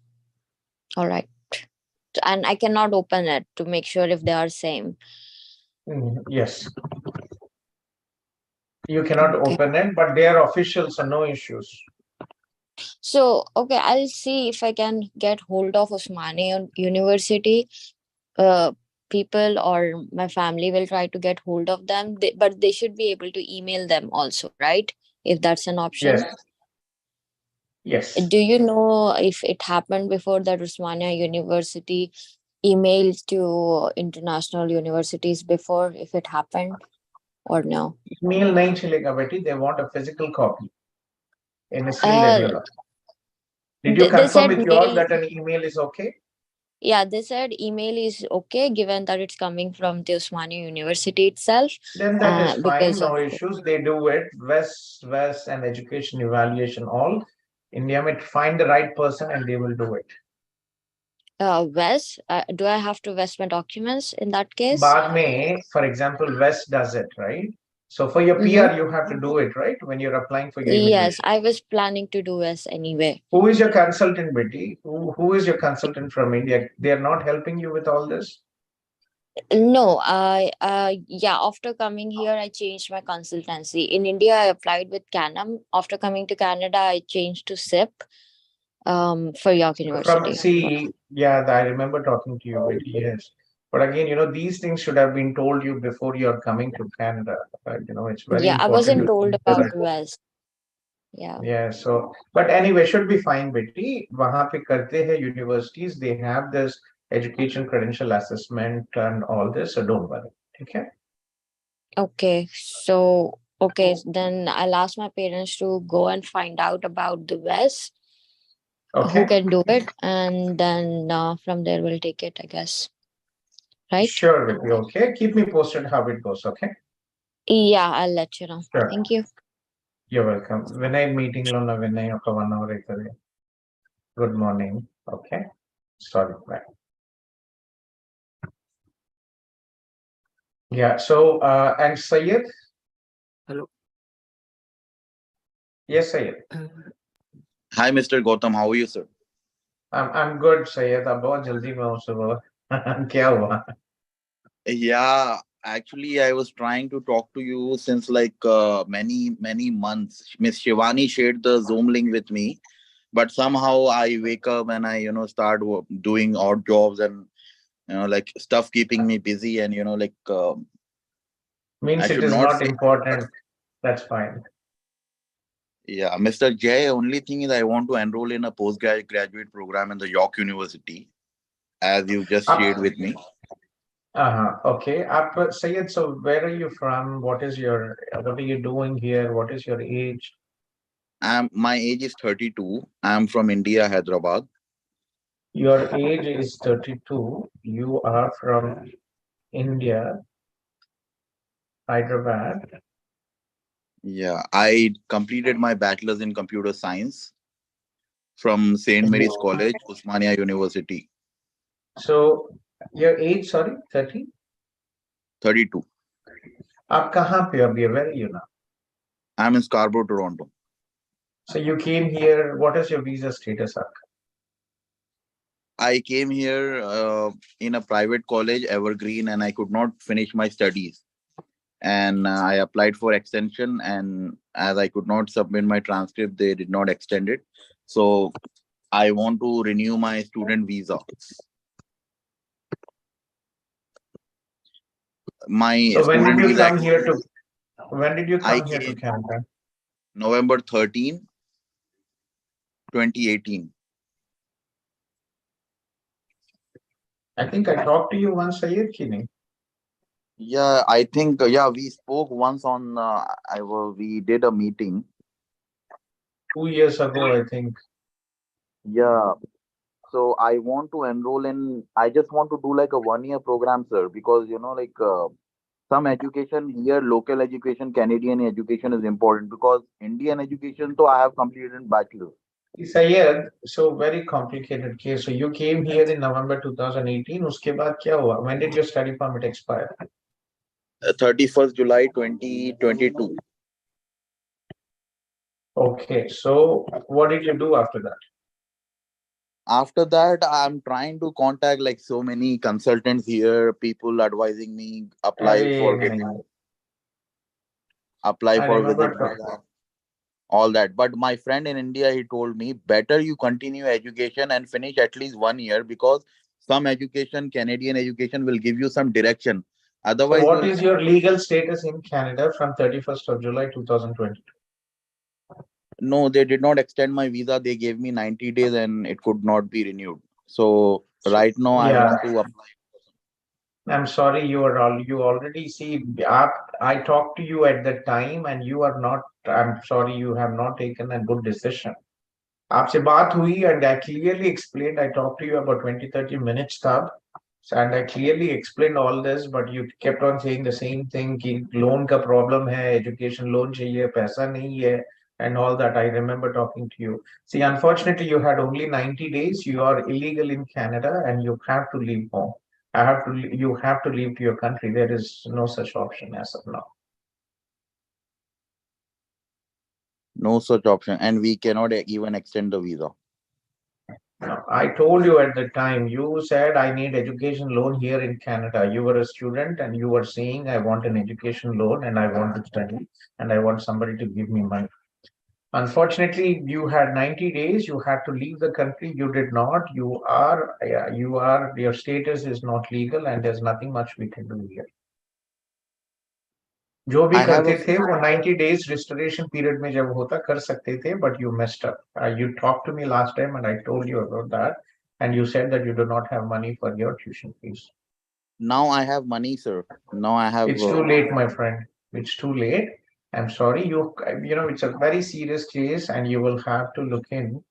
all right. And I cannot open it to make sure if they are same. Yes. You cannot open it, but they are official, so no issues. So okay, I'll see if I can get hold of Osmania University. People or my family will try to get hold of them, but they should be able to email them also, right? If that's an option. Yes. Yes. Do you know if it happened before that Osmania University emailed to international universities before, if it happened or no? Email nahi chalega, Betty. They want a physical copy in a sealed Uh, envelope. Did you they confirm said with yours mail. that an email is okay? Yeah, they said email is okay given that it's coming from the Osmania University itself. Then that is fine, Because no of issues. They do it. West and education evaluation all. India might find the right person and they will do it. Wes, do I have to vest my documents in that case? Baad mein, for example, West does it, right? So for your PR, you have to do it, right? When you're applying for your Yes, immigration. I was planning to do Wes anyway. Who is your consultant, Betty? Who is your consultant from India? They are not helping you with all this? No, yeah, after coming here, I changed my consultancy. In India, I applied with Canam. After coming to Canada, I changed to SIP for York University. Yeah, I remember talking to you, Betty, yes. But again, these things should have been told you before you're coming to Canada. It's very Yeah, I important wasn't to told keep the about right. Wes. Yeah. Yeah, so, but anyway, should be fine, Betty. Wahan pe karte hai universities, they have this education credential assessment and all this, so don't worry. Okay? Okay, so okay, then I'll ask my parents to go and find out about the Wes, who Okay. can do it, and then from there we'll take it, I guess. Right? Sure, Betty. Okay. Keep me posted how it goes. Okay. Yeah, I'll let you know. Sure. Thank you. You're welcome. When I meeting lo na when I 1 hour aikare. Good morning. Okay. Sorry. Bye. Yeah. So and Sayed. Hello. Yes, Sayed. Hi, Mr. Gautam. How are you, sir? I'm good, Sayed. अब बहुत जल्दी में हूँ सुबह. क्या हुआ? Yeah, actually, I was trying to talk to you since like many months. Miss Shivani shared the Zoom link with me, but somehow I wake up and I start doing odd jobs and like stuff keeping me busy and like Means I it should is not not say. important. That's fine. Yeah, Mr. Jay, only thing is I want to enroll in a postgraduate program in the York University, as you just shared with me. Okay. Sayed, so where are you from? What are you doing here? What is your age? My age is 32. I'm from India, Hyderabad. Your age is 32. You are from India, Hyderabad. Yeah, I completed my bachelor's in computer science from St. Mary's College, Osmania University. So your age, sorry, 30? 32. आप कहाँ पे अभी? Where are you now? I'm in Scarborough, Toronto. So you came here. What is your visa status, Ak? I came here in a private college, Evergreen, and I could not finish my studies. And I applied for extension, and as I could not submit my transcript, they did not extend it. So I want to renew my student visa. My So when did student you visa. come here to? When did you I come here to came Canada? November 13, 2018. I think I talked to you once a year, Kini. Yeah, I think we spoke once on. We did a meeting 2 years ago, I think. Yeah. So I want to enroll in. I just want to do like a 1 year program, sir, because some education here, local education, Canadian education is important because Indian education. So I have completed in bachelor. Sayed, so very complicated case. So you came here in November 2018. उसके बाद क्या हुआ? When did your study permit expire? 31st July 2022. Okay, so what did you do after that? After that, I'm trying to contact like so many consultants here, people advising me apply for getting I remember visa, all that. But my friend in India, he told me better you continue education and finish at least 1 year because some education, Canadian education, will give you some direction. So Otherwise, what is your legal status in Canada from 31st of July 2022? no, they did not extend my visa. They gave me 90 days and it could not be renewed. So right now I Yeah. want to apply. I'm sorry, you already see. I talked to you at the time, and you are not. I'm sorry, you have not taken a good decision. आपसे बात हुई, and I clearly explained. I talked to you about 20-30 minutes तब, and I clearly explained all this, but you kept on saying the same thing कि loan का problem है, education loan चाहिए, पैसा नहीं है, and all that. I remember talking to you. See, unfortunately, you had only 90 days. You are illegal in Canada, and you have to leave home. You have to leave to your country. There is no such option as of now. No such option, and we cannot even extend the visa. No, I told you at the time, you said I need education loan here in Canada. You were a student and you were saying I want an education loan and I want to study and I want somebody to give me money. Unfortunately, you had 90 days. You had to leave the country. You did not. Your status is not legal and there's nothing much we can do here. जो भी करते थे वो 90 days restoration period में जब होता कर सकते थे, but you messed up. You talked to me last time and I told you about that, and you said that you do not have money for your tuition fees. Now I have money, sir. Now I have. It's too late, my friend. It's too late. I'm sorry. It's a very serious case, and you will have to look in.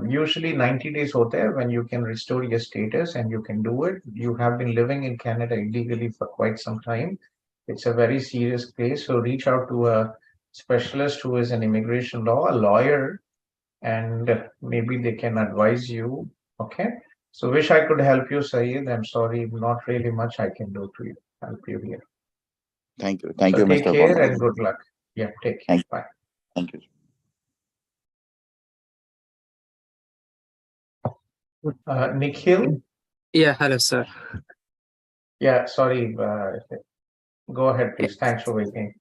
Usually 90 days hote hai when you can restore your status and you can do it. You have been living in Canada illegally for quite some time. It's a very serious case. So reach out to a specialist who is in immigration law, a lawyer, and maybe they can advise you. Okay. So wish I could help you, Sayed. I'm sorry, not really much I can do to help you here. Thank you. Thank you, Take Mr. care Kolluri. and good luck. Yeah, take care. Bye. Thank you. Nikhil? Yeah, hello, sir. Yeah, sorry. Go ahead, please. Thanks for waiting.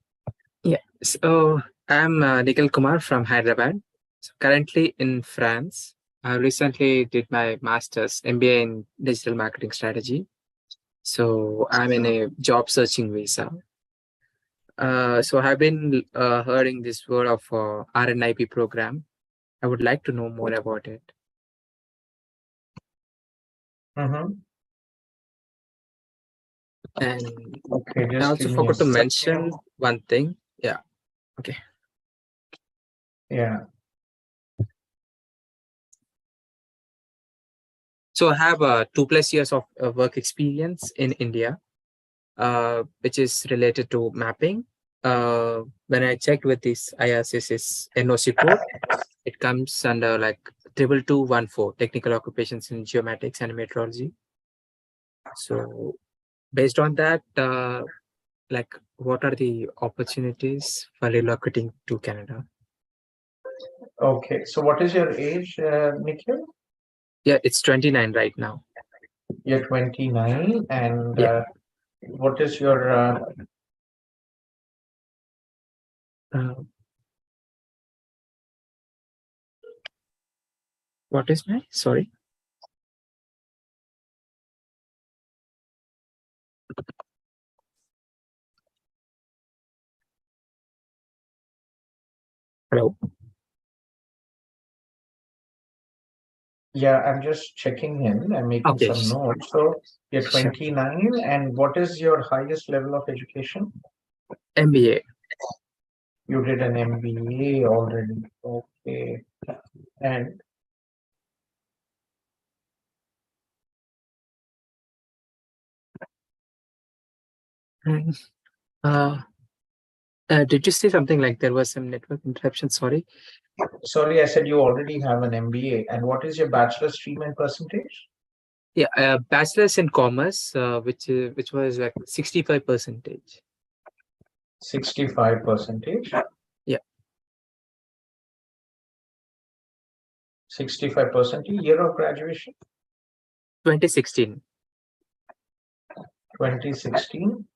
Yeah, so I'm Nikhil Kumar from Hyderabad. So currently in France. I recently did my master's MBA in digital marketing strategy. So I'm in a job searching visa. So I've been hearing this word of RNIP program. I would like to know more about it. And okay, I also forgot to mention one thing. Yeah. Okay. Yeah. So I have 2+ years of work experience in India, which is related to mapping when I checked with this IRCC's NOC code, it comes under like 22214 technical occupations in geomatics and meteorology. So based on that, like what are the opportunities for relocating to Canada? Okay, so what is your age, Nikhil? Yeah, it's 29 right now. You're 29, and Yeah. what is your what is my, sorry? Hello. Yeah, I'm just checking in. I'm making Okay. some notes. So you're Sure. 29, and what is your highest level of education? MBA. You did an MBA already. Okay. And Did you say something like there was some network interruption? Sorry. sorry, I said you already have an MBA. And what is your bachelor's stream and percentage? Yeah, bachelor's in commerce, which was like 65%. 65%. Yeah. 65% year of graduation? 2016. 2016.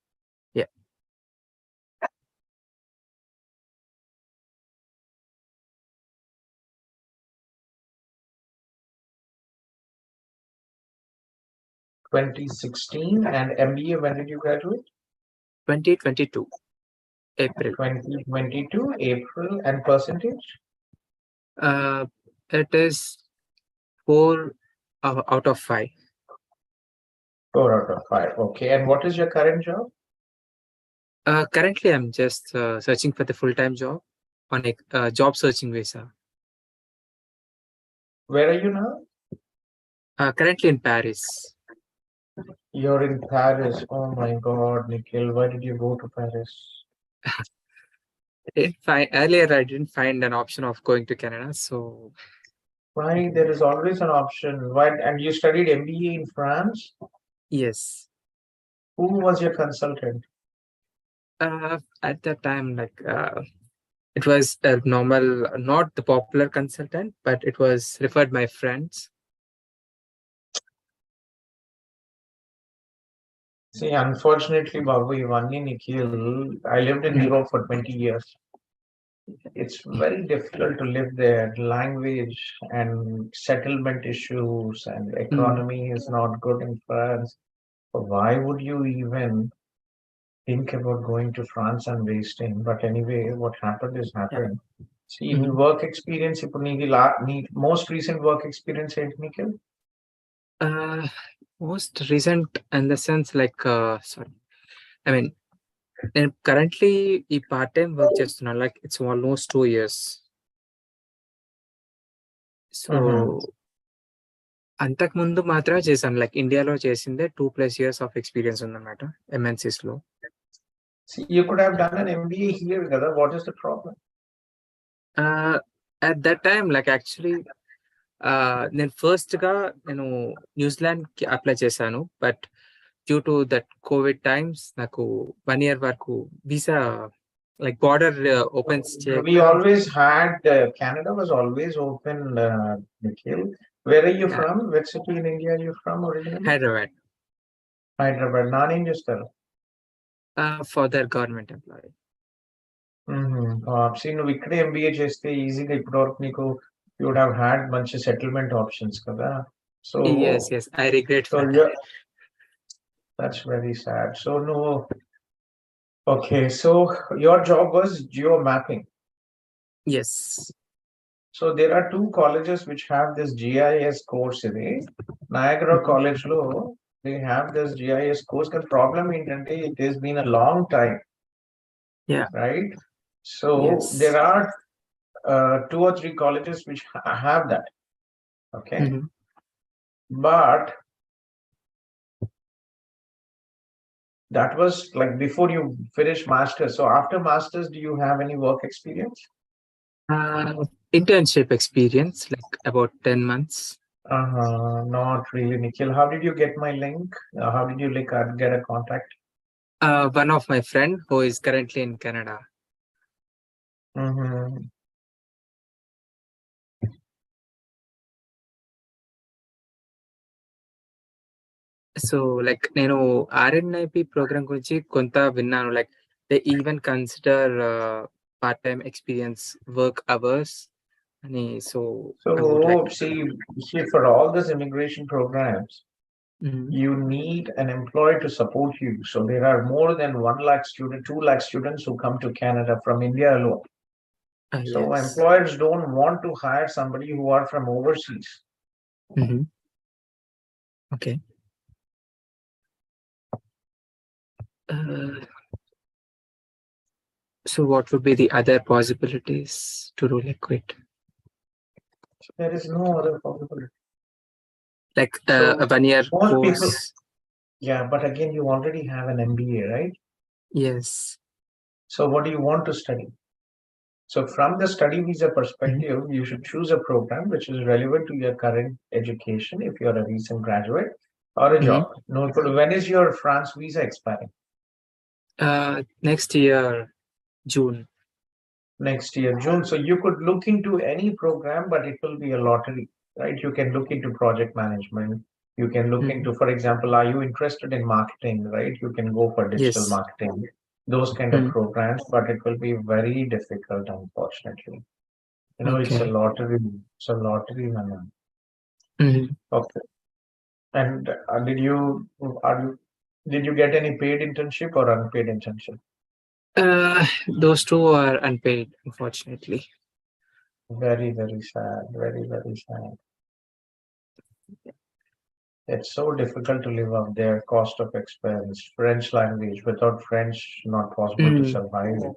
Yeah. And MBA, when did you graduate? 2022. April. 2022 April. And percentage? It is 4 out of 5. 4 out of 5. Okay. And what is your current job? Currently, I'm just searching for the full-time job on a job searching visa. Where are you now? Currently in Paris. You're in Paris. Oh my God, Nikhil, why did you go to Paris? Earlier, I didn't find an option of going to Canada, so. Why? There is always an option. Why? And you studied MBA in France? Yes. Who was your consultant? At that time, like it was a normal, not the popular consultant, but it was referred by friends. See, unfortunately, Babu, Ivani, Nikhil, I lived in Europe for 20 years. It's very difficult to live there. Language and settlement issues and economy is not good in France. So why would you even think about going to France and wasting? But anyway, what happened is happened. See, in work experience, you need most recent work experience, Nikhil? Most recent in the sense like, sorry, I mean, currently ఈ part-time work చేస్తున్నాను, like it's almost 2 years. So అంతకుముందు మాత్రమే చేశాను, like ఇండియాలో చేసిందే 2+ years of experience ఉందన్నమాట MNCs లో. See, you could have done an MBA here, Gada. What is the problem? At that time, like actually, నేను ఫస్ట్గా న్యూజిలాండ్కి అప్లై చేశాను, but due to that Covid times నాకు 1 year వరకు visa like border opens. We always had Canada was always open, Nikhil. Where are you from? Which city in India are you from originally? Hyderabad. Hyderabad. Nani Justar. For their government employee. See, no, ikkade MBA cheste easy ga ippudu niku you would have had bunch of settlement options kada. So yes, I regret so that. yeah, that's very sad. So no. Okay, so your job was geo mapping. Yes. So there are 2 colleges which have this GIS course in it. Niagara College lo they have this GIS course. The problem is it has been a long time. Yeah. Right. So yes. there are 2 or 3 colleges which have that. Okay. But That was like before you finish masters. So after masters, do you have any work experience? Internship experience, like about 10 months. Not really, Nikhil. How did you get my link? How did you get a contact? One of my friend who is currently in Canada. So like నేను RNIP program గురించి కొంత విన్నాను, like they even consider part-time experience work hours అని, so I would like to... see, for all these immigration programs, you need an employer to support you. So there are more than 1 lakh students, 2 lakh students who come to Canada from India alone. So yes. employers don't want to hire somebody who are from overseas. Okay. So what would be the other possibilities to do like quit? So there is no other possibility. Like a 1-year course. People, yeah, but again, you already have an MBA, right? Yes. So what do you want to study? So from the study visa perspective, you should choose a program which is relevant to your current education if you're a recent graduate, or a job. No, when is your France visa expiring? Next year, June. Next year, June. So you could look into any program, but it will be a lottery, right? You can look into project management. You can look into, for example, are you interested in marketing, right? You can go for digital Yes. marketing, those kind of programs, but it will be very difficult, unfortunately. You know, it's a lottery. It's a lottery, man. Okay. And did you get any paid internship or unpaid internship? Those two are unpaid, unfortunately. Very, very sad. Very, very sad. It's so difficult to live up there. Cost of expense, French language. Without French, not possible to survive.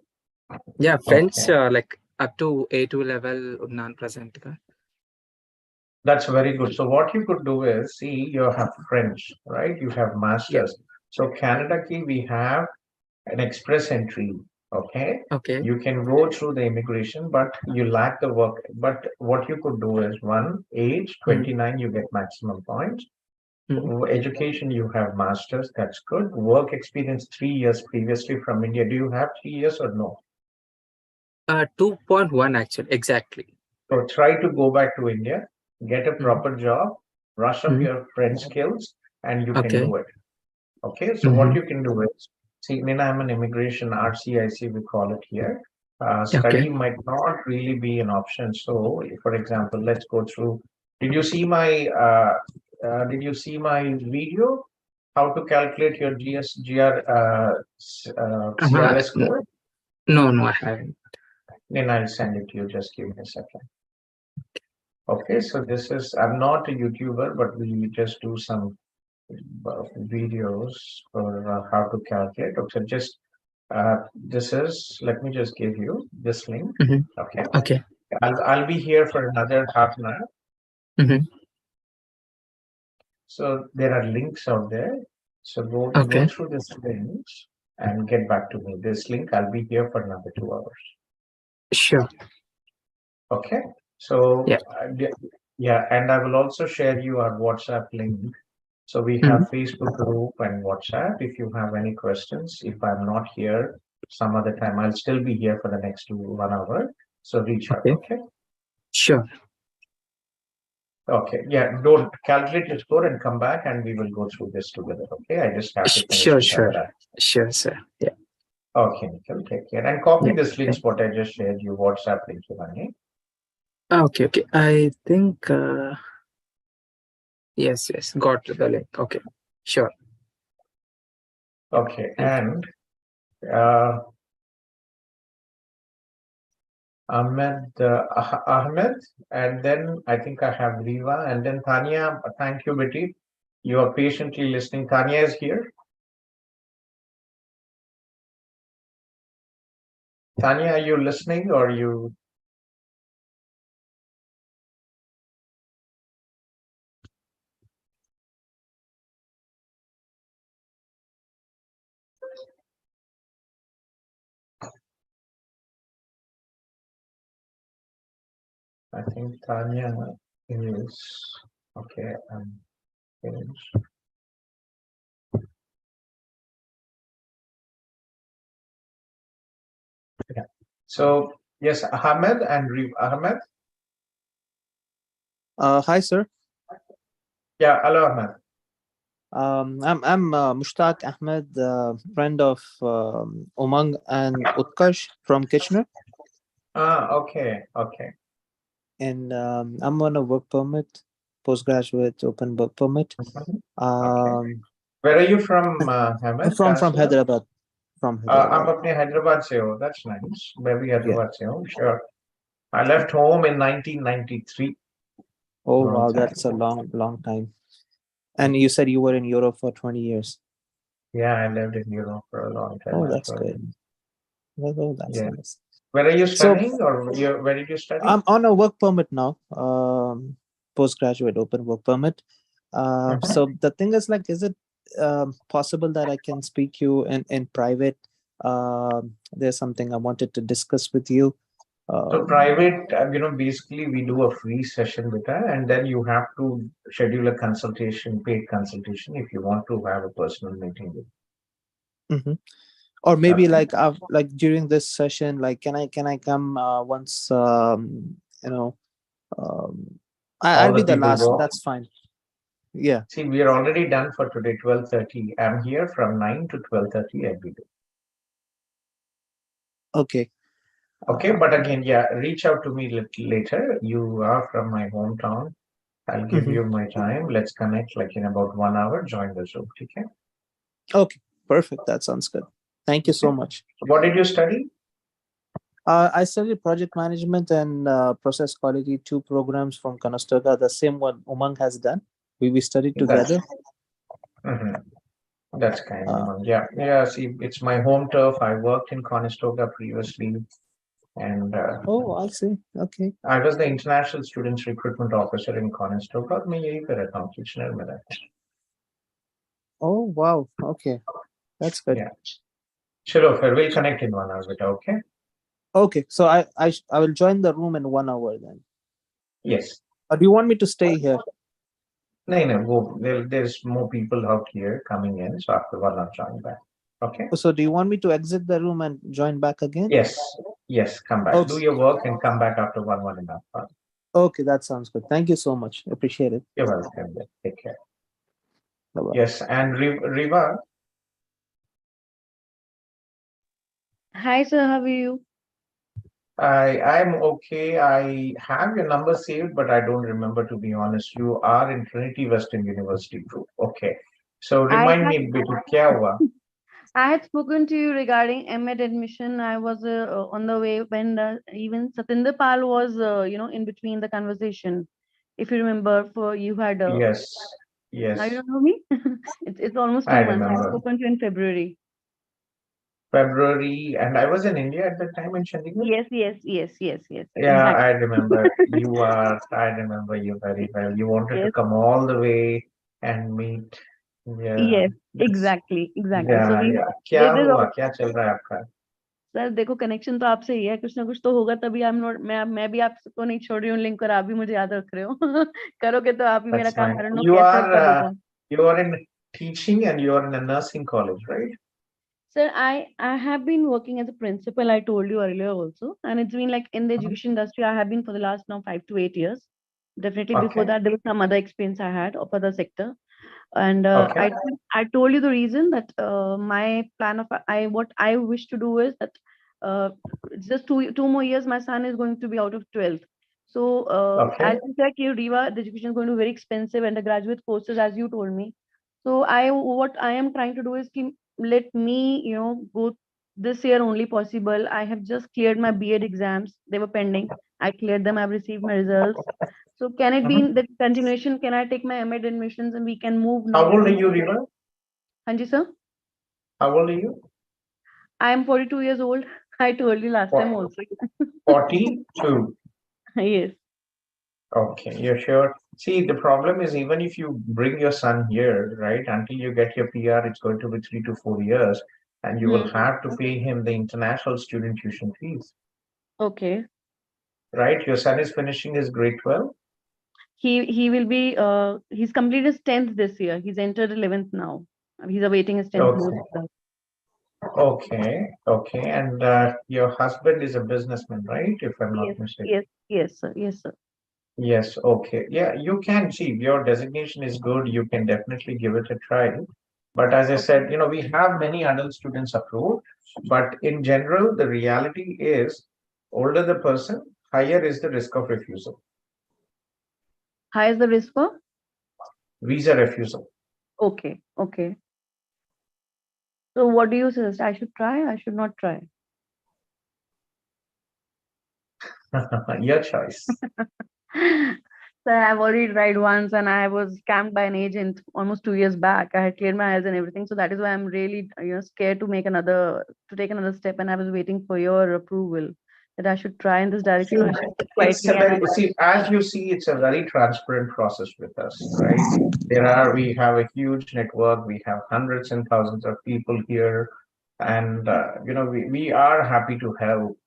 Yeah, French like up to A2 level non-present. That's very good. So what you could do is, see, you have French, right? You have masters. So Canada key, we have an express entry. Okay. You can go through the immigration, but you lack the work. But what you could do is, one, age 29, you get maximum points. Education, you have masters. That's good. Work experience 3 years previously from India. Do you have 3 years or no? 2.1 actually, exactly. So try to go back to India, get a proper job, brush up your French skills, and you can do it. Okay. So what you can do is, see, Nina, I'm an immigration RCIC, we call it here. Study might not really be an option. So, for example, let's go through. Did you see my video? How to calculate your CRS score? No, I haven't. Then I'll send it to you. Just give me a second. Okay, so this is, I'm not a YouTuber, but we just do some videos for how to calculate. Okay, just this is, let me just give you this link. Okay. I'll be here for another half an hour. So there are links out there. So go through these links and get back to me. This link, I'll be here for another 2 hours. Sure. Okay. So yeah, and I will also share you our WhatsApp link. So we have Facebook group and WhatsApp. If you have any questions, if I'm not here some other time, I'll still be here for the next 1 hour. So reach out. Okay. Sure. Okay. Yeah. Don't calculate your score and come back, and we will go through this together. Okay. I just have to finish. Sure, sir. Yeah. Okay, Nikhil. Take care and copy this link. What I just shared you, WhatsApp link, Shivani. Okay. I think. Yes. Got the link. Okay. Sure. Okay. And Ahmed, and then I think I have Riva, and then Tanya. Thank you, Betty. You are patiently listening. Tanya is here. Tanya, are you listening or you? I think Tanya is okay. Finished. Yeah. So yes, Ahmed and Ahmed. Hi, sir. Yeah, hello, Ahmed. I'm Mushtaq Ahmed, friend of Umang and Utkarsh from Kitchener, Okay, okay. and I'm on a work permit, postgraduate open work permit. Okay. Where are you from, Ahmed? From Hyderabad. From I'm Hyderabad. apne Hyderabad se ho. That's nice. Where we Yeah. Hyderabad se ho. Sure. I left home in 1993. Oh Long wow, time that's a ago. long time. And you said you were in Europe for 20 years. Yeah, I lived in Europe for a long time Oh, as that's well. good. Well, that's Yeah. nice. Where are you So studying, or where did you study? I'm on a work permit now, postgraduate open work permit. So the thing is, like, is it possible that I can speak you in private? There's something I wanted to discuss with you. So private, basically we do a free session with her, and then you have to schedule a consultation, paid consultation, if you want to have a personal meeting with. Mhm. Or maybe Okay. like during this session, like can I come once? All I'll be the the people last. go. That's fine. Yeah. See, we are already done for today, 12:30. I'm here from 9 to 12:30 every day. Okay. Okay, but again, yeah, reach out to me later. You are from my hometown. I'll give Mhm. you my time. Let's connect like in about 1 hour. Join the Zoom. Okay. Okay. Perfect. That sounds good. Thank you so much. What did you study? I studied project management and process quality, 2 programs from Conestoga, the same one Umang has done. We studied together. That's kind of yeah. Yeah, see, it's my home turf. I worked in Conestoga previously, and Oh, I see. Okay. I was the international students recruitment officer in Conestoga. मैं यही कर रहा था, Kitchener में रहता हूँ. Oh, wow. Okay. That's good. Yeah. Chalo, sir, we'll connect in 1 hour. Beta, okay? Okay. So I will join the room in 1 hour then. Yes. Or do you want me to stay here? No. There's more people out here coming in, so after 1 hour, join back. Okay. So do you want me to exit the room and join back again? Yes. Come back. Okay. Do your work and come back after 1.5 hours. Okay, that sounds good. Thank you so much. Appreciate it. You're welcome. Take care. Bye-bye. Yes, and Riva. Hi, sir. How are you? I'm okay. I have your number saved, but I don't remember, to be honest. You are in Trinity Western University group. Okay. So remind me a bit. Kya hua? I had spoken to you regarding MEd admission. I was on the way when even Satinder Pal was, in between the conversation. If you remember, you had. Yes. Now you don't know me. It's almost I 2 months. I had remember. spoken to you in February. February, and I was in India at that time in Chandigarh. Yes. Yeah, Exactly. I remember. I remember you very well. You wanted to Yes. come all the way and meet. Yeah. Yes. Exactly. So Yeah. Kya there's hua? Kya chal raha hai aapka? Sir देखो connection तो आपसे ही है, कुछ ना कुछ तो होगा तभी मैं भी आपको नहीं छोड़ रही हूँ लिंक, और आप भी मुझे याद रख रहे हो करोगे तो आप भी मेरा That's काम fine. कर रहे हो You कैसा are कर देता हूँ. you are in teaching and you are in a nursing college, right? Sir, I have been working as a principal, I told you earlier also, and it's been like in the education industry I have been for the last now 5 to 8 years. Definitely before Okay. that there was some other experience I had of other sector. And Okay. I told you the reason that my plan of what I wish to do is that just two more years my son is going to be out of 12th. So Okay. as you said, Riva, the education is going to be very expensive and the graduate courses, as you told me. So what I am trying to do is let me go this year only possible. I have just cleared my B.Ed exams. They were pending. I cleared them. I've received my results. So can it be in the continuation? Can I take my MEd admissions and we can move now? How old are you, Riva? Hanji, sir? How old are you? I am 42 years old. I told you last time also. 42. Yes. Okay, you're sure? See, the problem is even if you bring your son here, right, until you get your PR, it's going to be 3 to 4 years, and you will have to pay him the international student tuition fees. Okay. right? Your son is finishing his grade 12. He will be he's completed his 10th this year. He's entered 11th now. He's awaiting his 10th board Okay. result. Okay. And your husband is a businessman, right? If I'm not mistaken. Yes, sir. Yes, sir. Yes, okay. Yeah, you can see your designation is good. You can definitely give it a try. But as I said, we have many adult students approved, but in general, the reality is older the person, higher is the risk of refusal, High is the risk for? visa refusal. Okay. So what do you suggest? I should try? I should not try? Your choice. Sir, I've already tried once and I was scammed by an agent almost 2 years back. I had cleared my eyes and everything. So that is why I'm really scared to take another step, and I was waiting for your approval that I should try in this direction or I should keep quietly. As you see, it's a very transparent process with us, right? We have a huge network. We have hundreds and thousands of people here, and we are happy to help.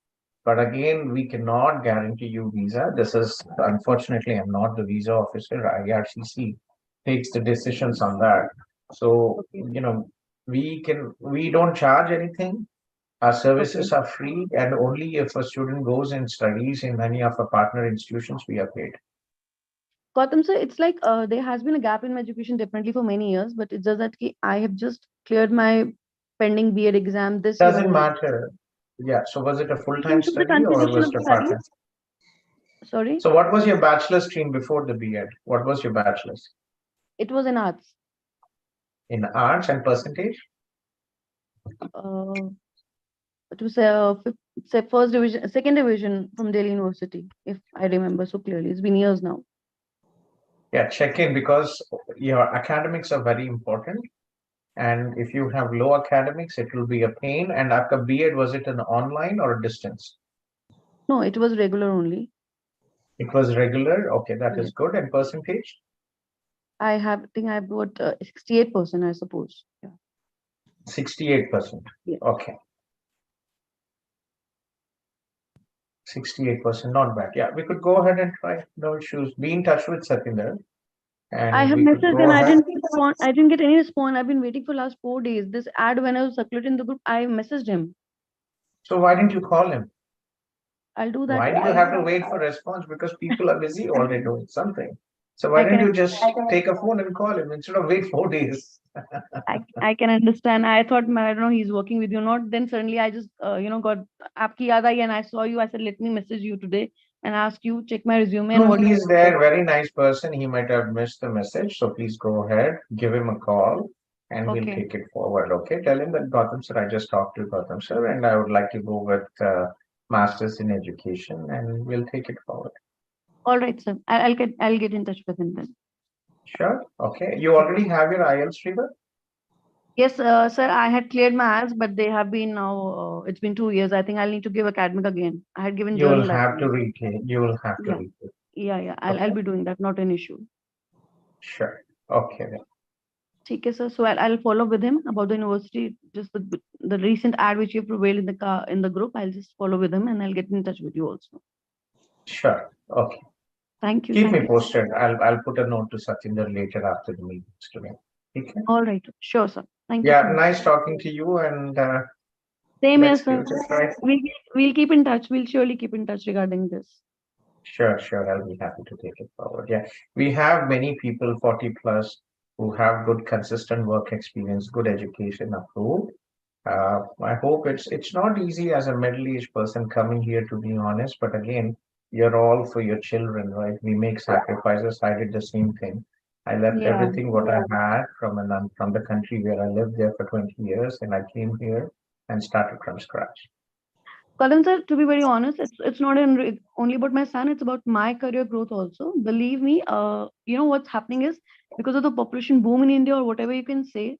But again, we cannot guarantee you visa. This is, unfortunately, I'm not the visa officer. IRCC takes the decisions on that. So, we don't charge anything. Our services are free, and only if a student goes and studies in any of our partner institutions, we are paid. Gautham sir, it's like there has been a gap in my education definitely for many years, but it's just that I have just cleared my pending B.Ed exam this year. Doesn't matter. Yeah. So was it a full-time study or was it a part-time? Sorry? So what was your bachelor's stream before the B.Ed? What was your bachelor's? It was in arts. In arts and percentage? It was second division from Delhi University, if I remember so clearly. It's been years now. Yeah, check in because your academics are very important. And if you have low academics, it will be a pain. And after B.Ed, was it an online or a distance? No, it was regular only. It was regular. Okay, that is good. And percentage? I think I've got 68%, I suppose. Yeah. 68%. Yeah. Okay. 68%, not bad. Yeah, we could go ahead and try. No issues. Be in touch with Satinder. And I have messaged him. I didn't get any response. I've been waiting for last 4 days. This ad, when I was circulating the group, I messaged him. So why didn't you call him? I'll do that. Why do you have to wait for response? Because people are busy already doing something. So why don't you just take a phone and call him instead of wait 4 days? I can understand. I thought, I don't know, he's working with you or not. Then suddenly I just, got aapki yaad aayi and I saw you. I said, let me message you today and ask you, check my resume. No, he's there. Very nice person. He might have missed the message. So please go ahead, give him a call and we'll take it forward. Okay. Tell him that Gautham sir, I just talked to Gautham sir and I would like to go with Masters in Education and we'll take it forward. All right, sir. I'll get in touch with him then. Sure. Okay. You already have your IELTS, Riva? Yes, sir. I had cleared my IELTS, but they have been now. It's been 2 years. I think I'll need to give academic again. I had given. You will have to retake. You will have to retake. Yeah. I'll be doing that. Not an issue. Sure. Okay then. Okay, sir. So I'll follow with him about the university. Just the recent ad which you prevailed in the group. I'll just follow with him and I'll get in touch with you also. Sure. Okay. Thank you. Keep me posted. I'll put a note to Satinder later after the meeting today. Okay. All right. Sure, sir. Thank you. Yeah. Nice talking to you and. Same here, sir. We'll keep in touch. We'll surely keep in touch regarding this. Sure. I'll be happy to take it forward. Yeah. We have many people, 40 plus, who have good, consistent work experience, good education approved. I hope it's not easy as a middle-aged person coming here, to be honest. But again, you're all for your children, right? We make sacrifices. I did the same thing. I left everything what I had from the country where I lived there for 20 years, and I came here and started from scratch. Gautham sir, to be very honest, it's not only about my son, it's about my career growth also. Believe me, what's happening is because of the population boom in India or whatever you can say,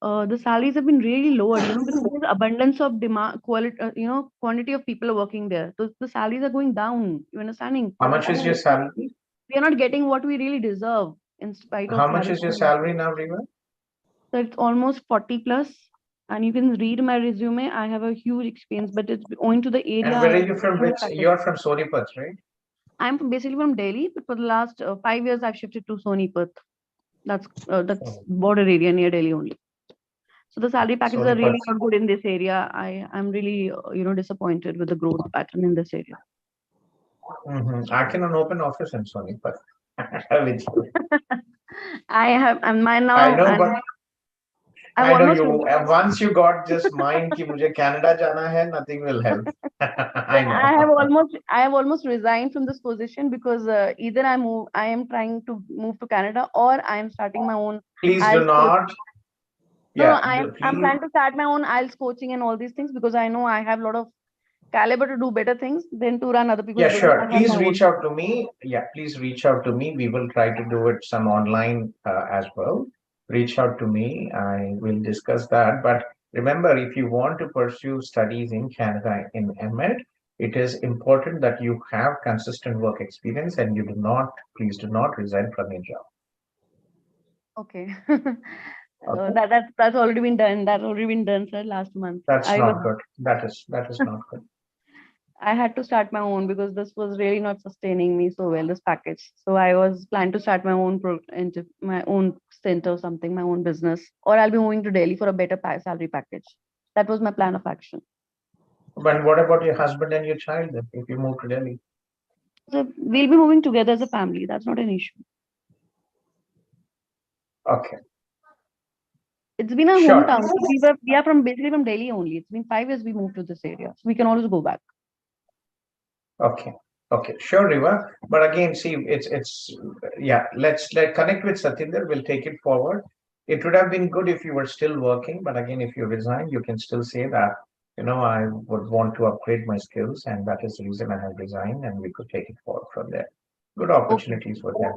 the salaries have been really lowered, because there's abundance of demand, quantity of people are working there. So the salaries are going down. You understanding? How much is your salary? We are not getting what we really deserve in spite of. How much is your salary now, Riva? So it's almost 40 plus. And you can read my resume. I have a huge experience, but it's owing to the area. And where are you from? You're from Sonipat, right? I'm basically from Delhi, but for the last 5 years, I've shifted to Sonipat. That's border area near Delhi only. So the salary packages are really not good in this area. I'm really disappointed with the growth pattern in this area. I cannot open office in Sonipat. I have, and my now. I know, but I know you. Almost, once you got just mind कि मुझे Canada जाना है, nothing will help. I know. I have almost resigned from this position because either I am trying to move to Canada, or I am starting my own. Please do not. No, I'm planning to start my own IELTS coaching and all these things because I know I have a lot of caliber to do better things than to run other people's Yeah, business. sure. Please reach out to me. Yeah, please reach out to me. We will try to do it some online as well. Reach out to me. I will discuss that. But remember, if you want to pursue studies in Canada in MEd, it is important that you have consistent work experience and you do not, please do not resign from your job. Okay. That's already been done. That's already been done, sir, last month. That's not good. That is not good. I had to start my own because this was really not sustaining me so well, this package. So I was planning to start my own center or something, my own business, or I'll be moving to Delhi for a better salary package. That was my plan of action. But what about your husband and your child then, if you move to Delhi? So we'll be moving together as a family. That's not an issue. Okay. It's been our hometown. We are basically from Delhi only. It's been 5 years we moved to this area. So we can always go back. Okay. Okay. Sure, Riva. But again, see, let's connect with Satinder. We'll take it forward. It would have been good if you were still working, but again, if you resign, you can still say that, I would want to upgrade my skills, and that is the reason I have resigned, and we could take it forward from there. Good opportunities for them.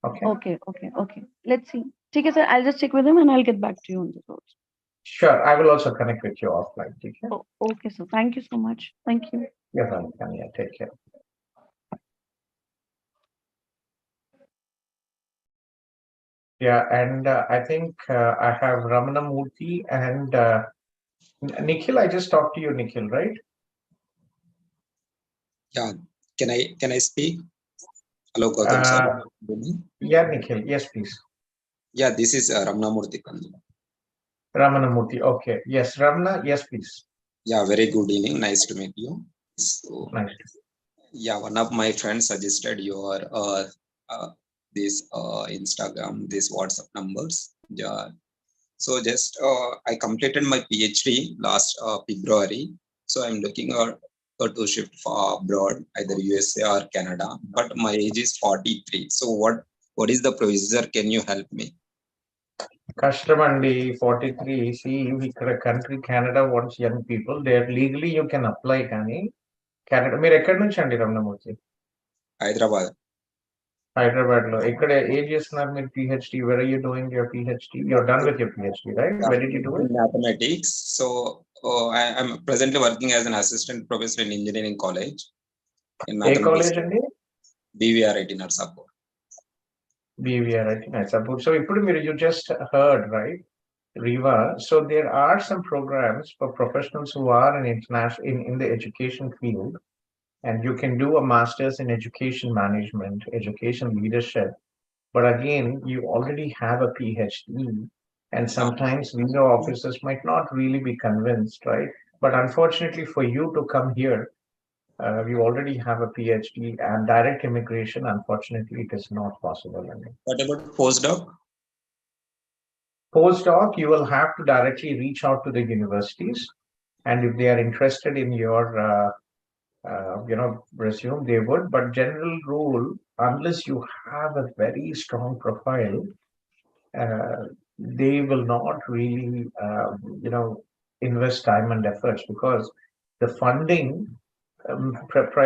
Okay. Okay. Let's see. Take it, sir. I'll just check with him and I'll get back to you on this also. Sure. I will also connect with you offline. Okay, sir. Thank you so much. Thank you. You're welcome. Yeah, take care. Yeah, and I think I have Ramana Murthy and Nikhil. I just talked to you, Nikhil, right? Yeah. Can I speak? Hello, Gautham sir. Yeah, Nikhil. Yes, please. Yeah, this is Ramana Murthy. Ramana Murthy. Okay. Yes, Ramana. Yes, please. Yeah, very good evening. Nice to meet you. So, nice. Yeah, one of my friends suggested your this Instagram, this WhatsApp numbers. Yeah. So just I completed my PhD last February. So I'm looking to shift for abroad, either USA or Canada. But my age is 43. So what is the procedure? Can you help me? Kashtamandi 43. See, we country Canada wants young people. There legally you can apply. Kani Canada. Me record nunchi andi Ramana Murthy. Hyderabad. Hyderabad lo. Ikkade AGS na me PhD. Where are you doing your PhD? You're done with your PhD, right? Where did you do it? Mathematics. So I'm presently working as an assistant professor in engineering college. In mathematics. college andi? BVR in Narasapu. BVR in Narasapu. So you just heard, right? Riva. So there are some programs for professionals who are in the education field, and you can do a master's in education management, education leadership. But again, you already have a PhD, and sometimes visa officers might not really be convinced, right? But unfortunately for you to come here, you already have a PhD, and direct immigration, unfortunately, it is not possible. What about postdoc? Postdoc, you will have to directly reach out to the universities, and if they are interested in your resume, they would. But general rule, unless you have a very strong profile, they will not really invest time and efforts, because the funding,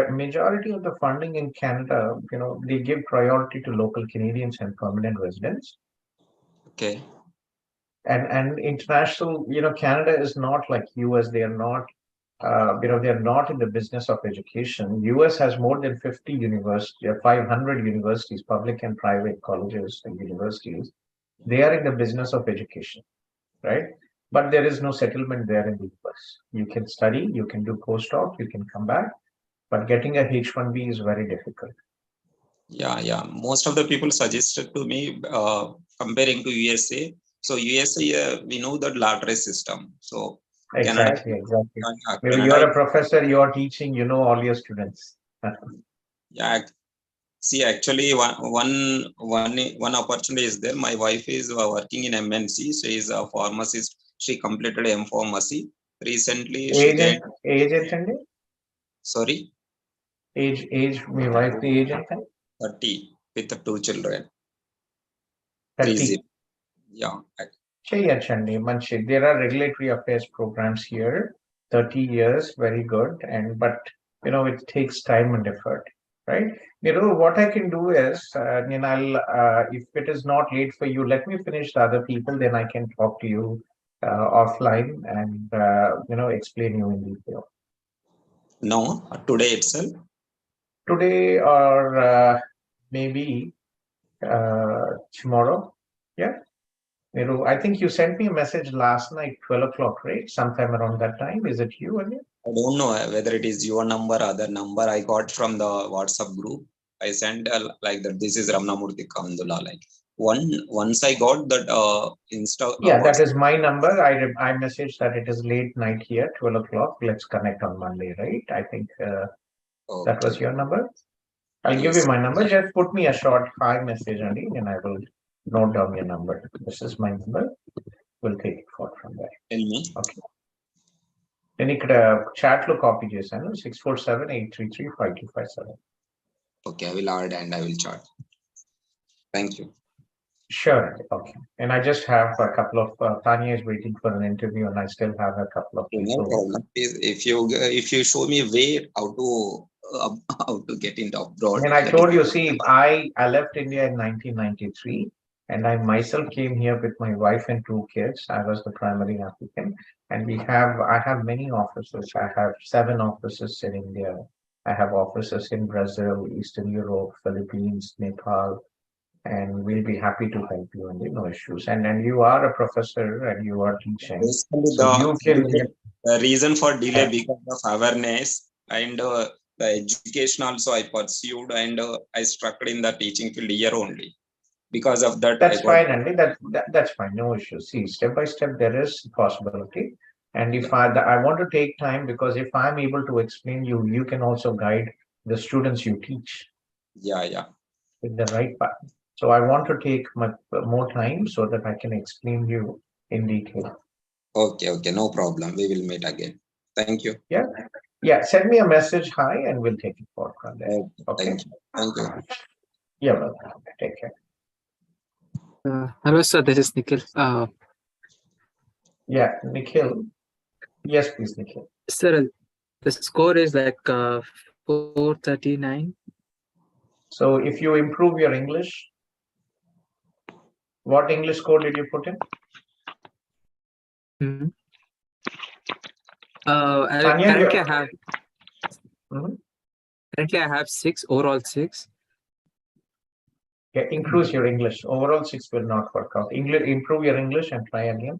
majority of the funding in Canada, they give priority to local Canadians and permanent residents. Okay. And international, Canada is not like US. They are not, they're not in the business of education. US has more than 50 universities, 500 universities, public and private colleges and universities. They are in the business of education, right? but there is no settlement there in the US. You can study, you can do postdoc, you can come back, but getting a H-1B is very difficult. Yeah. Most of the people suggested to me comparing to USA. So USA, we know the lottery system. So Exactly. Maybe Canada, you're a professor, you're teaching, you know all your students. yeah. See, actually, one opportunity is there. My wife is working in MNC. She is a pharmacist. She completed M Pharmacy. Recently, she gained. Age, Sorry? Age, my wife, the age, 30 with the 2 children. 30. Yeah. Chandi, there are regulatory affairs programs here, 30 years, very good. But it takes time and effort, right? What I can do is, if it is not late for you, let me finish the other people, then I can talk to you offline and, explain you in detail. No, today itself. Today or maybe tomorrow. Yeah. I think you sent me a message last night, 12 o'clock, right? Sometime around that time. Is it you again? I don't know whether it is your number or other number I got from the WhatsApp group. I sent like that. This is Ramnamurthy Kandula. Like once I got that Insta. Yeah, that is my number. I messaged that it is late night here, 12 o'clock. Let's connect on Monday, right? I think that was your number. I'll give you my number. Just put me a short hi message, Andy, and I will note down your number. This is my number. We'll take it forward from there. Okay. Then you could chat lo copy చేశాను 647-833-5257. Okay, I will add and I will chat. Thank you. Sure. Okay. And I just have a couple of Tanya is waiting for an interview, and I still have a couple of people. No problem. If you show me where how to get into abroad. And I told you, see, I left India in 1993, and I myself came here with my wife and 2 kids. I was the primary applicant, and I have many offices. I have 7 offices in India. I have offices in Brazil, Eastern Europe, Philippines, Nepal, and we'll be happy to help you, and no issues. And you are a professor and you are teaching. So the reason for delay because of awareness and the education also I pursued, and I struck in the teaching field year only. Because of that, that's fine, Andy. That's fine, no issues. See, step by step there is possibility, and if I want to take time, because if I'm able to explain you can also guide the students you teach. Yeah. With the right path. So I want to take more time so that I can explain you in detail. Okay, no problem. We will meet again. Thank you. Yeah. Send me a message, hi, and we'll take it forward from there. Okay. Thank you. You're welcome. Take care. Hello, sir. This is Nikhil. Yeah, Nikhil. Yes, please, Nikhil. Sir, the score is like 439. So if you improve your English, what English score did you put in? Currently I have 6, overall 6. Yeah, increase your English. Overall 6 will not work out. Improve your English and try again.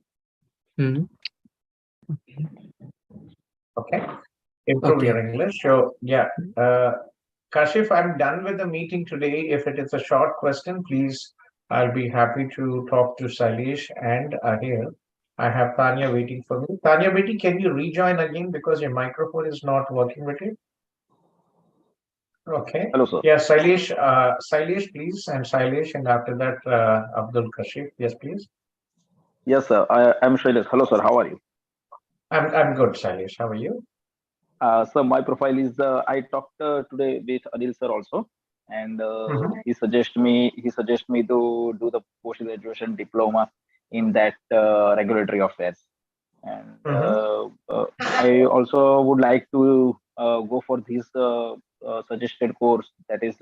Okay. Improve your English. So yeah. Kashif, I'm done with the meeting today. If it is a short question, please, I'll be happy to talk to Sailesh and Ahir. I have Tanya waiting for me. Tanya, Betty, can you rejoin again because your microphone is not working with you? Okay. Hello, sir. Yeah, Sailesh, please, and Sailesh, and after that, Abdul Kashif. Yes, please. Yes, sir. I'm Shailesh. Hello, sir. How are you? I'm good, Sailesh. How are you? So my profile is I talked today with Anil sir also, and he suggested me to do the post graduation diploma in that regulatory affairs, and I also would like to go for this suggested course, that is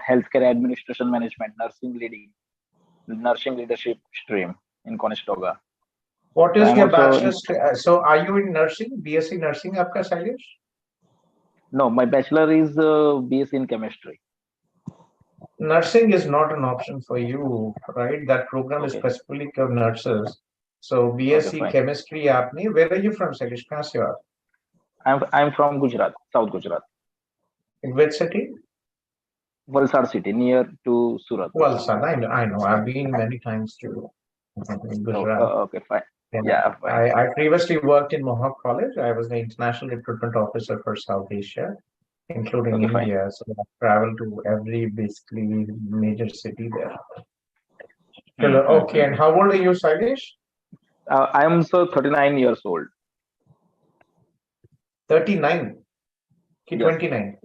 healthcare administration management, nursing leadership stream in Conestoga. What is your bachelor's? So are you in nursing, BSc nursing, aapka Sailesh? No, my bachelor is BSc in chemistry. Nursing is not an option for you, right? That program is specifically for nurses. So BSc fine. chemistry आपने. Where are you from, Sailesh? कहाँ से हो आप? I'm from Gujarat, South Gujarat. In which city? Valsad city, near to Surat. Valsad. I know. I've been many times to Gujarat. Okay, fine. Yeah. Yeah, fine. I previously worked in Mohawk College. I was the international recruitment officer for South Asia, including Okay, fine. India. So I traveled to every basically major city there. Okay, and how old are you, Sailesh? I am 39 years old. 39? Ki Yes. 29?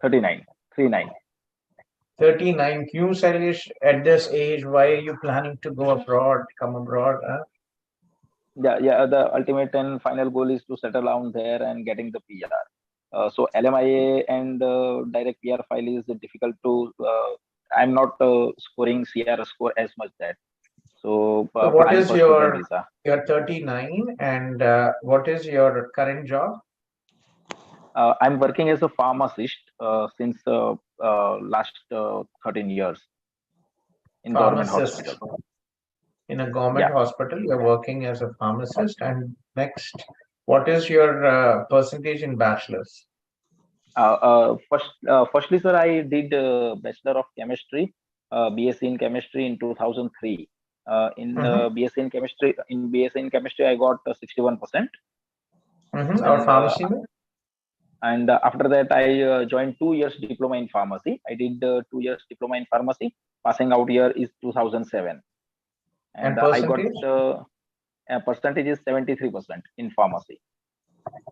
39. 39. 39. Kyun, Sailesh, at this age, why are you planning to go abroad, come abroad? Huh? Yeah. The ultimate and final goal is to settle down there and getting the PR. So LMIA and direct PR file is difficult to. I'm not scoring CR score as much that. So So what planning is for student visa. you're 39 and what is your current job? I'm working as a pharmacist since last 13 years in government hospital. In a government hospital, you're working as a pharmacist. And next, what is your percentage in bachelor's? Firstly, sir, I did Bachelor of Chemistry, BSc in Chemistry in 2003. In BSc in Chemistry, I got 61%. Or pharmacy? And after that, I joined 2 years diploma in pharmacy. I did 2 years diploma in pharmacy. Passing out year is 2007. And I got percentage is 73% in pharmacy.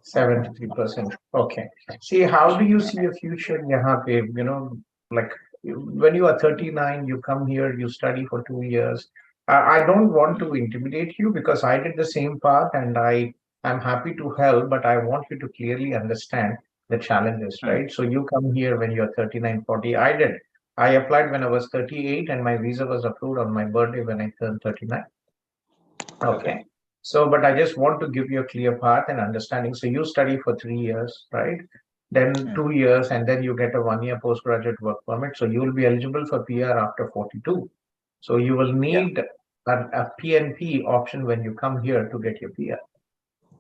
73%. Okay. See, how do you see your future? You know, like when you are 39, you come here, you study for 2 years. I don't want to intimidate you because I did the same path and I'm happy to help, but I want you to clearly understand the challenges, right? So you come here when you're 39, 40. I did. I applied when I was 38 and my visa was approved on my birthday when I turned 39. Okay. So, but I just want to give you a clear path and understanding. So you study for 3 years, right? Then 2 years, and then you get a 1-year postgraduate work permit. So you will be eligible for PR after 42. So you will need a PNP option when you come here to get your PR.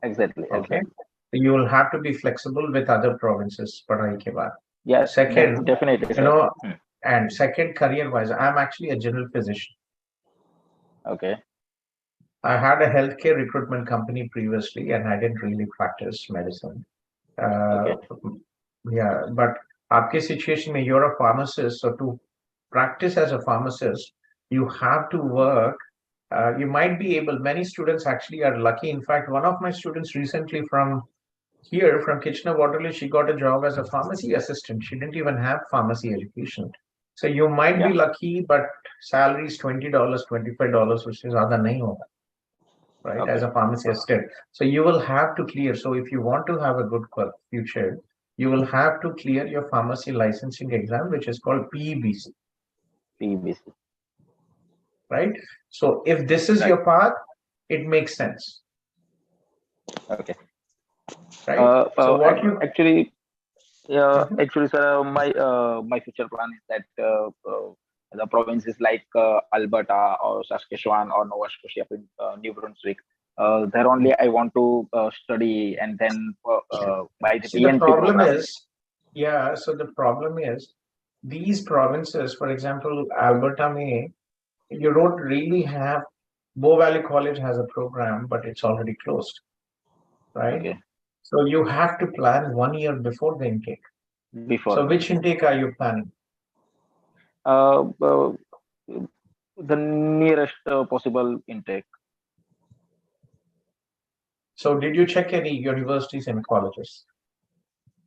Exactly. Okay. So you will have to be flexible with other provinces. Yes. Second, definitely. you know, and second, career-wise, I'm actually a general physician. Okay. I had a healthcare recruitment company previously, and I didn't really practice medicine. Yeah, but आपके situation में you're a pharmacist, so to practice as a pharmacist, you have to work. You might be able. Many students actually are lucky. In fact, one of my students recently from here, from Kitchener-Waterloo, she got a job as a pharmacy assistant. She didn't even have pharmacy education. So you might be lucky, but salary is $20, $25, which is ज़्यादा नहीं होगा. Right, as a pharmacy assistant. So you will have to clear. So if you want to have a good future, you will have to clear your pharmacy licensing exam, which is called PEBC. PEBC. Right. So if this is your path, it makes sense. Okay. Right. So what you actually, sir, my future plan is that the provinces like Alberta or Saskatchewan or Nova Scotia, New Brunswick, there only I want to study, and then by the See, PNP the problem program. is, so the problem is these provinces, for example, Alberta, you don't really have. Bow Valley College has a program, but it's already closed. Right. Okay. So you have to plan 1 year before the intake. So which intake are you planning? The nearest possible intake. So did you check any universities and colleges?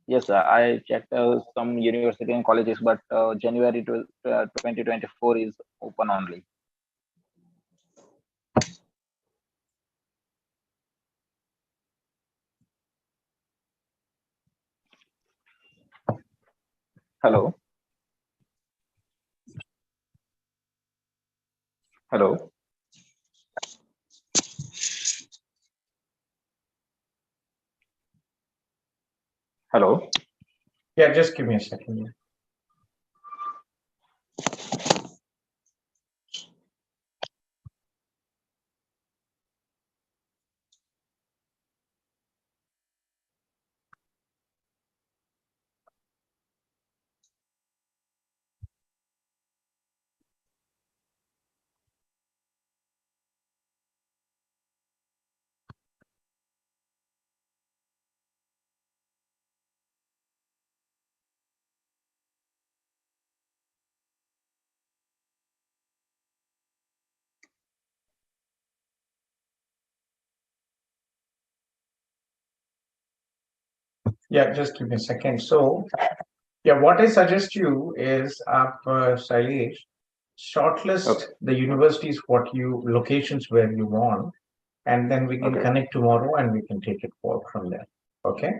Yes, I checked some university and colleges, but January 2024 is open only. Hello. Hello. Hello. Yeah, just give me a second. Yeah, just give me a second. So, yeah, what I suggest you is, Sailesh, shortlist the universities, locations where you want, and then we can connect tomorrow and we can take it forward from there. Okay.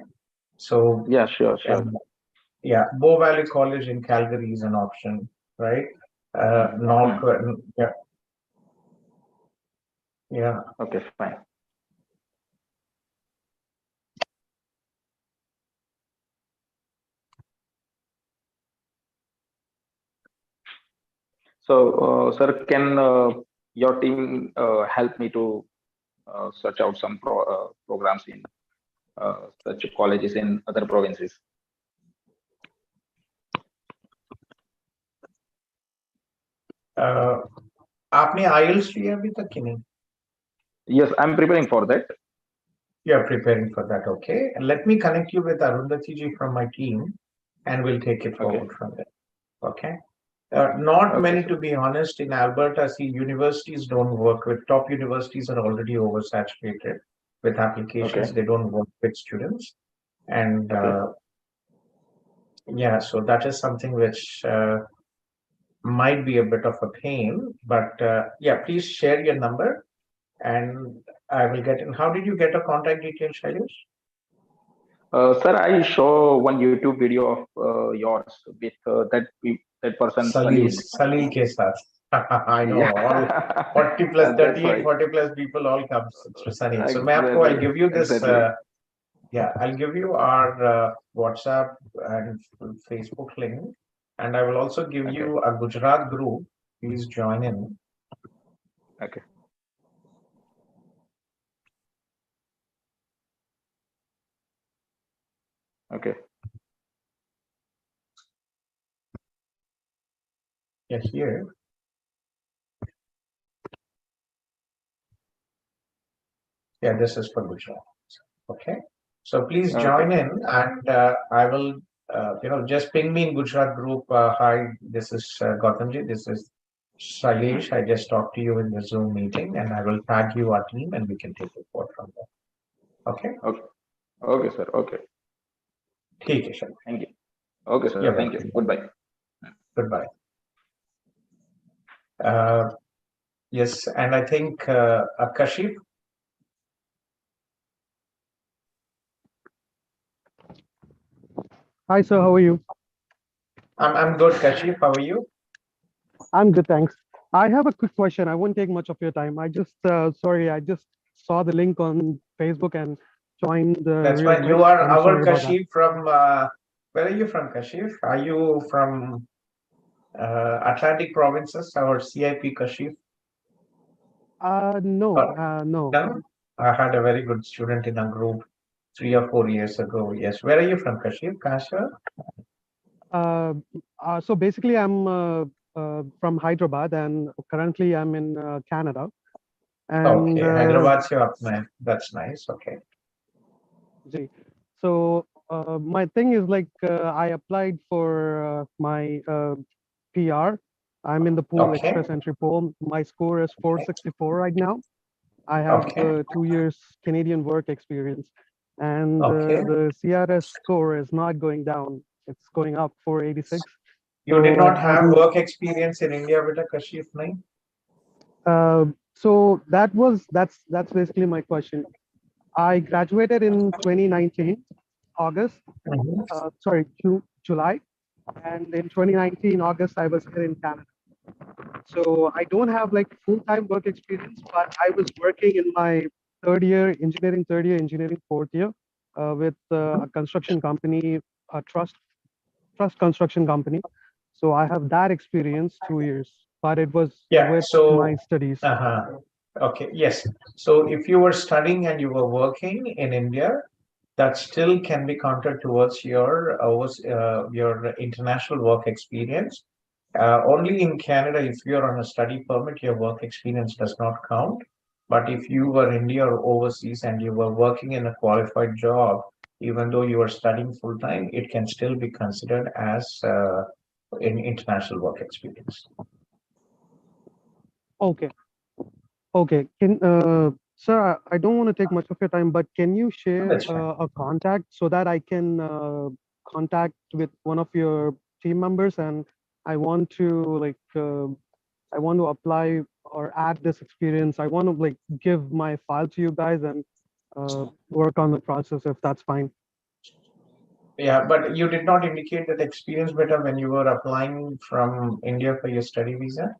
So, yeah, sure. yeah, Bow Valley College in Calgary is an option, right? North, yeah. Yeah. Okay, fine. So, sir, can your team help me to search out some programs in such colleges in other provinces? आपने IELTS किया अभी तक कि नहीं? Yes, I'm preparing for that. You are preparing for that, okay? And let me connect you with Arundhati ji from my team, and we'll take it forward from there. Okay. Not many, to be honest, in Alberta. See, universities don't work with top universities are already oversaturated with applications. They don't work with students, and yeah, so that is something which might be a bit of a pain. But yeah, please share your number, and I will get in. How did you get a contact detail, Shailesh? Sir, I saw one YouTube video of yours with that person Salil Salil. ke saath. I know all 40 plus 38, right. 40 plus people all come through Sunny. So I'll give you this. Yeah, I'll give you our WhatsApp and Facebook link, and I will also give you a Gujarat group. Please join in. Okay. Okay. Yeah, here. Yeah, this is for Gujarat. Okay. So please join in, and I will, just ping me in Gujarat group. Hi, this is Gautamji. This is Shailesh. I just talked to you in the Zoom meeting, and I will tag you our team, and we can take it forward from there. Okay. Okay, sir. Okay. ठीक है sir. Thank you. Okay, sir. Yeah, Thank you. Goodbye. Goodbye. Yes, and I think Kashif. Hi, sir. How are you? I'm good, Kashif. How are you? I'm good, thanks. I have a quick question. I won't take much of your time. I just saw the link on Facebook and joined the. That's real fine. quick. You are I'm our sorry about that. Kashif from. Where are you from, Kashif? Are you from Atlantic provinces? Our CIP Kashif? No, no. No? I had a very good student in a group 3 or 4 years ago. Yes. Where are you from, Kashif? Kasha? So basically, I'm from Hyderabad, and currently I'm in Canada. And, okay, Hyderabad se aap mein. That's nice. Okay. So my thing is like I applied for my PR. I'm in the pool, express entry pool. My score is 464 right now. I have 2 years Canadian work experience, and the CRS score is not going down. It's going up, 486. You did not have work experience in India with a Kashif, nahi? So that's basically my question. I graduated in 2019, August. Sorry, July, and in 2019 August I was here in Canada. So I don't have like full-time work experience, but I was working in my third year engineering, fourth year with a construction company, a trust construction company. So I have that experience 2 years, but it was with my studies. Okay, yes. So if you were studying and you were working in India, that still can be counted towards your international work experience. Only in Canada, if you're on a study permit, your work experience does not count. But if you were in India or overseas and you were working in a qualified job, even though you are studying full time, it can still be considered as an international work experience. Okay. Okay. Sir, I don't want to take much of your time, but can you share That's fine. a contact so that I can contact with one of your team members, and I want to I want to apply or add this experience. I want to give my file to you guys and work on the process if that's fine. Yeah, but you did not indicate that experience better when you were applying from India for your study visa.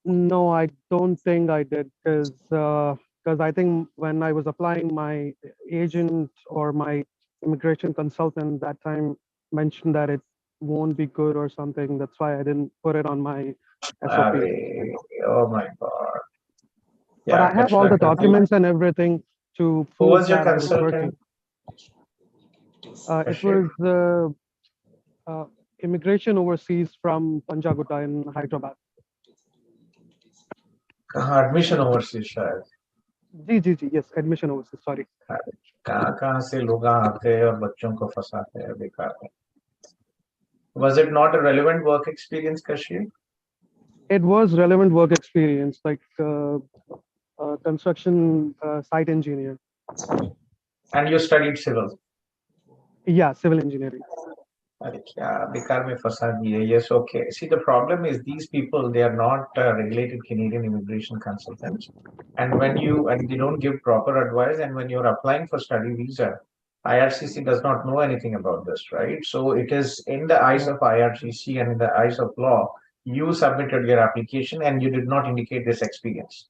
No, I don't think I did because I think when I was applying, my agent or my immigration consultant that time mentioned that it won't be good or something. That's why I didn't put it on my SOP. Oh my God. But Yeah, I have all the documents and everything to Who prove was your that I was working. consultant? It was the immigration overseas from Panjagutta in Hyderabad. Admission overseas शायद. जी, yes, admission overseas, sorry. कहाँ से लोग आते हैं और बच्चों को फंसाते हैं बेकार में. Was it not a relevant work experience, Kashif? It was relevant work experience, like construction site engineer. And you studied civil? Yeah, civil engineering. बेकार में फंसा दिए. Yes, okay. See, the problem is these people, they are not regulated Canadian immigration consultants. And they don't give proper advice. And when you're applying for study visa, IRCC does not know anything about this, right? So it is in the eyes of IRCC and in the eyes of law, you submitted your application and you did not indicate this experience.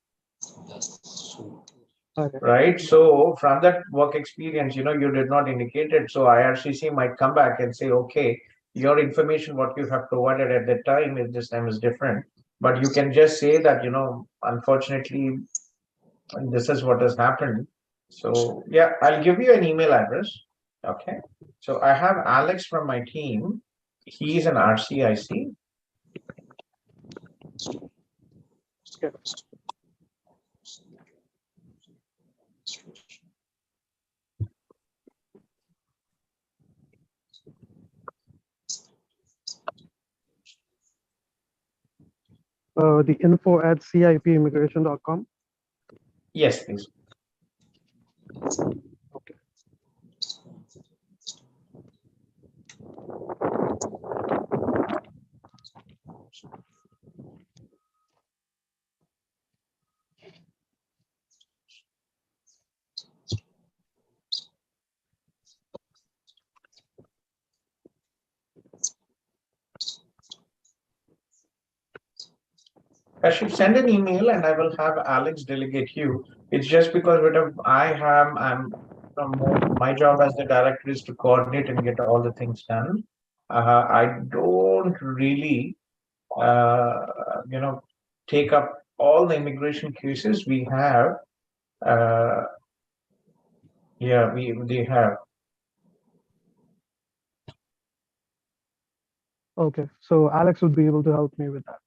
Okay. Right. So from that work experience, you did not indicate it. So IRCC might come back and say, okay, your information, what you have provided at that time is this time is different. But you can just say that, unfortunately, this is what has happened. So yeah, I'll give you an email address. Okay. So I have Alex from my team. He's an RCIC. Okay. The info@cipimmigration.com. Yes, please. Okay. I should send an email and I will have Alex delegate you. It's just because my job as the director is to coordinate and get all the things done. I don't really, take up all the immigration cases we have. They have. Okay, so Alex would be able to help me with that.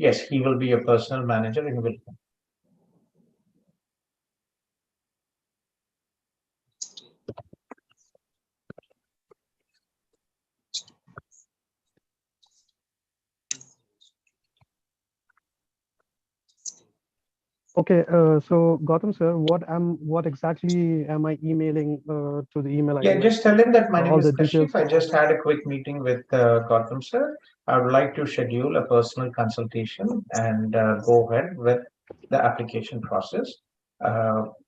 Yes, he will be your personal manager and he will. Okay, so Gautham sir, what exactly am I emailing to the email ID? Yeah, just tell him that my name all is the details. Kashif. I just had a quick meeting with Gautham sir. I would like to schedule a personal consultation and go ahead with the application process.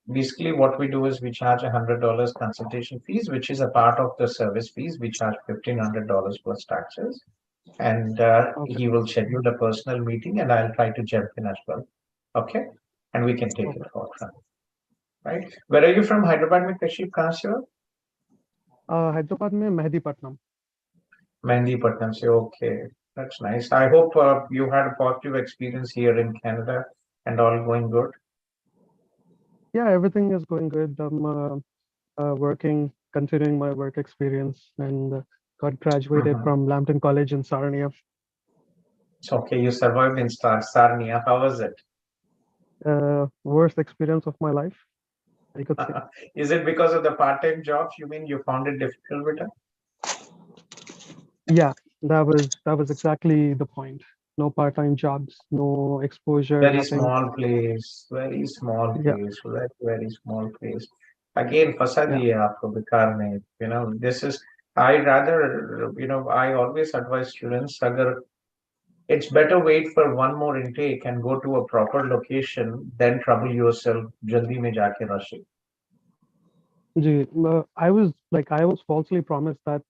Basically, what we do is we charge $100 consultation fees, which is a part of the service fees. We charge $1,500 plus taxes, and he will schedule a personal meeting, and I'll try to jump in as well. Okay, and we can take it forward from. Right? Where are you from? Hyderabad में कशीफ कहाँ से हो? Hyderabad में Mehdipatnam. Mehdipatnam से, okay, that's nice. I hope you had a positive experience here in Canada and all going good. Yeah, everything is going good. I'm working, continuing my work experience, and got graduated from Lambton College in Sarnia. It's okay, you survived in Sarnia. How was it? Worst experience of my life, I could say. Is it because of the part-time jobs? You mean you found it difficult with it? Yeah, that was exactly the point. no part-time jobs, no exposure, Very nothing. small place, very small Yeah, place, very small place. Again, फंसा yeah. दिए आपको बेकार में. This is, I rather, I always advise students, अगर it's better wait for one more intake and go to a proper location than trouble yourself जल्दी में जाके rush it. I was falsely promised that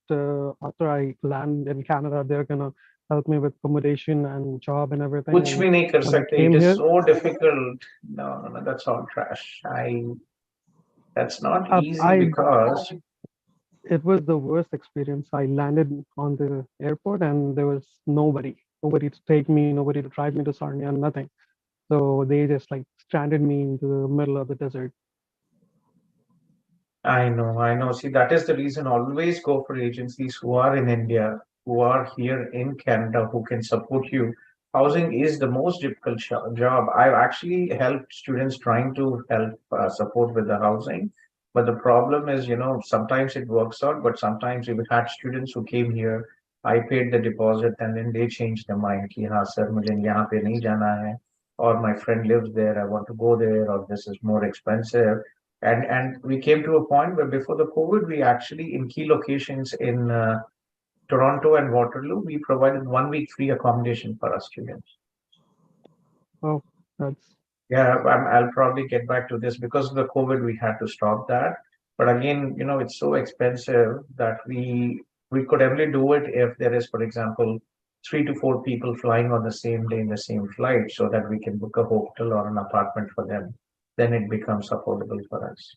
after I land in Canada, they're gonna help me with accommodation and job and everything. कुछ And भी नहीं कर when I सकते. came It is here, so difficult. No, that's all trash. That's not easy because it was the worst experience. I landed on the airport and there was nobody to take me, nobody to drive me to Sarnia, nothing. So they just like stranded me in the middle of the desert. I know. See, that is the reason always go for agencies who are in India, who are here in Canada, who can support you. Housing is the most difficult job. I've actually helped students trying to help support with the housing. But the problem is, sometimes it works out, but sometimes we've had students who came here, I paid the deposit and then they changed their mind. Ki, हाँ sir, मुझे यहाँ पे नहीं जाना है, or my friend lives there, I want to go there, or this is more expensive. And we came to a point where before the COVID, we actually in key locations in Toronto and Waterloo, we provided 1 week free accommodation for our students. Oh, that's Yeah, I'll probably get back to this because of the COVID, we had to stop that. But again, it's so expensive that we could only do it if there is, for example, 3 to 4 people flying on the same day in the same flight, so that we can book a hotel or an apartment for them. Then it becomes affordable for us.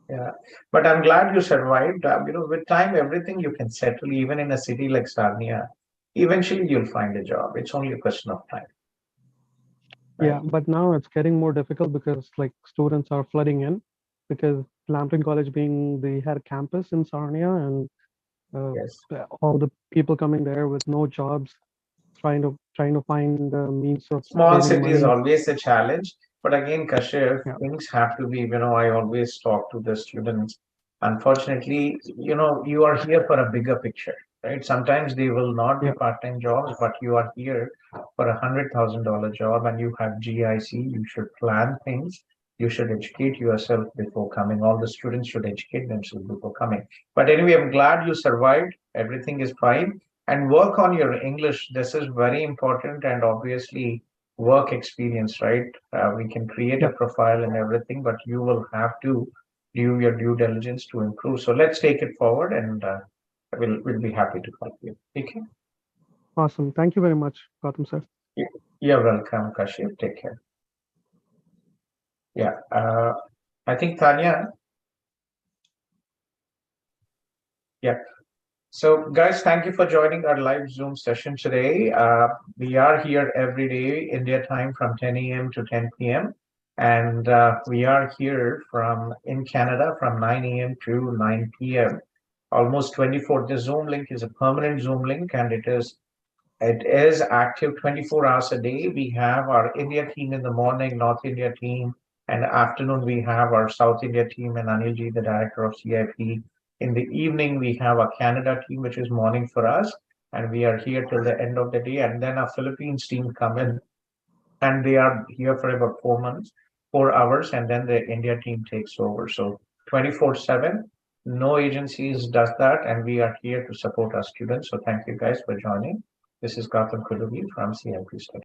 Yeah, but I'm glad you survived. With time, everything you can settle, even in a city like Sarnia. Eventually, you'll find a job. It's only a question of time. Yeah, but now it's getting more difficult because like students are flooding in because Lambton College being the head campus in Sarnia and all the people coming there with no jobs, trying to find the means of Small saving city is money. always a challenge, but again, Kashif, things have to be, I always talk to the students. Unfortunately, you are here for a bigger picture, right? Sometimes they will not be part-time jobs, but you are here for $100,000 job and you have GIC, you should plan things. You should educate yourself before coming. All the students should educate themselves before coming. But anyway, I'm glad you survived. Everything is fine. And work on your English. This is very important, and obviously work experience, right? We can create a profile and everything, but you will have to do your due diligence to improve. So let's take it forward, and we'll be happy to help you. Okay. Awesome. Thank you very much, Gautam sir. You're welcome, Kashif. Take care. Yeah. I think Tanya. Yeah. So, guys, thank you for joining our live Zoom session today. We are here every day, India time, from 10 a.m. to 10 p.m. And we are here in Canada from 9 a.m. to 9 p.m. Almost 24. The Zoom link is a permanent Zoom link, and it is active 24 hours a day. We have our India team in the morning, North India team, and afternoon we have our South India team and Anilji, the director of CIP. In the evening, we have a Canada team, which is morning for us, and we are here till the end of the day. And then our Philippines team come in, and they are here for about 4 hours, and then the India team takes over. So 24/7, no agencies does that, and we are here to support our students. So thank you guys for joining. This is Gautham Kolluri from CIP Study.